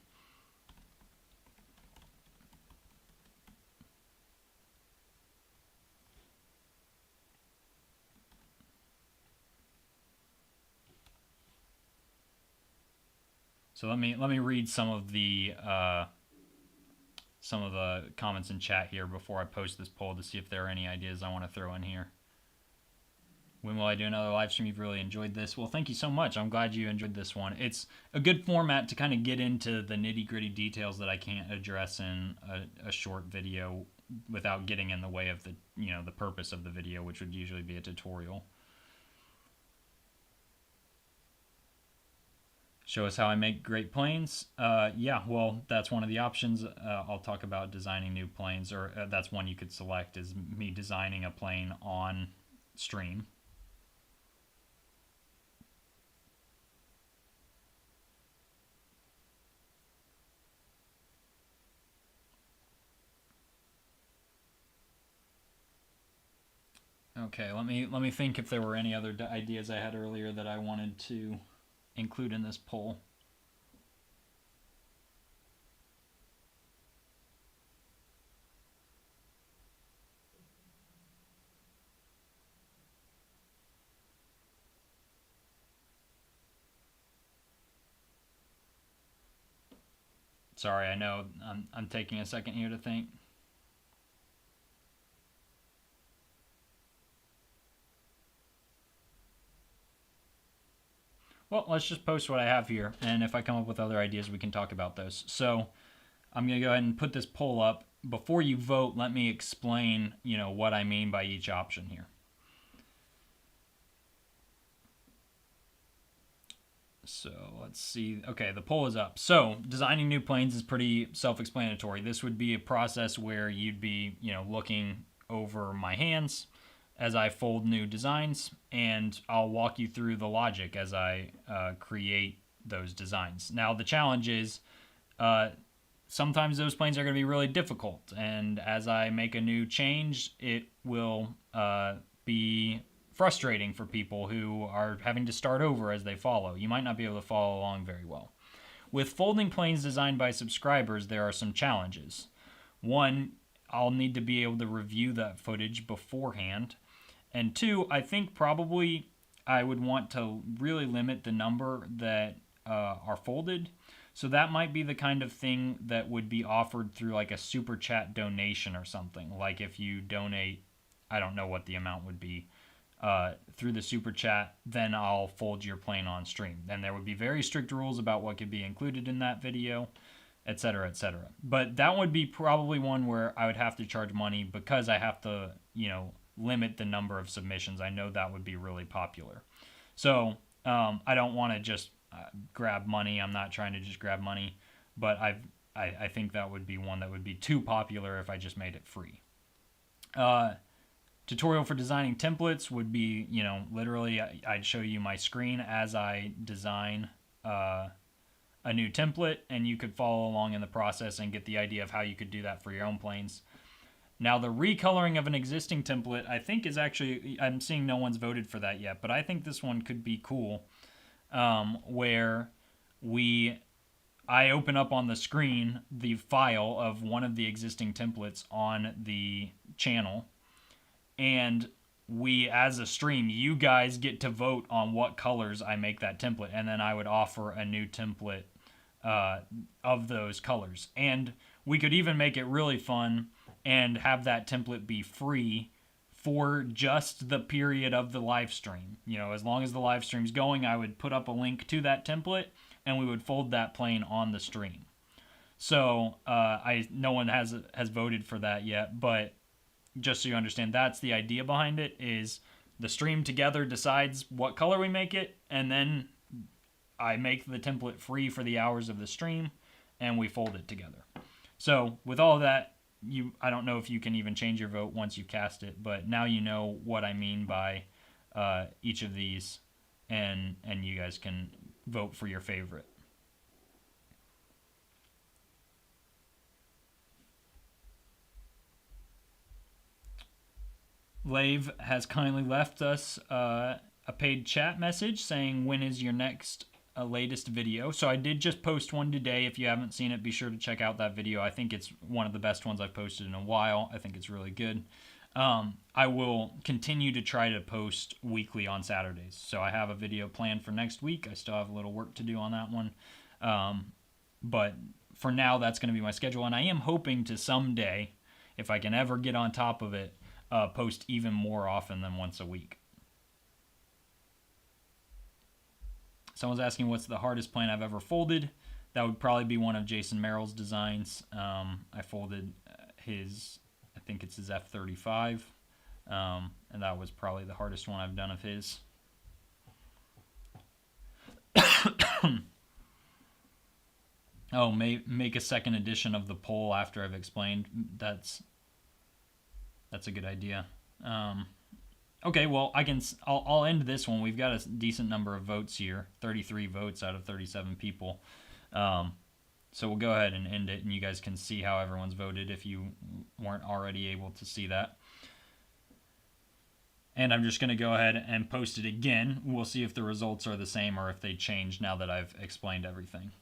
Speaker 4: So let me read some of the comments in chat here before I post this poll to see if there are any ideas I want to throw in here. When will I do another live stream? You've really enjoyed this. Well, thank you so much. I'm glad you enjoyed this one. It's a good format to kind of get into the nitty-gritty details that I can't address in a short video without getting in the way of the purpose of the video, which would usually be a tutorial. Show us how I make great planes. Yeah, well, that's one of the options. I'll talk about designing new planes, or that's one you could select, is me designing a plane on stream. Okay, let me think if there were any other ideas I had earlier that I wanted to include in this poll. Sorry, I know I'm taking a second here to think. Well, let's just post what I have here, and if I come up with other ideas, we can talk about those. So I'm going to go ahead and put this poll up. Before you vote, let me explain, what I mean by each option here. So let's see. Okay, the poll is up. So designing new planes is pretty self-explanatory. This would be a process where you'd be, looking over my hands as I fold new designs, and I'll walk you through the logic as I create those designs. Now, the challenge is sometimes those planes are going to be really difficult, and as I make a new change, it will be frustrating for people who are having to start over as they follow. You might not be able to follow along very well. With folding planes designed by subscribers, there are some challenges. One, I'll need to be able to review that footage beforehand. And two, I think probably I would want to really limit the number that are folded. So that might be the kind of thing that would be offered through like a super chat donation or something. Like if you donate, I don't know what the amount would be, through the super chat, then I'll fold your plane on stream. And there would be very strict rules about what could be included in that video, etc., etc. But that would be probably one where I would have to charge money because I have to, limit the number of submissions. I know that would be really popular. So I don't want to just grab money. I'm not trying to just grab money, but I think that would be one that would be too popular if I just made it free. Tutorial for designing templates would be, literally I'd show you my screen as I design a new template, and you could follow along in the process and get the idea of how you could do that for your own planes. Now, the recoloring of an existing template, I think is actually, I'm seeing no one's voted for that yet, but I think this one could be cool, where I open up on the screen the file of one of the existing templates on the channel, and we, as a stream, you guys get to vote on what colors I make that template, and then I would offer a new template of those colors. And we could even make it really fun and have that template be free for just the period of the live stream. As long as the live stream's going, I would put up a link to that template, and we would fold that plane on the stream. So no one has voted for that yet, but just so you understand, that's the idea behind it, is the stream together decides what color we make it, and then I make the template free for the hours of the stream, and we fold it together. So with all of that, I don't know if you can even change your vote once you cast it, but now you know what I mean by each of these, and you guys can vote for your favorite. Lave has kindly left us a paid chat message saying, when is your next latest video? So I did just post one today. If you haven't seen it, be sure to check out that video. I think it's one of the best ones I've posted in a while. I think it's really good. I will continue to try to post weekly on Saturdays. So I have a video planned for next week. I still have a little work to do on that one. But for now, that's going to be my schedule. And I am hoping to someday, if I can ever get on top of it, post even more often than once a week. Someone's asking what's the hardest plane I've ever folded. That would probably be one of Jason Merrill's designs. I folded his, I think it's his F-35, and that was probably the hardest one I've done of his. Oh, make a second edition of the poll after I've explained. That's a good idea. Okay, well, I'll end this one. We've got a decent number of votes here, 33 votes out of 37 people. So we'll go ahead and end it, and you guys can see how everyone's voted if you weren't already able to see that. And I'm just going to go ahead and post it again. We'll see if the results are the same or if they change now that I've explained everything.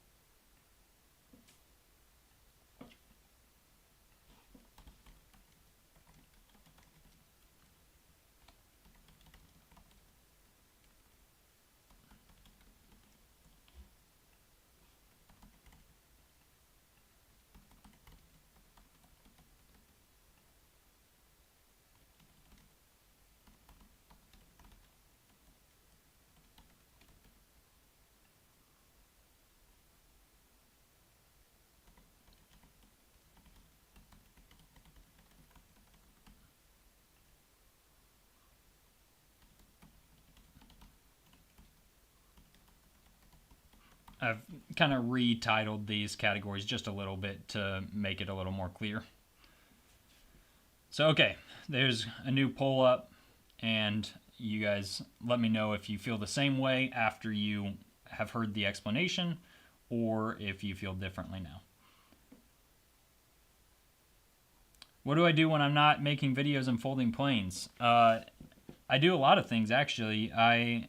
Speaker 4: I've kind of retitled these categories just a little bit to make it a little more clear. So, okay, there's a new poll up, and you guys let me know if you feel the same way after you have heard the explanation, or if you feel differently now. What do I do when I'm not making videos and folding planes? I do a lot of things, actually. I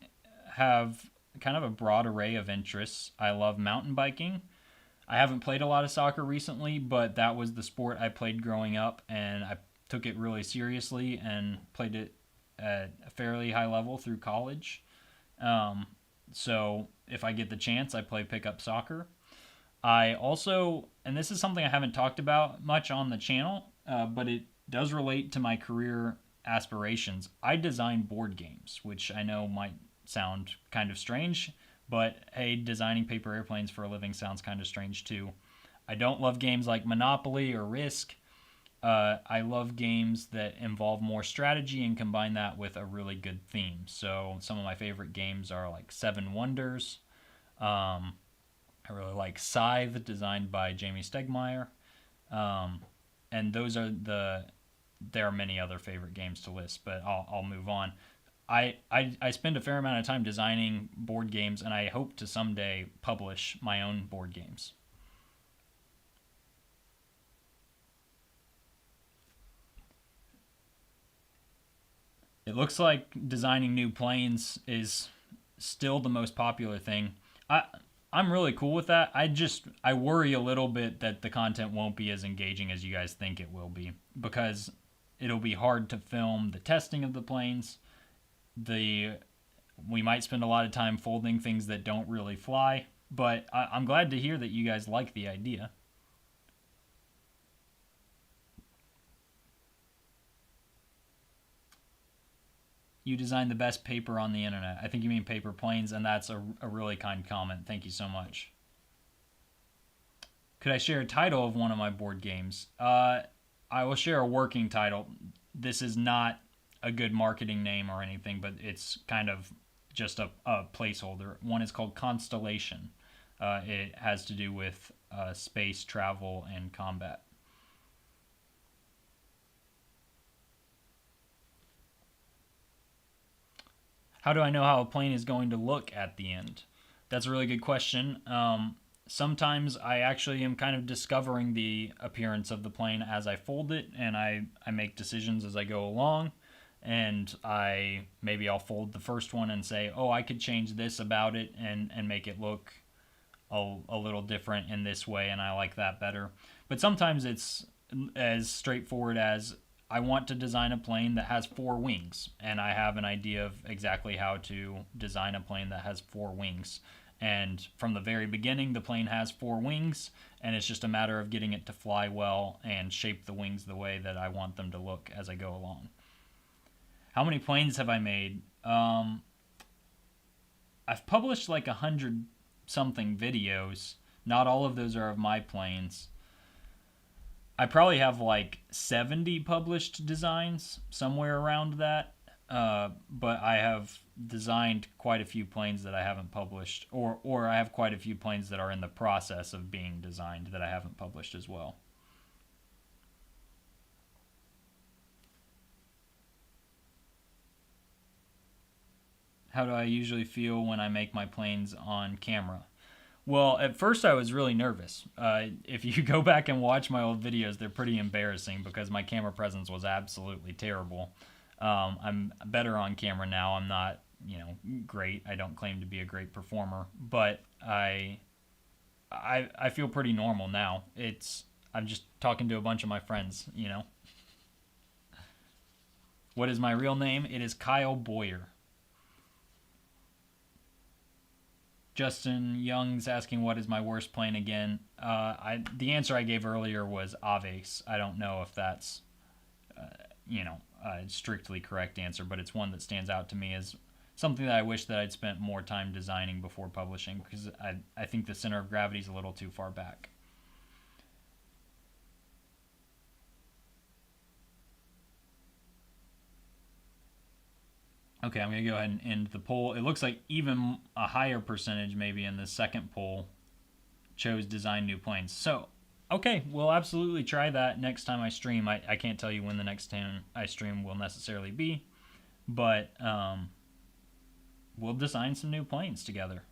Speaker 4: have kind of a broad array of interests. I love mountain biking. I haven't played a lot of soccer recently, but that was the sport I played growing up, and I took it really seriously and played it at a fairly high level through college. So if I get the chance, I play pickup soccer. I also, and this is something I haven't talked about much on the channel, but it does relate to my career aspirations. I design board games, which I know might sound kind of strange, but hey, designing paper airplanes for a living sounds kind of strange too. I don't love games like Monopoly or Risk. I love games that involve more strategy and combine that with a really good theme. So some of my favorite games are like Seven Wonders. I really like Scythe, designed by Jamie Stegmaier. And those are there are many other favorite games to list, but I'll move on. I spend a fair amount of time designing board games, and I hope to someday publish my own board games. It looks like designing new planes is still the most popular thing. I'm really cool with that. I worry a little bit that the content won't be as engaging as you guys think it will be, because it'll be hard to film the testing of the planes. We might spend a lot of time folding things that don't really fly, but I'm glad to hear that you guys like the idea. You designed the best paper on the internet. I think you mean paper planes, and that's a really kind comment. Thank you so much. Could I share a title of one of my board games? I will share a working title. This is not a good marketing name or anything, but it's kind of just a placeholder. One is called Constellation. It has to do with space travel and combat. How do I know how a plane is going to look at the end? That's a really good question. Sometimes I actually am kind of discovering the appearance of the plane as I fold it, and I make decisions as I go along. And maybe I'll fold the first one and say, oh, I could change this about it and make it look a little different in this way, and I like that better. But sometimes it's as straightforward as I want to design a plane that has 4 wings, and I have an idea of exactly how to design a plane that has 4 wings. And from the very beginning, the plane has 4 wings, and it's just a matter of getting it to fly well and shape the wings the way that I want them to look as I go along. How many planes have I made? I've published like 100 something videos. Not all of those are of my planes. I probably have like 70 published designs, somewhere around that. But I have designed quite a few planes that I haven't published, or I have quite a few planes that are in the process of being designed that I haven't published as well. How do I usually feel when I make my planes on camera? Well, at first I was really nervous. If you go back and watch my old videos, they're pretty embarrassing because my camera presence was absolutely terrible. I'm better on camera now. I'm not, great. I don't claim to be a great performer, but I feel pretty normal now. I'm just talking to a bunch of my friends, What is my real name? It is Kyle Boyer. Justin Young's asking what is my worst plane again. The answer I gave earlier was Aves. I don't know if that's, a strictly correct answer, but it's one that stands out to me as something that I wish that I'd spent more time designing before publishing, because I think the center of gravity is a little too far back. Okay, I'm going to go ahead and end the poll. It looks like even a higher percentage, maybe in the second poll, chose design new planes. So, okay, we'll absolutely try that next time I stream. I can't tell you when the next time I stream will necessarily be, but we'll design some new planes together.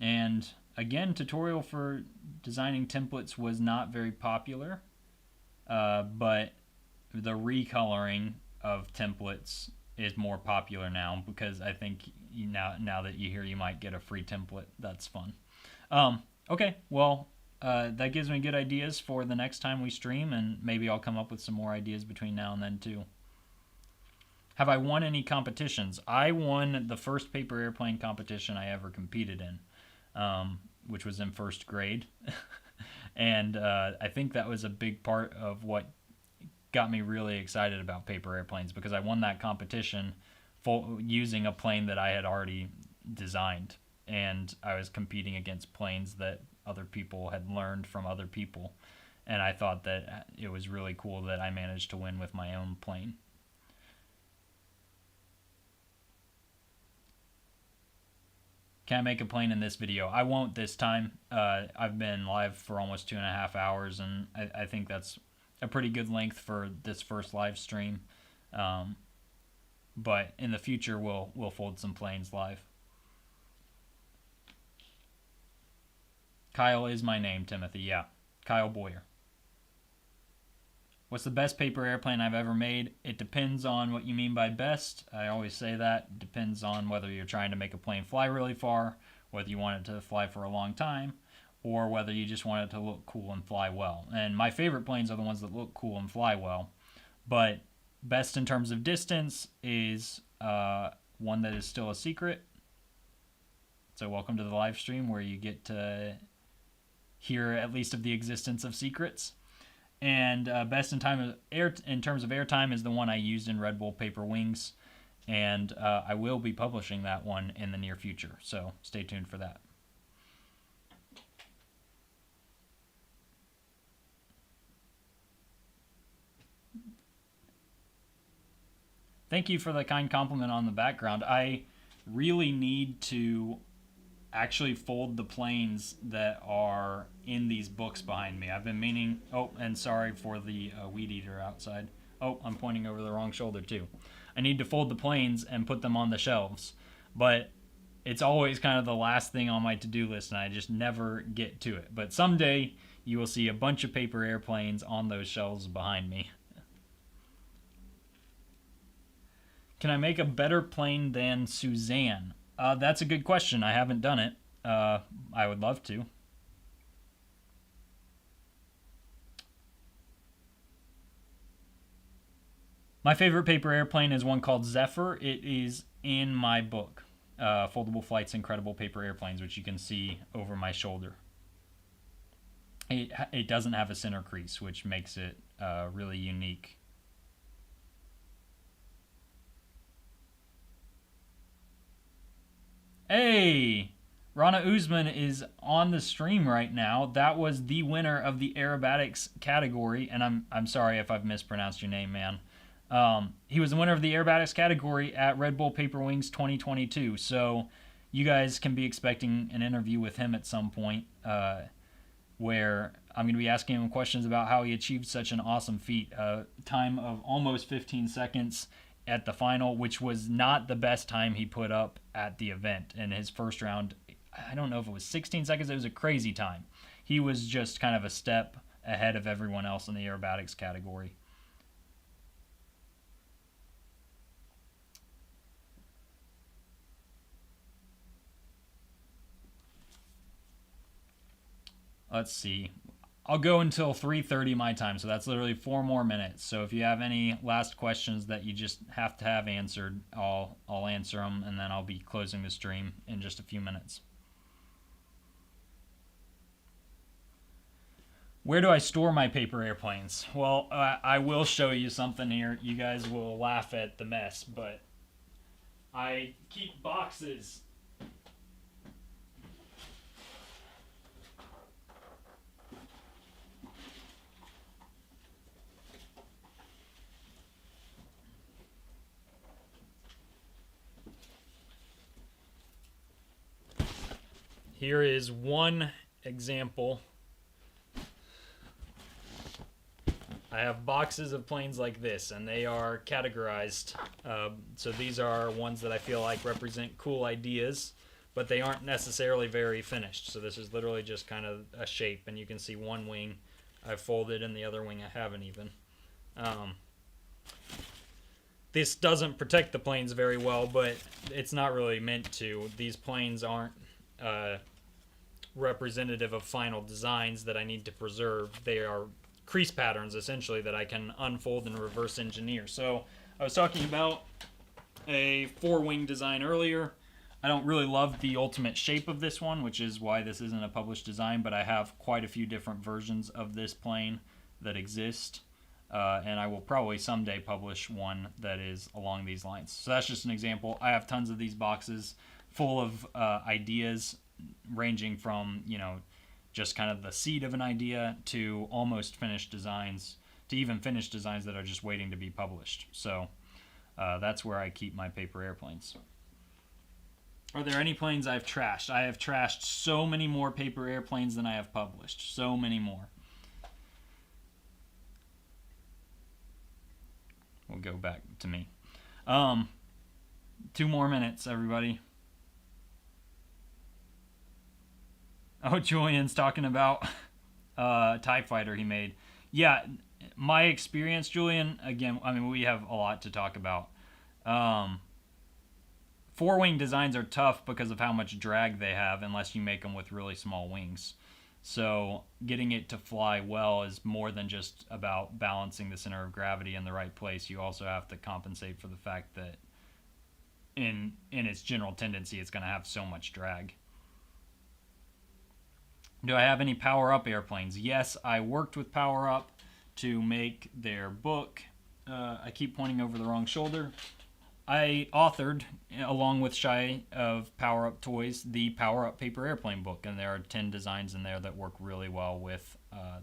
Speaker 4: And again, tutorial for designing templates was not very popular, but the recoloring of templates is more popular now, because I think now that you hear you might get a free template, that's fun. Okay, well, that gives me good ideas for the next time we stream, and maybe I'll come up with some more ideas between now and then too. Have I won any competitions? I won the first paper airplane competition I ever competed in, which was in first grade. And I think that was a big part of what got me really excited about paper airplanes, because I won that competition using a plane that I had already designed. And I was competing against planes that other people had learned from other people. And I thought that it was really cool that I managed to win with my own plane. Can I make a plane in this video? I won't this time. I've been live for almost 2.5 hours, and I think that's a pretty good length for this first live stream. But in the future, we'll fold some planes live. Kyle is my name, Timothy. Yeah, Kyle Boyer. What's the best paper airplane I've ever made? It depends on what you mean by best. I always say that. It depends on whether you're trying to make a plane fly really far, whether you want it to fly for a long time, or whether you just want it to look cool and fly well. And my favorite planes are the ones that look cool and fly well. But best in terms of distance is one that is still a secret. So welcome to the live stream where you get to hear at least of the existence of secrets. And best in terms of airtime is the one I used in Red Bull Paper Wings, and I will be publishing that one in the near future, so stay tuned for that. Thank you for the kind compliment on the background. I really need to actually fold the planes that are in these books behind me. I've been meaning... Oh, and sorry for the weed eater outside. Oh, I'm pointing over the wrong shoulder too. I need to fold the planes and put them on the shelves, but it's always kind of the last thing on my to-do list, and I just never get to it. But someday you will see a bunch of paper airplanes on those shelves behind me. Can I make a better plane than Suzanne? That's a good question. I haven't done it. I would love to. My favorite paper airplane is one called Zephyr. It is in my book, Foldable Flight's Incredible Paper Airplanes, which you can see over my shoulder. It doesn't have a center crease, which makes it really unique. Hey, Rana Uzman is on the stream right now. That was the winner of the Aerobatics category, and I'm sorry if I've mispronounced your name, man. He was the winner of the Aerobatics category at Red Bull Paper Wings 2022. So you guys can be expecting an interview with him at some point, where I'm going to be asking him questions about how he achieved such an awesome feat. Time of almost 15 seconds at the final, which was not the best time he put up at the event. In his first round, I don't know if it was 16 seconds. It was a crazy time. He was just kind of a step ahead of everyone else in the aerobatics category. Let's see. I'll go until 3:30 my time, so that's literally 4 more minutes. So if you have any last questions that you just have to have answered, I'll answer them, and then I'll be closing the stream in just a few minutes. Where do I store my paper airplanes? Well, I will show you something here. You guys will laugh at the mess, but I keep boxes. Here is one example. I have boxes of planes like this, and they are categorized. So these are ones that I feel like represent cool ideas, but they aren't necessarily very finished. So this is literally just kind of a shape, and you can see one wing I've folded and the other wing I haven't even. This doesn't protect the planes very well, but it's not really meant to. These planes aren't representative of final designs that I need to preserve. They are crease patterns, essentially, that I can unfold and reverse engineer. So I was talking about a four-wing design earlier. I don't really love the ultimate shape of this one, which is why this isn't a published design, but I have quite a few different versions of this plane that exist, and I will probably someday publish one that is along these lines. So that's just an example. I have tons of these boxes full of ideas ranging from, just kind of the seed of an idea to almost finished designs, to even finished designs that are just waiting to be published. So that's where I keep my paper airplanes. Are there any planes I've trashed? I have trashed so many more paper airplanes than I have published. So many more. We'll go back to me. 2 more minutes, everybody. Oh, Julian's talking about TIE Fighter he made. Yeah, my experience, Julian, again, I mean, we have a lot to talk about. Four-wing designs are tough because of how much drag they have unless you make them with really small wings. So getting it to fly well is more than just about balancing the center of gravity in the right place. You also have to compensate for the fact that in its general tendency, it's going to have so much drag. Do I have any power-up airplanes? Yes, I worked with power-up to make their book. I keep pointing over the wrong shoulder. I authored, along with Shai of Power Up Toys, the Power Up Paper Airplane book, and there are 10 designs in there that work really well with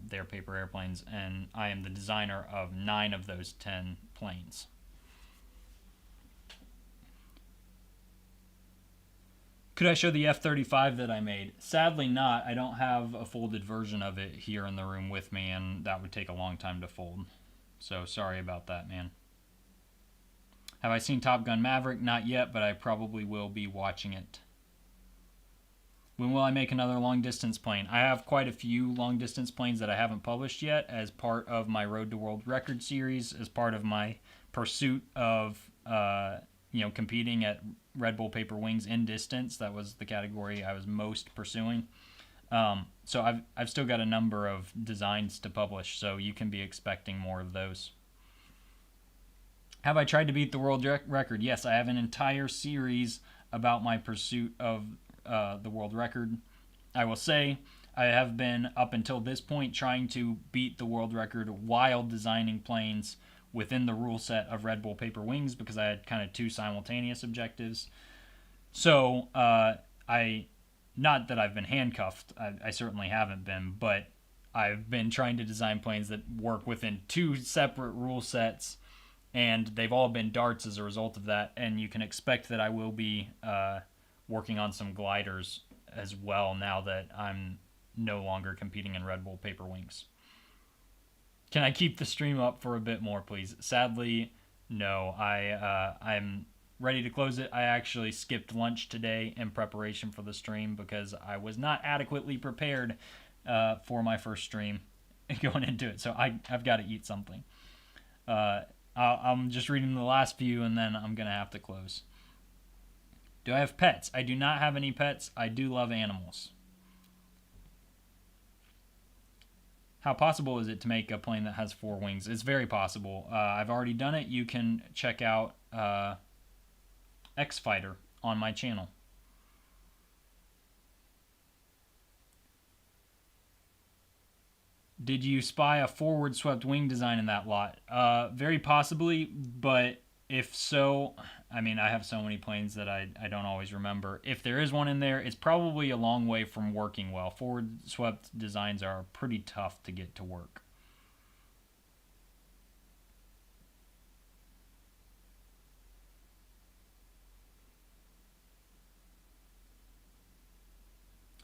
Speaker 4: their paper airplanes, and I am the designer of 9 of those 10 planes. Could I show the F-35 that I made? Sadly not. I don't have a folded version of it here in the room with me, and that would take a long time to fold. So sorry about that, man. Have I seen Top Gun Maverick? Not yet, but I probably will be watching it. When will I make another long-distance plane? I have quite a few long-distance planes that I haven't published yet as part of my Road to World Record series, as part of my pursuit of competing at Red Bull Paper Wings in distance. That was the category I was most pursuing. So I've still got a number of designs to publish, so you can be expecting more of those. Have I tried to beat the world record? Yes, I have an entire series about my pursuit of the world record. I will say I have been, up until this point, trying to beat the world record while designing planes within the rule set of Red Bull Paper Wings, because I had kind of 2 simultaneous objectives. So not that I've been handcuffed, I certainly haven't been, but I've been trying to design planes that work within 2 separate rule sets, and they've all been darts as a result of that, and you can expect that I will be working on some gliders as well now that I'm no longer competing in Red Bull Paper Wings. Can I keep the stream up for a bit more, please? Sadly, no. I'm ready to close it. I actually skipped lunch today in preparation for the stream because I was not adequately prepared for my first stream going into it. So I've got to eat something. I'm just reading the last few, and then I'm going to have to close. Do I have pets? I do not have any pets. I do love animals. How possible is it to make a plane that has 4 wings? It's very possible. I've already done it. You can check out X-Fighter on my channel. Did you spy a forward swept wing design in that lot? Very possibly, but if so, I mean, I have so many planes that I don't always remember. If there is one in there, it's probably a long way from working well. Forward swept designs are pretty tough to get to work.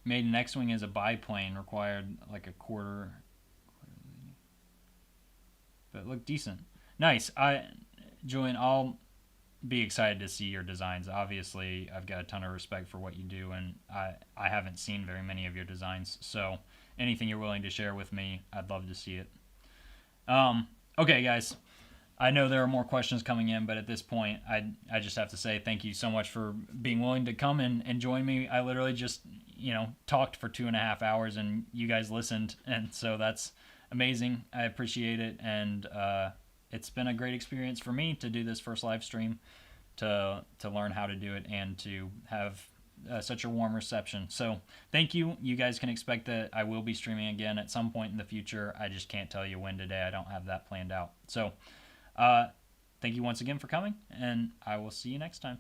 Speaker 4: Made an X-wing as a biplane, required like a quarter, but it looked decent. Nice. Julian, I'll be excited to see your designs. Obviously, I've got a ton of respect for what you do, and I haven't seen very many of your designs, so anything you're willing to share with me, I'd love to see it. Okay, guys. I know there are more questions coming in, but at this point, I just have to say thank you so much for being willing to come and join me. I literally just, talked for 2.5 hours and you guys listened, and so that's amazing. I appreciate it, and it's been a great experience for me to do this first live stream, to learn how to do it, and to have such a warm reception. So thank you. You guys can expect that I will be streaming again at some point in the future. I just can't tell you when today. I don't have that planned out. So thank you once again for coming, and I will see you next time.